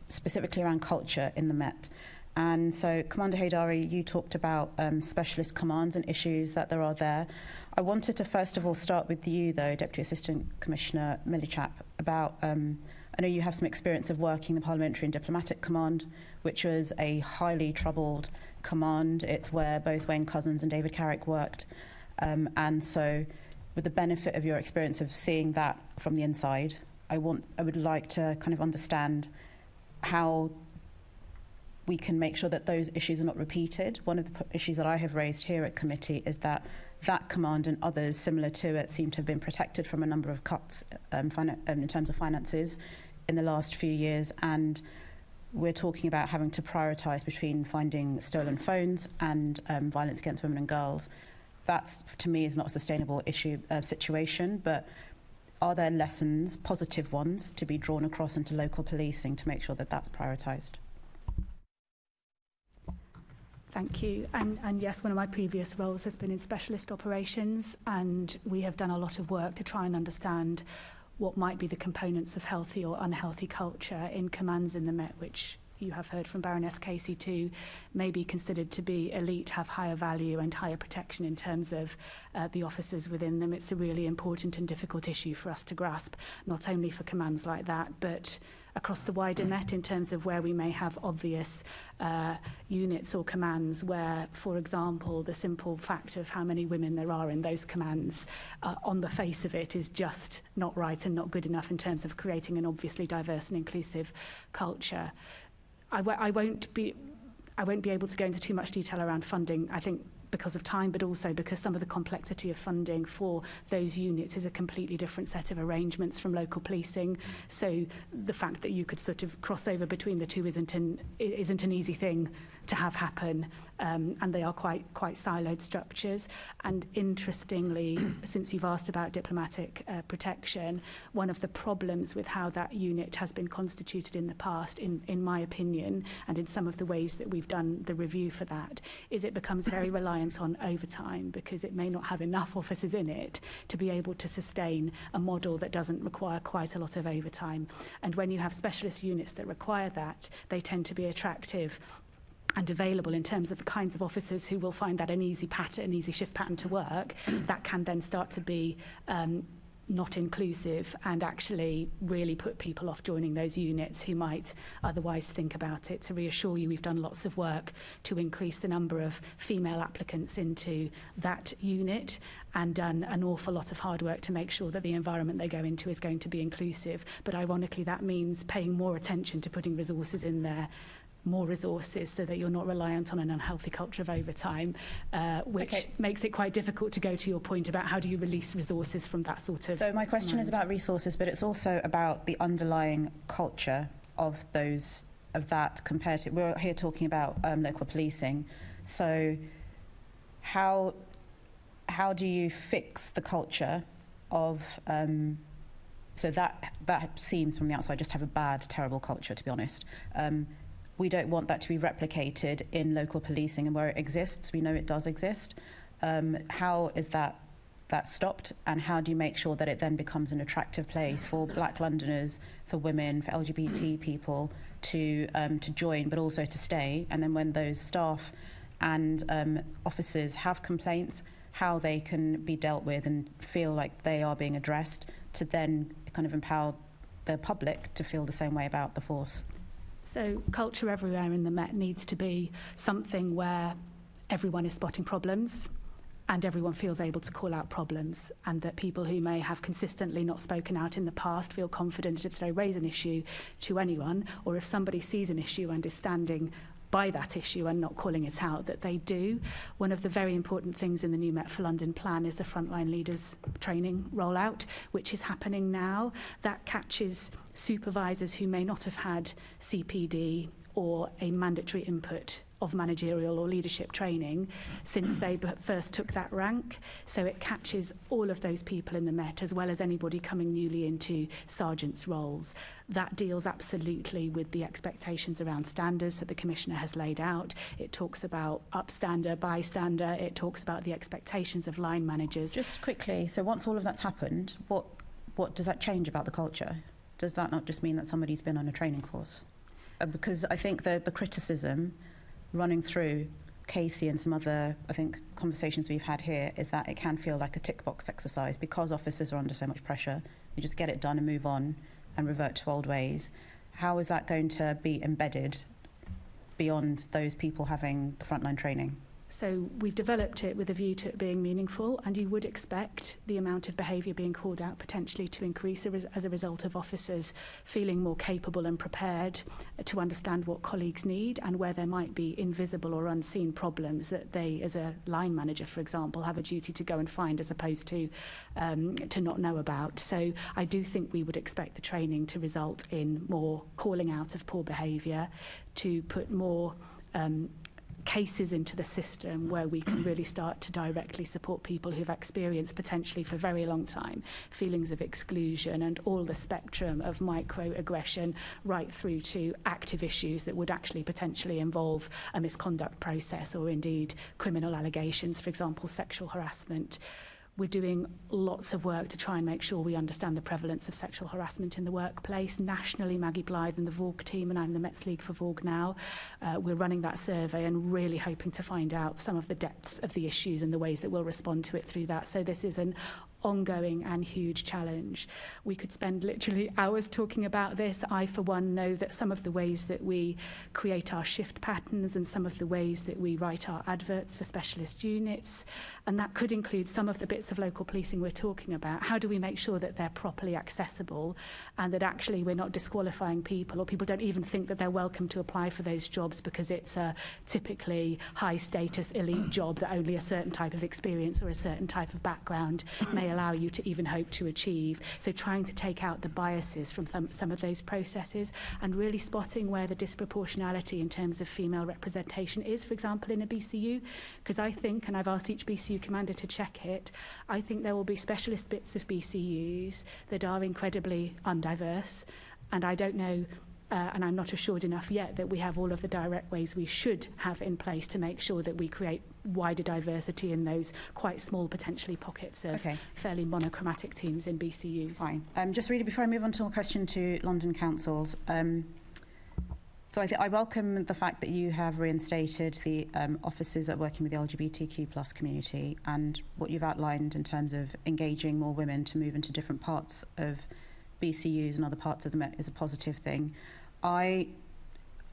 specifically around culture in the Met. And so, Commander Heydari, you talked about specialist commands and issues that there are there. I wanted to first of all start with you, though, Deputy Assistant Commissioner Millichap, about I know you have some experience of working the Parliamentary and Diplomatic Command, which was a highly troubled command. It's where both Wayne Couzens and David Carrick worked. And so with the benefit of your experience of seeing that from the inside, I would like to kind of understand how we can make sure that those issues are not repeated. One of the issues that I have raised here at committee is that that command and others similar to it seem to have been protected from a number of cuts in terms of finances in the last few years, and we're talking about having to prioritise between finding stolen phones and violence against women and girls. That's, to me, is not a sustainable situation, but are there lessons, positive ones, to be drawn across into local policing to make sure that that's prioritised? Thank you. And yes, one of my previous roles has been in specialist operations, and we have done a lot of work to try and understand what might be the components of healthy or unhealthy culture in commands in the Met, which you have heard from Baroness Casey too, may be considered to be elite, have higher value and higher protection in terms of the officers within them. It's a really important and difficult issue for us to grasp, not only for commands like that, but across the wider Met in terms of where we may have obvious units or commands where, for example, the simple fact of how many women there are in those commands on the face of it is just not right and not good enough in terms of creating an obviously diverse and inclusive culture. I won't be able to go into too much detail around funding, I think, because of time, but also because some of the complexity of funding for those units is a completely different set of arrangements from local policing. So the fact that you could sort of cross over between the two isn't an easy thing to have happen, and they are quite siloed structures. And interestingly, since you've asked about diplomatic protection, one of the problems with how that unit has been constituted in the past, in my opinion, and in some of the ways that we've done the review for that, is it becomes very reliant on overtime, because it may not have enough officers in it to be able to sustain a model that doesn't require quite a lot of overtime. And when you have specialist units that require that, they tend to be attractive and available in terms of the kinds of officers who will find that an easy shift pattern to work. That can then start to be not inclusive and actually really put people off joining those units who might otherwise think about it. To reassure you, we've done lots of work to increase the number of female applicants into that unit and done an awful lot of hard work to make sure that the environment they go into is going to be inclusive. But ironically, that means paying more attention to putting resources in there, more resources, so that you're not reliant on an unhealthy culture of overtime, which makes it quite difficult to go to your point about how do you release resources from that sort of... So my question is about resources, but it's also about the underlying culture of that compared to... We're here talking about local policing. So how do you fix the culture of... so that seems from the outside just have a bad, terrible culture, to be honest. We don't want that to be replicated in local policing, and where it exists, we know it does exist. How is that stopped, and how do you make sure that it then becomes an attractive place for Black Londoners, for women, for LGBT people to join, but also to stay? And then when those staff and officers have complaints, how they can be dealt with and feel like they are being addressed, to then kind of empower the public to feel the same way about the force. So culture everywhere in the Met needs to be something where everyone is spotting problems and everyone feels able to call out problems, and that people who may have consistently not spoken out in the past feel confident if they raise an issue to anyone, or if somebody sees an issue and is standing by that issue and not calling it out, that they do. One of the very important things in the new Met for London plan is the frontline leaders training rollout, which is happening now. That catches supervisors who may not have had CPD or a mandatory input of managerial or leadership training since they first took that rank. So it catches all of those people in the Met, as well as anybody coming newly into sergeant's roles. That deals absolutely with the expectations around standards that the Commissioner has laid out. It talks about upstander, bystander. It talks about the expectations of line managers. Just quickly, so once all of that's happened, what does that change about the culture? Does that not just mean that somebody's been on a training course? Because I think the criticism running through Casey and some other, I think, conversations we've had here is that it can feel like a tick box exercise because officers are under so much pressure. You just get it done and move on and revert to old ways. How is that going to be embedded beyond those people having the frontline training? So we've developed it with a view to it being meaningful, and you would expect the amount of behaviour being called out potentially to increase as a result of officers feeling more capable and prepared to understand what colleagues need and where there might be invisible or unseen problems that they, as a line manager, for example, have a duty to go and find as opposed to not know about. So I do think we would expect the training to result in more calling out of poor behaviour, to put more cases into the system where we can really start to directly support people who've experienced potentially for a very long time feelings of exclusion and all the spectrum of microaggression right through to active issues that would actually potentially involve a misconduct process or indeed criminal allegations, for example, sexual harassment. We're doing lots of work to try and make sure we understand the prevalence of sexual harassment in the workplace. Nationally, Maggie Blythe and the Vorg team, and I'm the Mets League for Vorg now, we're running that survey and really hoping to find out some of the depths of the issues and the ways that we'll respond to it through that. So this is an ongoing and huge challenge. We could spend literally hours talking about this. I, for one, know that some of the ways that we create our shift patterns and some of the ways that we write our adverts for specialist units, and that could include some of the bits of local policing we're talking about. How do we make sure that they're properly accessible and that actually we're not disqualifying people, or people don't even think that they're welcome to apply for those jobs because it's a typically high status elite job that only a certain type of experience or a certain type of background may allow you to even hope to achieve. So trying to take out the biases from some of those processes and really spotting where the disproportionality in terms of female representation is, for example, in a BCU. Because I think, and I've asked each BCU commander to check it, I think there will be specialist bits of BCUs that are incredibly undiverse, and I don't know and I'm not assured enough yet that we have all of the direct ways we should have in place to make sure that we create wider diversity in those quite small, potentially pockets of fairly monochromatic teams in BCUs. Fine. Just really, before I move on to a question to London councils, So I welcome the fact that you have reinstated the officers that are working with the LGBTQ plus community, and what you've outlined in terms of engaging more women to move into different parts of BCUs and other parts of the Met is a positive thing. I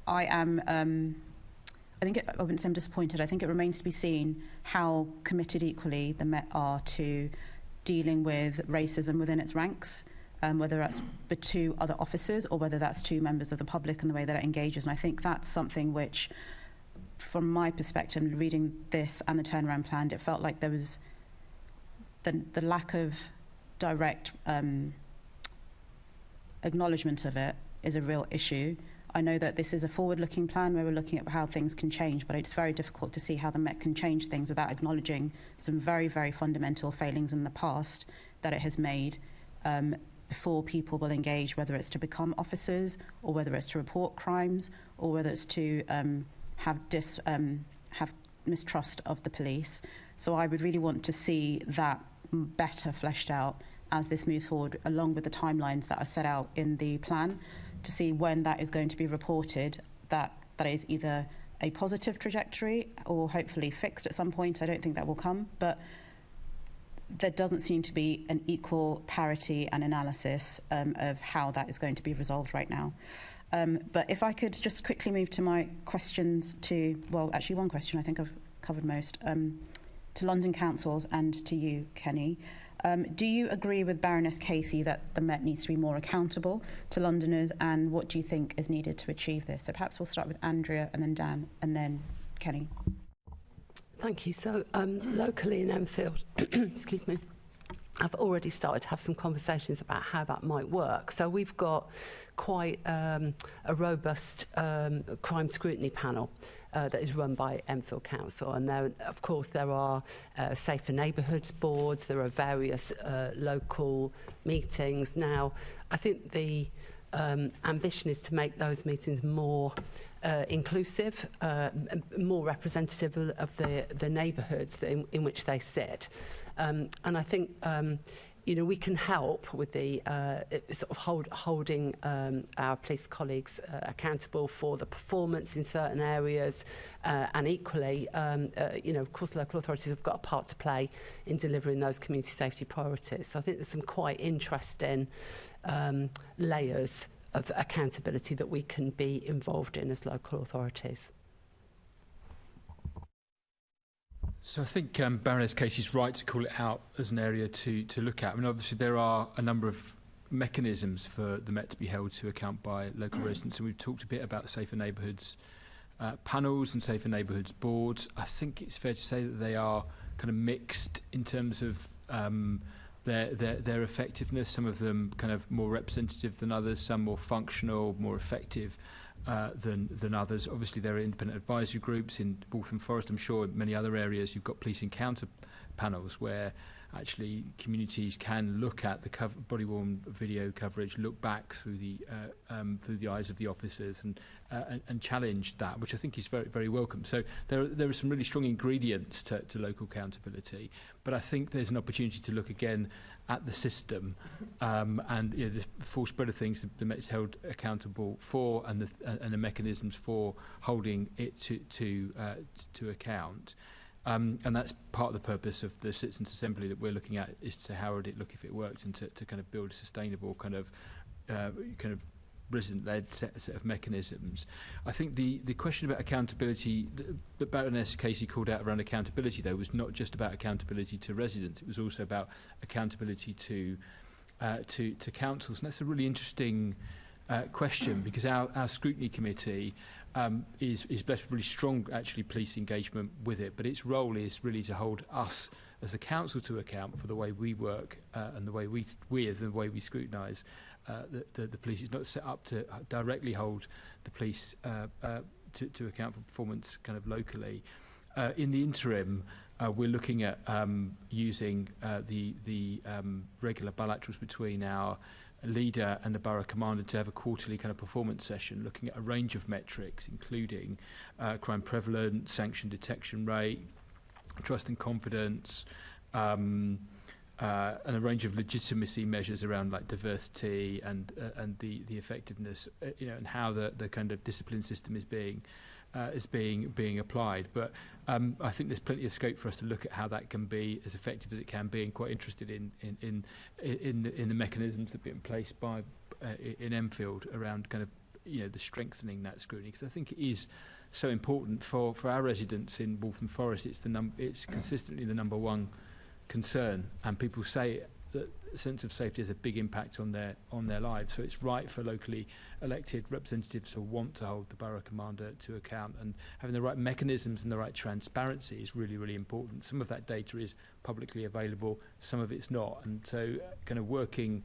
wouldn't say I'm disappointed. I think it remains to be seen how committed equally the Met are to dealing with racism within its ranks. Whether that's to other officers or whether that's to members of the public and the way that it engages. And I think that's something which, from my perspective, reading this and the turnaround plan, it felt like there was the lack of direct acknowledgement of it is a real issue. I know that this is a forward-looking plan where we're looking at how things can change, but it's very difficult to see how the Met can change things without acknowledging some very, very fundamental failings in the past that it has made. Before people will engage, whether it's to become officers or whether it's to report crimes or whether it's to have mistrust of the police. So I would really want to see that better fleshed out as this moves forward, along with the timelines that are set out in the plan, to see when that is going to be reported, that is either a positive trajectory or hopefully fixed at some point. I don't think that will come, but there doesn't seem to be an equal parity and analysis of how that is going to be resolved right now. But if I could just quickly move to my questions to, well, actually one question, I think I've covered most, to London councils and to you, Kenny. Do you agree with Baroness Casey that the Met needs to be more accountable to Londoners, and what do you think is needed to achieve this? So perhaps we'll start with Andrea and then Dan and then Kenny. Thank you. So locally in Enfield, excuse me, I've already started to have some conversations about how that might work. So we've got quite a robust crime scrutiny panel that is run by Enfield Council. And there, of course, there are safer neighbourhoods boards, there are various local meetings. Now, I think the ambition is to make those meetings more inclusive, more representative of the neighbourhoods in which they sit. And I think we can help with the sort of holding our police colleagues accountable for the performance in certain areas, and equally, of course, local authorities have got a part to play in delivering those community safety priorities. So I think there's some quite interesting layers of accountability that we can be involved in as local authorities. So I think Baroness Casey's right to call it out as an area to look at. I mean, obviously there are a number of mechanisms for the Met to be held to account by local residents, and we've talked a bit about Safer Neighbourhoods panels and Safer Neighbourhoods boards. I think it's fair to say that they are kind of mixed in terms of their effectiveness. Some of them kind of more representative than others, some more functional, more effective than others. Obviously, there are independent advisory groups in Waltham Forest. I'm sure in many other areas you've got police encounter panels where actually communities can look at the body-worn video coverage, look back through the eyes of the officers and challenge that, which I think is very, very welcome. So there are some really strong ingredients to local accountability, but I think there's an opportunity to look again at the system and the full spread of things the Met's held accountable for, and the mechanisms for holding it to account. And that's part of the purpose of the Citizens' Assembly that we're looking at, is to how would it look if it worked, and to kind of build a sustainable kind of resident-led set of mechanisms. I think the question about accountability that Baroness Casey called out around accountability, though, was not just about accountability to residents. It was also about accountability to councils, and that's a really interesting question, because our scrutiny committee is blessed with really strong, actually, police engagement with it, but its role is really to hold us as a council to account for the way we work and the way we scrutinise the police. It's not set up to directly hold the police to account for performance kind of locally. In the interim, we're looking at using the regular bilaterals between our leader and the borough commander to have a quarterly kind of performance session, looking at a range of metrics, including crime prevalence, sanction detection rate, trust and confidence, and a range of legitimacy measures around like diversity and the effectiveness, and how the kind of discipline system is being applied. But I think there's plenty of scope for us to look at how that can be as effective as it can be, and quite interested in the mechanisms that are being placed by in Enfield around kind of the strengthening that scrutiny, because I think it is so important for our residents in Waltham Forest. It's consistently the number one concern, and people say that a sense of safety has a big impact on their lives. So it's right for locally elected representatives who want to hold the borough commander to account, and having the right mechanisms and the right transparency is really, really important. Some of that data is publicly available, some of it's not, and so kind of working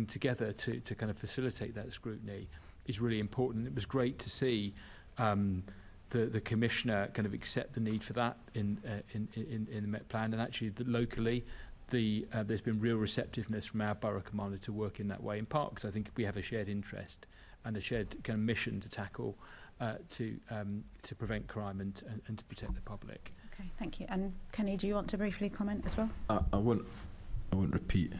together to kind of facilitate that scrutiny is really important. It was great to see the Commissioner kind of accept the need for that in the Met Plan, and actually locally there's been real receptiveness from our borough commander to work in that way, in part because I think we have a shared interest and a shared kind of mission to tackle to prevent crime and to protect the public. Okay, thank you. And Kenny, do you want to briefly comment as well? I won't repeat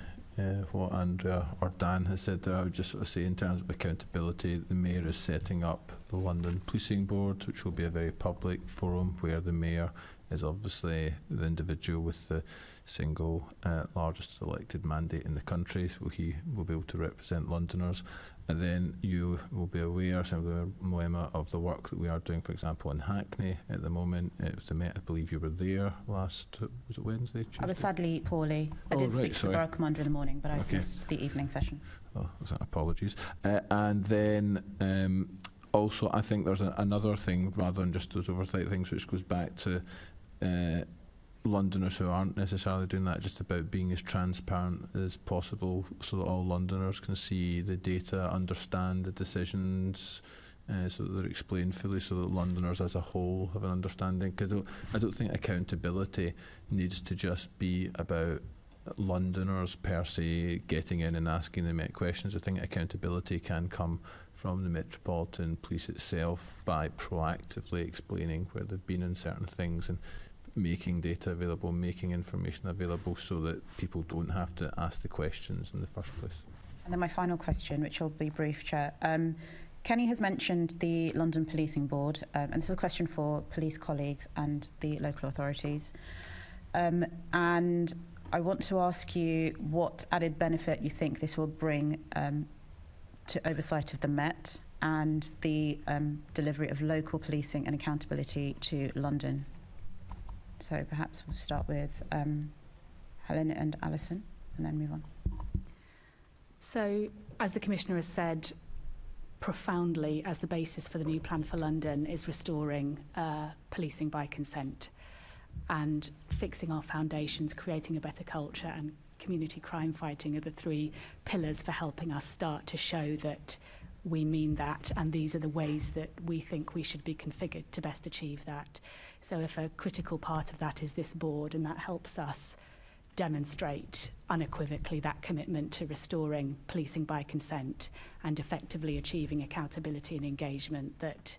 what Andrea or Dan has said there. I would just sort of say, in terms of accountability, the Mayor is setting up the London Policing Board, which will be a very public forum where the Mayor is obviously the individual with the single largest elected mandate in the country, so he will be able to represent Londoners. And then you will be aware, Senator Moema, of the work that we are doing, for example, in Hackney at the moment. It was the Met, I believe you were there last, was it Wednesday, Tuesday? I was sadly poorly. I did speak to the Borough Commander in the morning, but I missed the evening session. Oh, apologies. And then also, I think there's another thing, rather than just those oversight things, which goes back to Londoners who aren't necessarily doing that, just about being as transparent as possible so that all Londoners can see the data, understand the decisions, so that they're explained fully, so that Londoners as a whole have an understanding. Because I don't think accountability needs to just be about Londoners per se getting in and asking the Met questions. I think accountability can come from the Metropolitan Police itself by proactively explaining where they've been in certain things and making data available, making information available, so that people don't have to ask the questions in the first place. And then my final question, which will be brief, Chair. Kenny has mentioned the London Policing Board, and this is a question for police colleagues and the local authorities. And I want to ask you what added benefit you think this will bring to oversight of the Met and the delivery of local policing and accountability to London. So perhaps we'll start with Helen and Alison and then move on. So, as the Commissioner has said, profoundly, as the basis for the new plan for London is restoring policing by consent and fixing our foundations, creating a better culture, and community crime fighting are the three pillars for helping us start to show that we mean that, and these are the ways that we think we should be configured to best achieve that. So if a critical part of that is this board, and that helps us demonstrate unequivocally that commitment to restoring policing by consent and effectively achieving accountability and engagement, that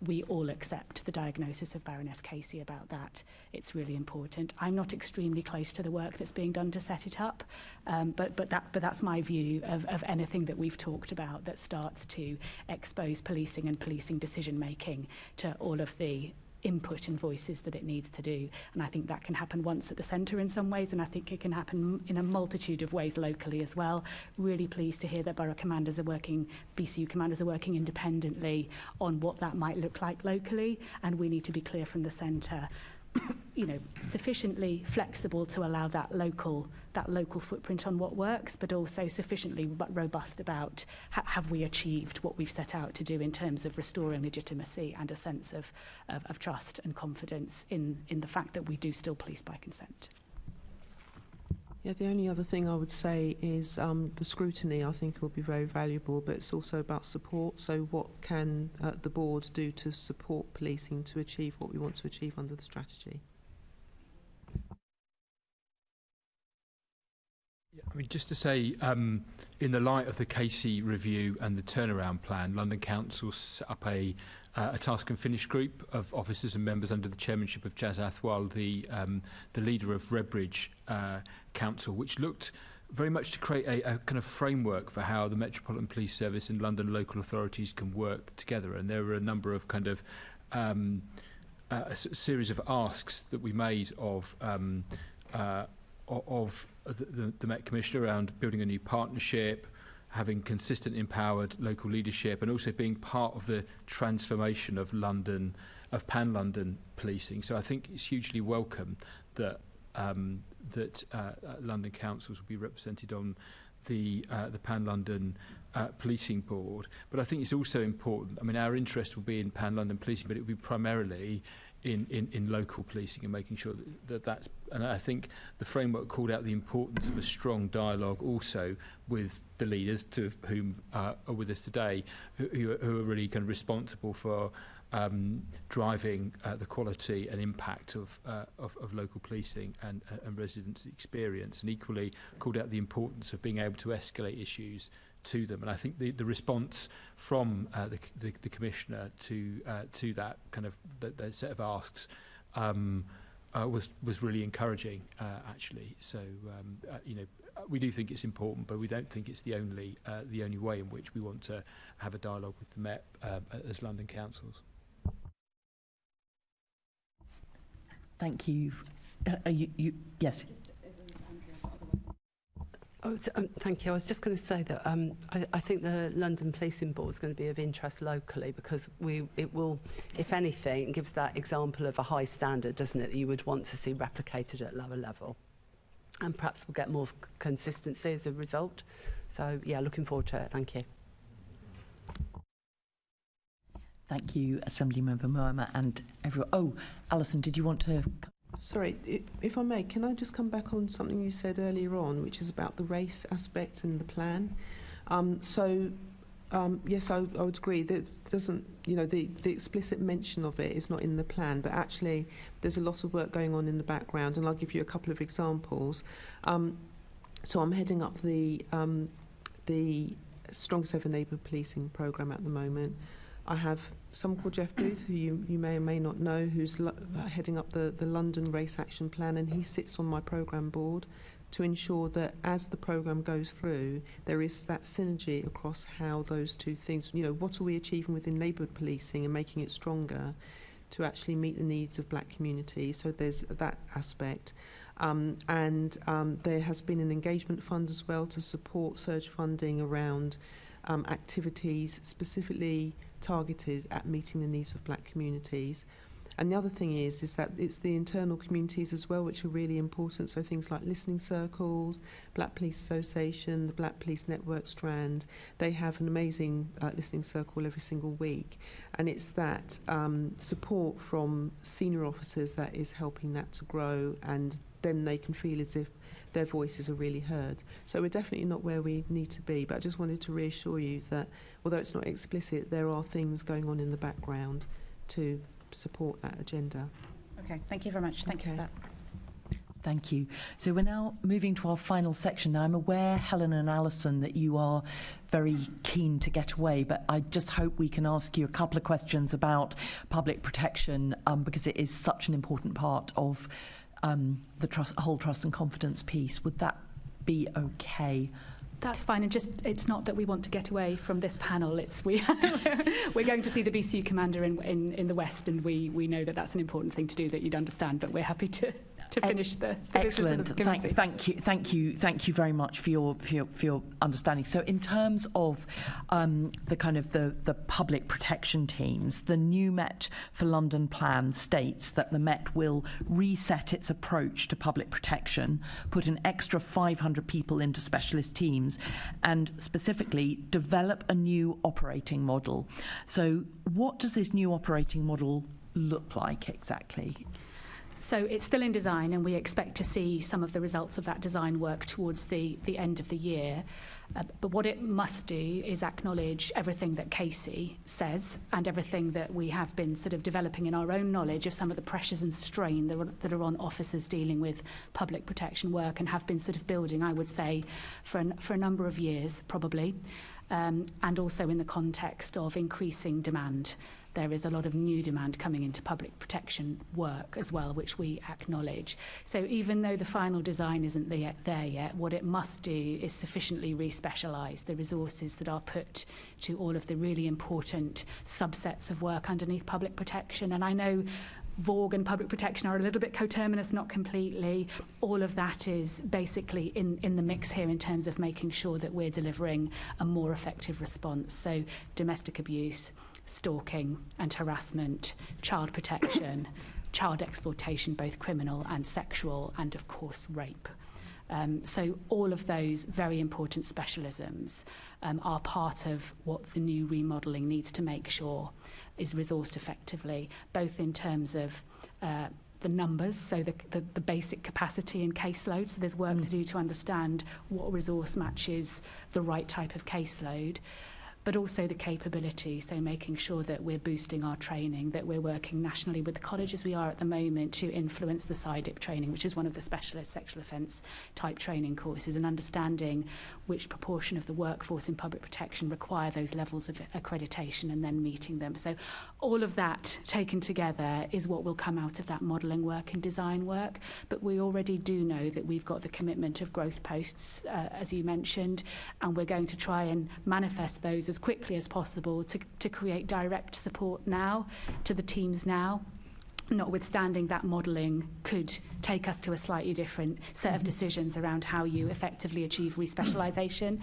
we all accept the diagnosis of Baroness Casey about that. It's really important. I'm not extremely close to the work that's being done to set it up, but that's my view of anything that we've talked about that starts to expose policing and policing decision making to all of the input and voices that it needs to do. And I think that can happen once at the centre in some ways, and I think it can happen in a multitude of ways locally as well. Really pleased to hear that borough commanders are working, BCU commanders are working independently on what that might look like locally, and we need to be clear from the centre, sufficiently flexible to allow that local footprint on what works, but also sufficiently robust about have we achieved what we've set out to do in terms of restoring legitimacy and a sense of trust and confidence in the fact that we do still police by consent. Yeah, the only other thing I would say is the scrutiny, I think, will be very valuable, but it's also about support. So what can the board do to support policing to achieve what we want to achieve under the strategy? Yeah, I mean, just to say, in the light of the Casey review and the turnaround plan, London Council set up a a task and finish group of officers and members under the chairmanship of Jazz Athwal, the leader of Redbridge Council, which looked very much to create a kind of framework for how the Metropolitan Police Service and London local authorities can work together. And there were a number of kind of a series of asks that we made of the Met Commissioner around building a new partnership, having consistent empowered local leadership, and also being part of the transformation of pan-London policing. So I think it's hugely welcome that London councils will be represented on the Pan-London Policing Board. But I think it's also important, I mean, our interest will be in Pan-London policing, but it will be primarily in local policing and making sure that's... And I think the framework called out the importance of a strong dialogue also with the leaders, to whom are with us today, who are really kind of responsible for driving the quality and impact of local policing and residents' experience, and equally called out the importance of being able to escalate issues to them. And I think the response from the Commissioner to that kind of that set of asks was really encouraging, actually. So we do think it's important, but we don't think it's the only way in which we want to have a dialogue with the Met as London councils. Thank you. Yes. Thank you. I was just going to say that I think the London Policing Board is going to be of interest locally, because it will, if anything, gives that example of a high standard, doesn't it, that you would want to see replicated at lower level. And perhaps we'll get more consistency as a result. So, yeah, looking forward to it. Thank you. Thank you, Assemblymember Moama and everyone. Oh, Alison, did you want to... Sorry, if I may, can I just come back on something you said earlier on, which is about the race aspect in the plan? Yes, I would agree that doesn't, the explicit mention of it is not in the plan, but actually there's a lot of work going on in the background, and I'll give you a couple of examples. So I'm heading up the Strongest Ever Neighbourhood Policing programme at the moment. I have someone called Jeff Booth, who you may or may not know, who's heading up the London Race Action Plan, and he sits on my programme board to ensure that as the programme goes through, there is that synergy across how those two things, what are we achieving within neighbourhood policing and making it stronger to actually meet the needs of black communities. So there's that aspect. There has been an engagement fund as well to support surge funding around activities specifically targeted at meeting the needs of black communities. And the other thing is that it's the internal communities as well which are really important. So things like listening circles, Black Police Association, the Black Police Network Strand, they have an amazing listening circle every single week. And it's that support from senior officers that is helping that to grow, and then they can feel as if their voices are really heard. So we're definitely not where we need to be, but I just wanted to reassure you that although it's not explicit, there are things going on in the background to support that agenda. Okay, thank you very much. Thank you for that. Thank you. So we're now moving to our final section. Now, I'm aware, Helen and Alison, that you are very keen to get away, but I just hope we can ask you a couple of questions about public protection, because it is such an important part of the whole trust and confidence piece. Would that be okay? That's fine, and it's not that we want to get away from this panel. We're going to see the BCU commander in the West, and we know that that's an important thing to do, that you'd understand. But we're happy to finish the excellent. Thank you very much for your understanding. So, in terms of the public protection teams, the new Met for London plan states that the Met will reset its approach to public protection, put an extra 500 people into specialist teams, and specifically develop a new operating model. So, what does this new operating model look like exactly? So it's still in design, and we expect to see some of the results of that design work towards the end of the year. But what it must do is acknowledge everything that Casey says and everything that we have been sort of developing in our own knowledge of some of the pressures and strain that are on officers dealing with public protection work, and have been sort of building, I would say, for a number of years probably, and also in the context of increasing demand. there is a lot of new demand coming into public protection work as well, which we acknowledge. So even though the final design isn't there yet, what it must do is sufficiently re-specialise the resources that are put to all of the really important subsets of work underneath public protection. And I know VORG and public protection are a little bit coterminous, not completely. All of that is basically in the mix here in terms of making sure that we're delivering a more effective response. So domestic abuse, stalking and harassment, child protection, child exploitation, both criminal and sexual, and of course rape. So all of those very important specialisms are part of what the new remodelling needs to make sure is resourced effectively, both in terms of the numbers, so the basic capacity and caseload. So there's work to do to understand what resource matches the right type of caseload, but also the capability, so making sure that we're boosting our training, that we're working nationally with the colleges we are at the moment to influence the SIDIP training, which is one of the specialist sexual offence type training courses, and understanding which proportion of the workforce in public protection require those levels of accreditation and then meeting them. So all of that taken together is what will come out of that modelling work and design work. But we already do know that we've got the commitment of growth posts, as you mentioned, and we're going to try and manifest those as quickly as possible to create direct support now to the teams now, notwithstanding that modelling could take us to a slightly different set of decisions around how you effectively achieve re-specialisation.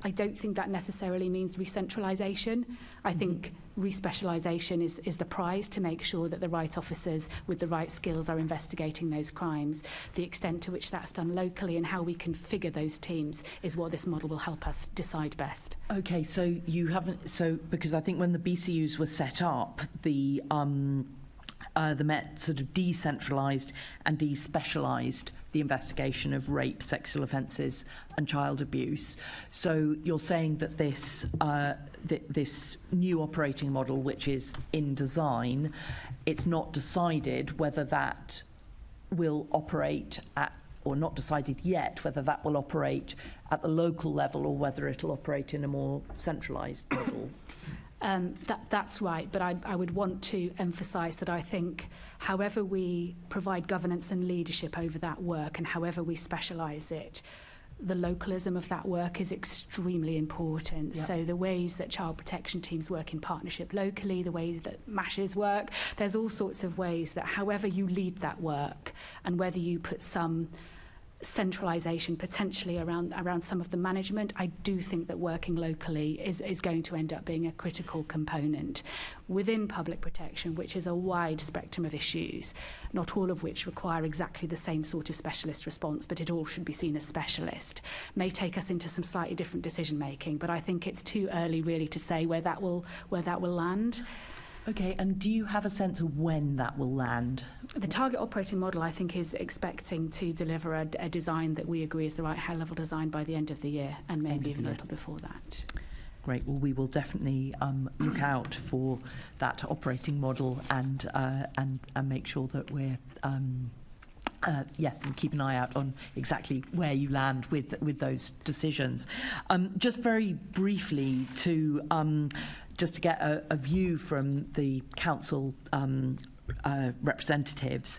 I don't think that necessarily means re-centralisation. I think re-specialisation is the prize to make sure that the right officers with the right skills are investigating those crimes. The extent to which that's done locally and how we configure those teams is what this model will help us decide best. Okay, so you haven't, because I think when the BCUs were set up, the Met sort of decentralised and despecialised the investigation of rape, sexual offences and child abuse. So you're saying that this this new operating model, which is in design, it's not decided whether that will operate at, or not decided yet whether that will operate at the local level or whether it'll operate in a more centralised model. That's right, but I would want to emphasise that I think however we provide governance and leadership over that work and however we specialise it, the localism of that work is extremely important. Yep. So the ways that child protection teams work in partnership locally, the ways that MASHs work, there's all sorts of ways that however you lead that work and whether you put some centralisation potentially around some of the management, I do think that working locally is going to end up being a critical component within public protection, which is a wide spectrum of issues, not all of which require exactly the same sort of specialist response, but it all should be seen as specialist. May take us into some slightly different decision making, but I think it's too early really to say where that will land. Okay, and do you have a sense of when that will land? The target operating model, I think, is expecting to deliver a design that we agree is the right high-level design by the end of the year, and maybe even a little before that. Great. Well, we will definitely look out for that operating model and make sure that we're and keep an eye out on exactly where you land with those decisions. Just very briefly just to get a view from the council representatives,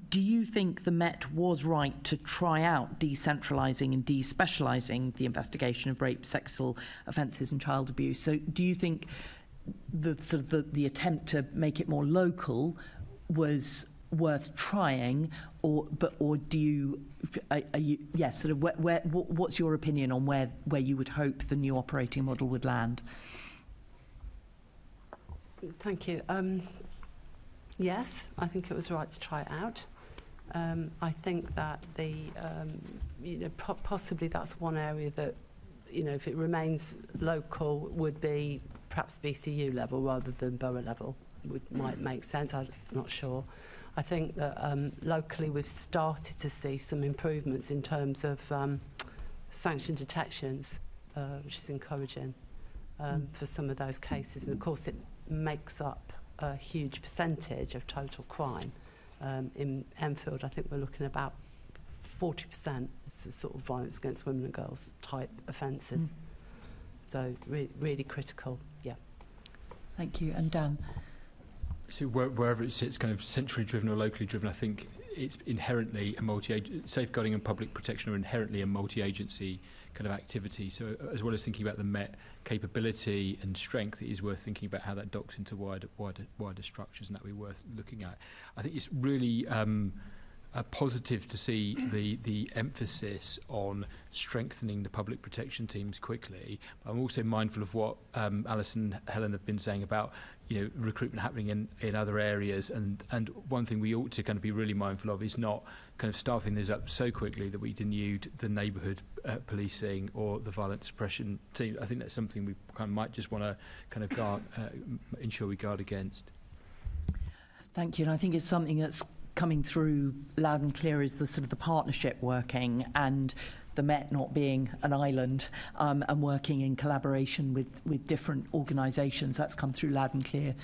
do you think the Met was right to try out decentralising and despecialising the investigation of rape, sexual offences and child abuse? So do you think the attempt to make it more local was worth trying, or do you what's your opinion on where you would hope the new operating model would land? Thank you. Yes, I think it was right to try it out. I think that possibly that's one area that, if it remains local, would be perhaps BCU level rather than borough level. Might make sense. I'm not sure. I think that locally we've started to see some improvements in terms of sanction detections, which is encouraging for some of those cases. And of course, it makes up a huge percentage of total crime. In Enfield, I think we're looking at about 40% sort of violence against women and girls type offences. So really critical, yeah. Thank you. And Dan? So wherever it sits, kind of centrally driven or locally driven, I think it's inherently a safeguarding and public protection are inherently a multi-agency kind of activity. So as well as thinking about the Met capability and strength, it is worth thinking about how that docks into wider structures, and that would be worth looking at. I think it's really positive to see the emphasis on strengthening the public protection teams quickly. I'm also mindful of what Alison and Helen have been saying about recruitment happening in other areas, and one thing we ought to kind of be really mindful of is not kind of staffing those up so quickly that we denude the neighbourhood policing or the violence suppression team. I think that's something we kind of might just want to kind of ensure we guard against. Thank you, and I think it's something that's coming through loud and clear is the sort of the partnership working, and the Met not being an island and working in collaboration with different organisations. That's come through loud and clear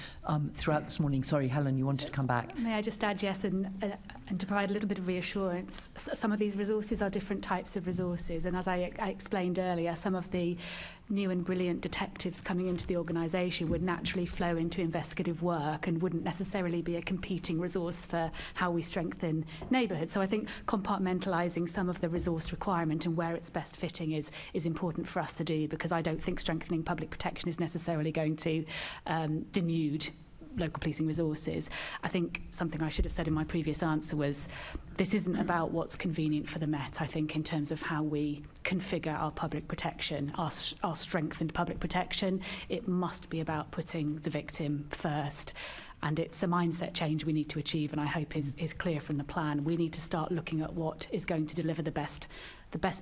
throughout this morning. Sorry, Helen, you wanted to come back. May I just add, yes, and to provide a little bit of reassurance, some of these resources are different types of resources, and as I explained earlier, some of the new and brilliant detectives coming into the organisation would naturally flow into investigative work and wouldn't necessarily be a competing resource for how we strengthen neighbourhoods. So I think compartmentalising some of the resource requirement and where it's best fitting is important for us to do, because I don't think strengthening public protection is necessarily going to denude local policing resources. I think something I should have said in my previous answer was this isn't about what's convenient for the Met. I think in terms of how we configure our public protection, our strengthened public protection, it must be about putting the victim first. And it's a mindset change we need to achieve, and I hope is clear from the plan. We need to start looking at what is going to deliver the best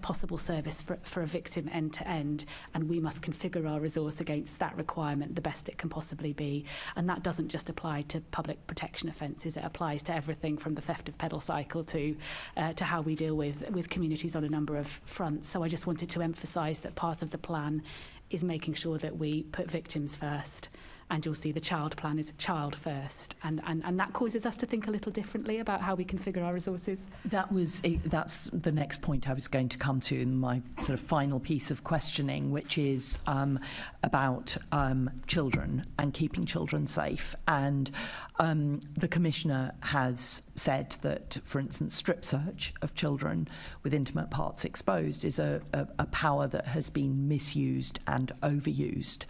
possible service for a victim end to end, and we must configure our resource against that requirement the best it can possibly be. And that doesn't just apply to public protection offences, it applies to everything from the theft of pedal cycle to how we deal with communities on a number of fronts. So I just wanted to emphasise that part of the plan is making sure that we put victims first. And you'll see the child plan is child first, and that causes us to think a little differently about how we configure our resources. That's the next point I was going to come to in my sort of final piece of questioning, which is about children and keeping children safe. And the Commissioner has said that, for instance, strip search of children with intimate parts exposed is a power that has been misused and overused.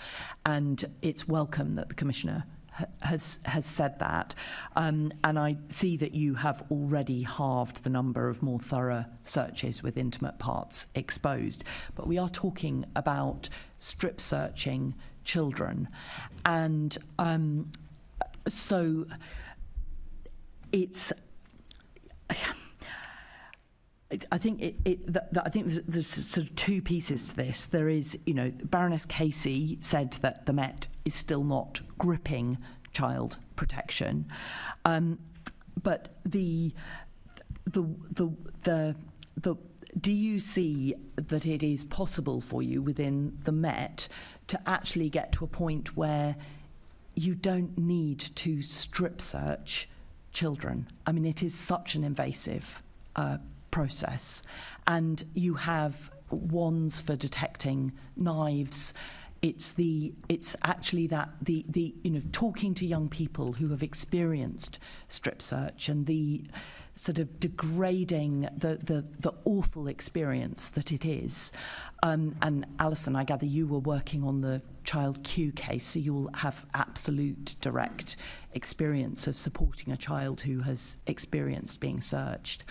And it's welcome that the Commissioner has said that, and I see that you have already halved the number of more thorough searches with intimate parts exposed, but we are talking about strip searching children, and so it's I think I think there's sort of two pieces to this. There is, Baroness Casey said that the Met is still not gripping child protection, but do you see that it is possible for you within the Met to actually get to a point where you don't need to strip search children? I mean, it is such an invasive process, and you have wands for detecting knives. It's actually that the talking to young people who have experienced strip search and the sort of degrading, the awful experience that it is. And Alison, I gather you were working on the Child Q case, so you will have absolute direct experience of supporting a child who has experienced being searched.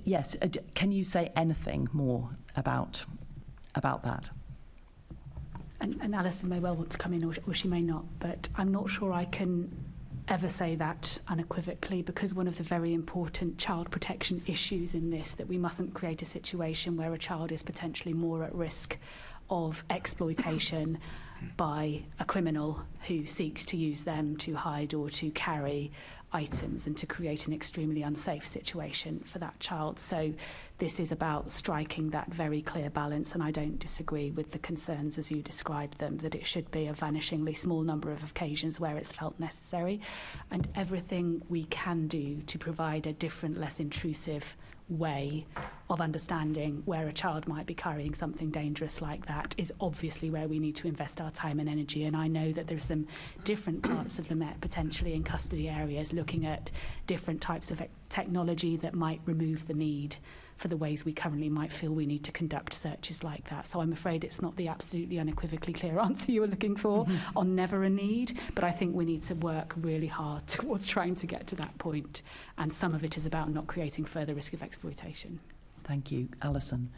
Yes, can you say anything more about that? And Alison may well want to come in, or she may not, but I'm not sure I can ever say that unequivocally, because one of the very important child protection issues in this, that we mustn't create a situation where a child is potentially more at risk of exploitation by a criminal who seeks to use them to hide or to carry items and to create an extremely unsafe situation for that child. So this is about striking that very clear balance, and I don't disagree with the concerns as you described them, that it should be a vanishingly small number of occasions where it's felt necessary, and everything we can do to provide a different, less intrusive way of understanding where a child might be carrying something dangerous like that is obviously where we need to invest our time and energy. And I know that there are some different parts of the Met, potentially in custody areas, looking at different types of technology that might remove the need for the ways we currently might feel we need to conduct searches like that. So I'm afraid it's not the absolutely unequivocally clear answer you were looking for on never a need, but I think we need to work really hard towards trying to get to that point, and some of it is about not creating further risk of exploitation. Thank you. Alison.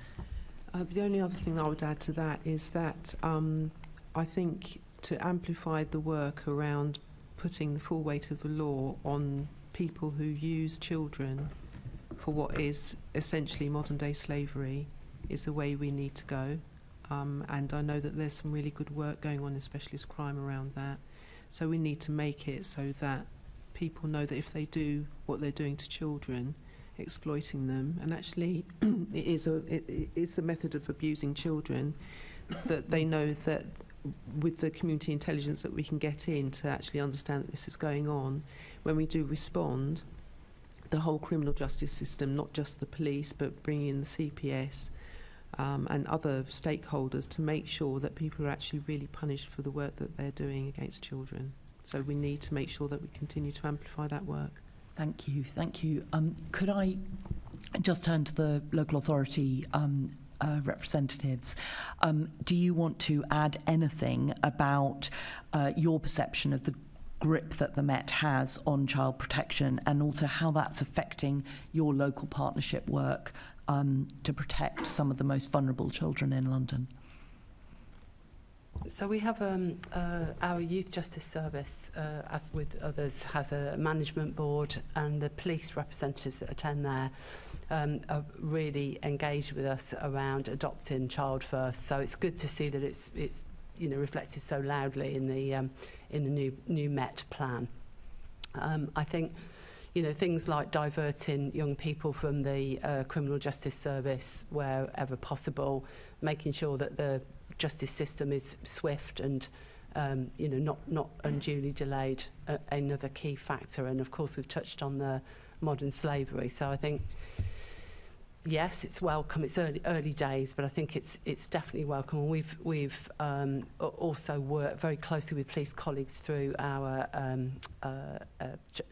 The only other thing I would add to that is that I think to amplify the work around putting the full weight of the law on people who use children for what is essentially modern-day slavery is the way we need to go. And I know that there's some really good work going on in specialist crime around that. So we need to make it so that people know that if they do what they're doing to children, exploiting them, and actually it is a method of abusing children, that they know that with the community intelligence that we can get in to actually understand that this is going on, when we do respond, the whole criminal justice system, not just the police, but bringing in the CPS and other stakeholders to make sure that people are actually really punished for the work that they're doing against children. So we need to make sure that we continue to amplify that work. Thank you. Thank you. Could I just turn to the local authority representatives? Do you want to add anything about your perception of the grip that the Met has on child protection, and also how that's affecting your local partnership work to protect some of the most vulnerable children in London? So we have our Youth Justice Service, as with others, has a management board, and the police representatives that attend there are really engaged with us around adopting child first. So it's good to see that it's reflected so loudly in the new Met plan. I think things like diverting young people from the criminal justice service wherever possible, making sure that the justice system is swift and not unduly delayed, another key factor. And of course we've touched on the modern slavery. So I think yes, it's welcome. It's early days, but I think it's definitely welcome. And we've also worked very closely with police colleagues through our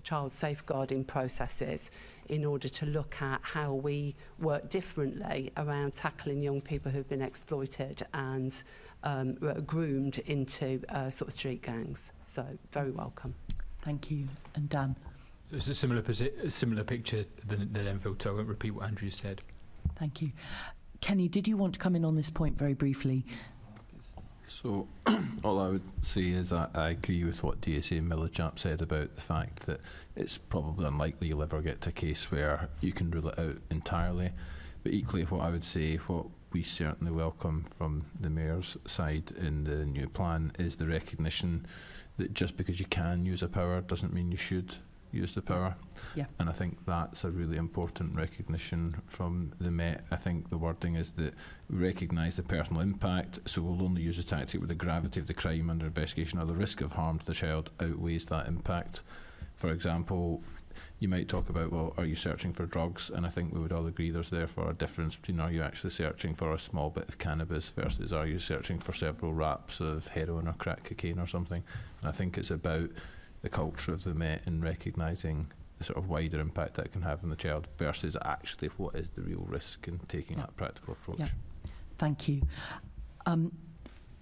child safeguarding processes in order to look at how we work differently around tackling young people who've been exploited and groomed into sort of street gangs. So very welcome. Thank you. And Dan? It's a similar picture than Enfield, so I won't repeat what Andrew said. Thank you. Kenny, did you want to come in on this point very briefly? So all I would say is I agree with what DSA and Millichap said about the fact that it's probably unlikely you'll ever get to a case where you can rule it out entirely. But equally, what I would say, what we certainly welcome from the Mayor's side in the new plan is the recognition that just because you can use a power doesn't mean you should use the power. Yeah. And I think that's a really important recognition from the Met. I think the wording is that we recognise the personal impact, so we'll only use a tactic where the gravity of the crime under investigation or the risk of harm to the child outweighs that impact. For example, you might talk about, well, are you searching for drugs? And I think we would all agree there's therefore a difference between are you actually searching for a small bit of cannabis versus are you searching for several wraps of heroin or crack cocaine or something. And I think it's about the culture of the Met in recognising the sort of wider impact that can have on the child versus actually what is the real risk in taking that practical approach. Yeah. Thank you.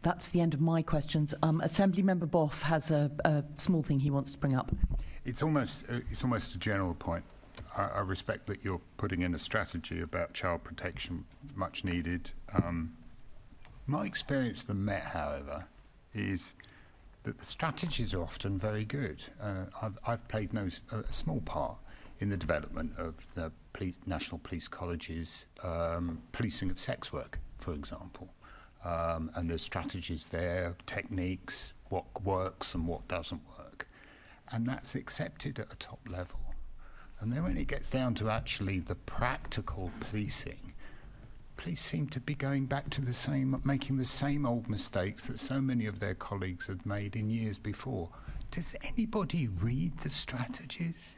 That's the end of my questions. Assembly Member Boff has a small thing he wants to bring up. It's almost a general point. I respect that you're putting in a strategy about child protection, much needed. My experience of the Met, however, is that the strategies are often very good. I've played a small part in the development of the National Police College's policing of sex work, for example. And there's strategies there, techniques, what works and what doesn't work. And that's accepted at a top level. And then when it gets down to actually the practical policing, police seem to be going back to making the same old mistakes that so many of their colleagues had made in years before. Does anybody read the strategies?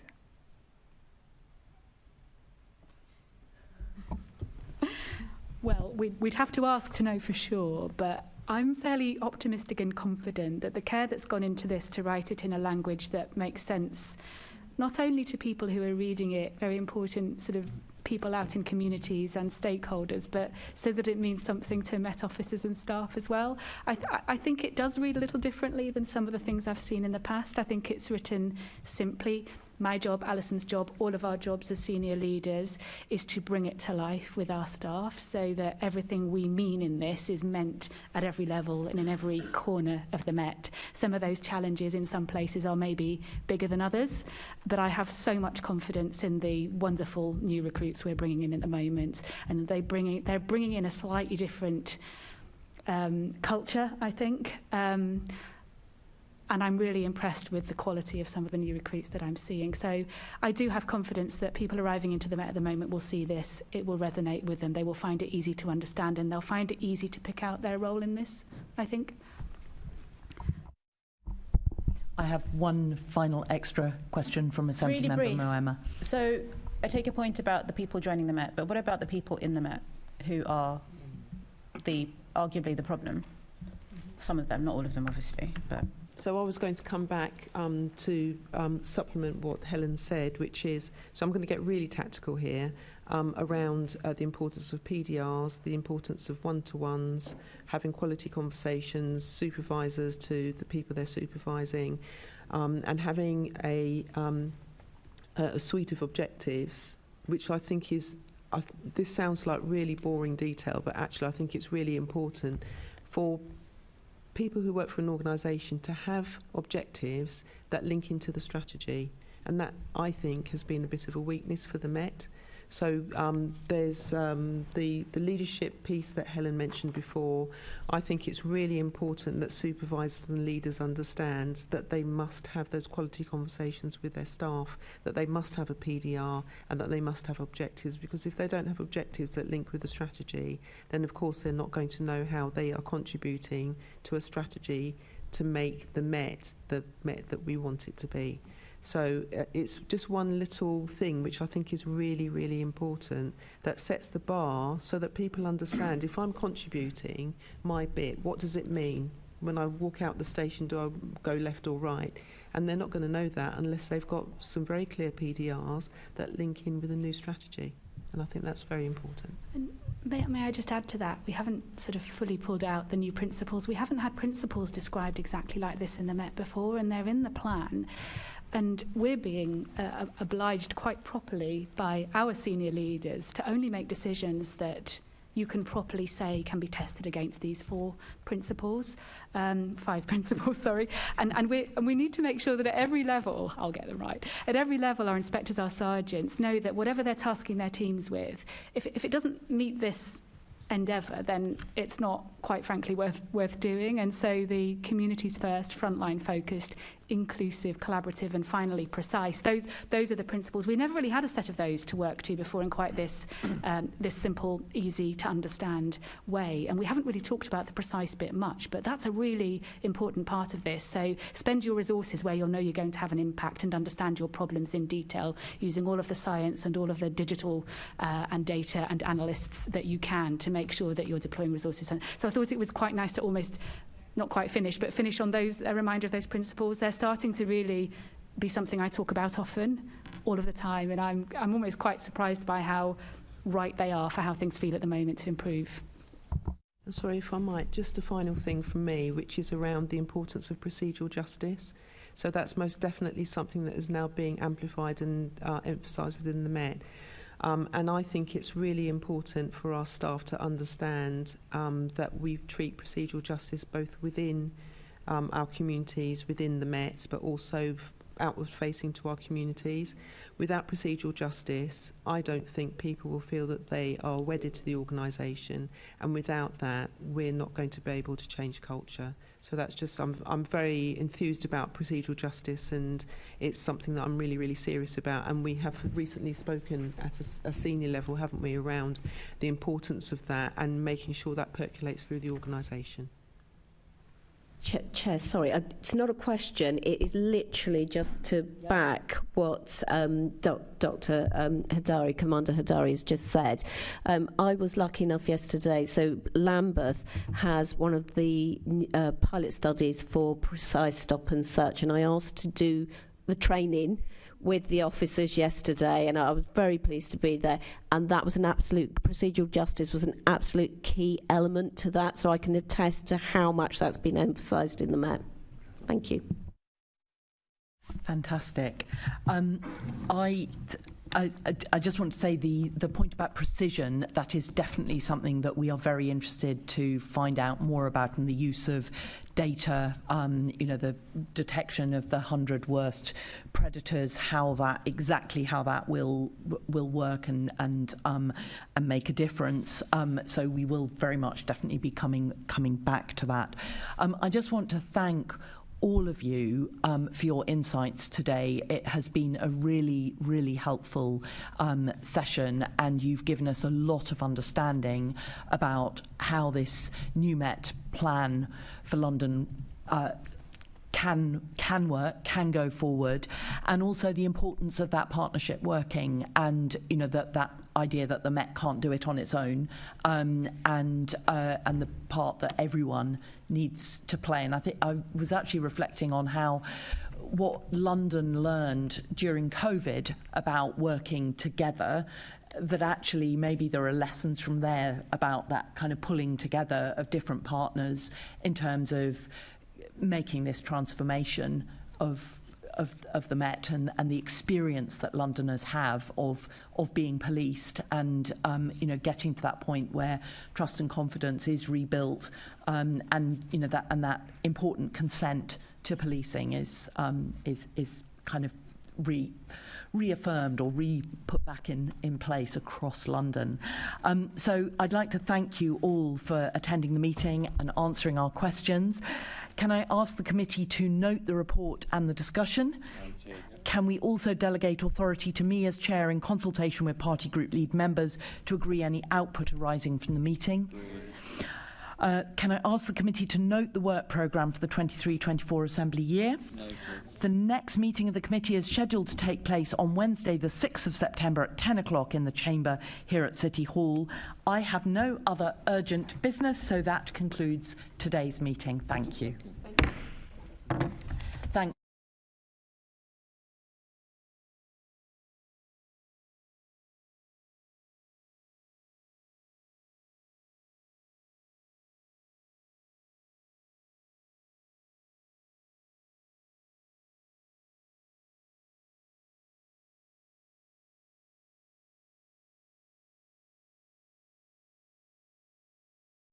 Well, we'd have to ask to know for sure, but I'm fairly optimistic and confident that the care that's gone into this to write it in a language that makes sense, not only to people who are reading it, very important sort of people out in communities and stakeholders, but so that it means something to Met officers and staff as well. I think it does read a little differently than some of the things I've seen in the past. I think it's written simply. My job, Alison's job, all of our jobs as senior leaders is to bring it to life with our staff so that everything we mean in this is meant at every level and in every corner of the Met. Some of those challenges in some places are maybe bigger than others, but I have so much confidence in the wonderful new recruits we're bringing in at the moment, and they're bringing in a slightly different culture, I think. And I'm really impressed with the quality of some of the new recruits that I'm seeing. So I do have confidence that people arriving into the Met at the moment will see this. It will resonate with them. They will find it easy to understand, and they'll find it easy to pick out their role in this, I think. I have one final extra question from Assembly Really Member brief. Moama. So I take your point about the people joining the Met, but what about the people in the Met who are arguably the problem? Some of them, not all of them, obviously, but... So I was going to come back to supplement what Helen said, which is, so I'm going to get really tactical here, around the importance of PDRs, the importance of one-to-ones, having quality conversations, supervisors to the people they're supervising, and having a suite of objectives, which I think is, this sounds like really boring detail, but actually I think it's really important for people who work for an organisation to have objectives that link into the strategy, and that I think has been a bit of a weakness for the Met. So there's the leadership piece that Helen mentioned before. I think it's really important that supervisors and leaders understand that they must have those quality conversations with their staff, that they must have a PDR, and that they must have objectives, because if they don't have objectives that link with the strategy, then of course they're not going to know how they are contributing to a strategy to make the Met that we want it to be. So it's just one little thing which I think is really, really important, that sets the bar so that people understand, if I'm contributing my bit, what does it mean? When I walk out the station, do I go left or right? And they're not going to know that unless they've got some very clear PDRs that link in with a new strategy. And I think that's very important. And may I just add to that? We haven't sort of fully pulled out the new principles. We haven't had principles described exactly like this in the Met before, and they're in the plan. And we're being obliged quite properly by our senior leaders to only make decisions that you can properly say can be tested against these 5 principles, sorry. And we need to make sure that at every level, I'll get them right, at every level our inspectors, our sergeants know that whatever they're tasking their teams with, if it doesn't meet this endeavour, then it's not, quite frankly, worth doing. And so the communities first, frontline focused, inclusive, collaborative, and finally precise. Those are the principles. We never really had a set of those to work to before in quite this this simple, easy to understand way. And we haven't really talked about the precise bit much, but that's a really important part of this. So spend your resources where you'll know you're going to have an impact and understand your problems in detail, using all of the science and all of the digital and data and analysts that you can to make sure that you're deploying resources. And so I thought it was quite nice to almost not quite finish, but finish on those, a reminder of those principles. They're starting to really be something I talk about often, all of the time, and I'm almost quite surprised by how right they are for how things feel at the moment to improve. Sorry, if I might, just a final thing from me, which is around the importance of procedural justice. So that's most definitely something that is now being amplified and emphasised within the Met. And I think it's really important for our staff to understand that we treat procedural justice both within our communities, within the Met, but also outward facing to our communities. Without procedural justice, I don't think people will feel that they are wedded to the organisation, and without that, we're not going to be able to change culture. So that's just, I'm very enthused about procedural justice, and it's something that I'm really, really serious about. And we have recently spoken at a senior level, haven't we, around the importance of that and making sure that percolates through the organisation. Chair, sorry, it's not a question. It is literally just to back what Dr. Heydari, Commander Heydari, has just said. I was lucky enough yesterday, so Lambeth has one of the pilot studies for precise stop and search, and I asked to do the training with the officers yesterday, and I was very pleased to be there, and that was an absolute, procedural justice was an absolute key element to that, so I can attest to how much that's been emphasised in the Met. Thank you. Fantastic. I just want to say the point about precision, that is definitely something that we are very interested to find out more about, in the use of data, the detection of the 100 worst predators, exactly how that will work and make a difference. So we will very much definitely be coming back to that. I just want to thank all of you for your insights today. It has been a really, really helpful session, and you've given us a lot of understanding about how this new Met plan for London can work, can go forward, and also the importance of that partnership working, and that idea that the Met can't do it on its own, and the part that everyone needs to play. And I think I was actually reflecting on what London learned during COVID about working together, that actually maybe there are lessons from there about that kind of pulling together of different partners in terms of making this transformation of the Met and the experience that Londoners have of being policed, and getting to that point where trust and confidence is rebuilt, and that important consent to policing is kind of reaffirmed or put back in place across London. So I'd like to thank you all for attending the meeting and answering our questions. Can I ask the committee to note the report and the discussion? Can we also delegate authority to me as chair, in consultation with party group lead members, to agree any output arising from the meeting? Can I ask the committee to note the work programme for the 23-24 Assembly year? The next meeting of the committee is scheduled to take place on Wednesday the 6th of September at 10 o'clock in the chamber here at City Hall. I have no other urgent business, so that concludes today's meeting. Thank you.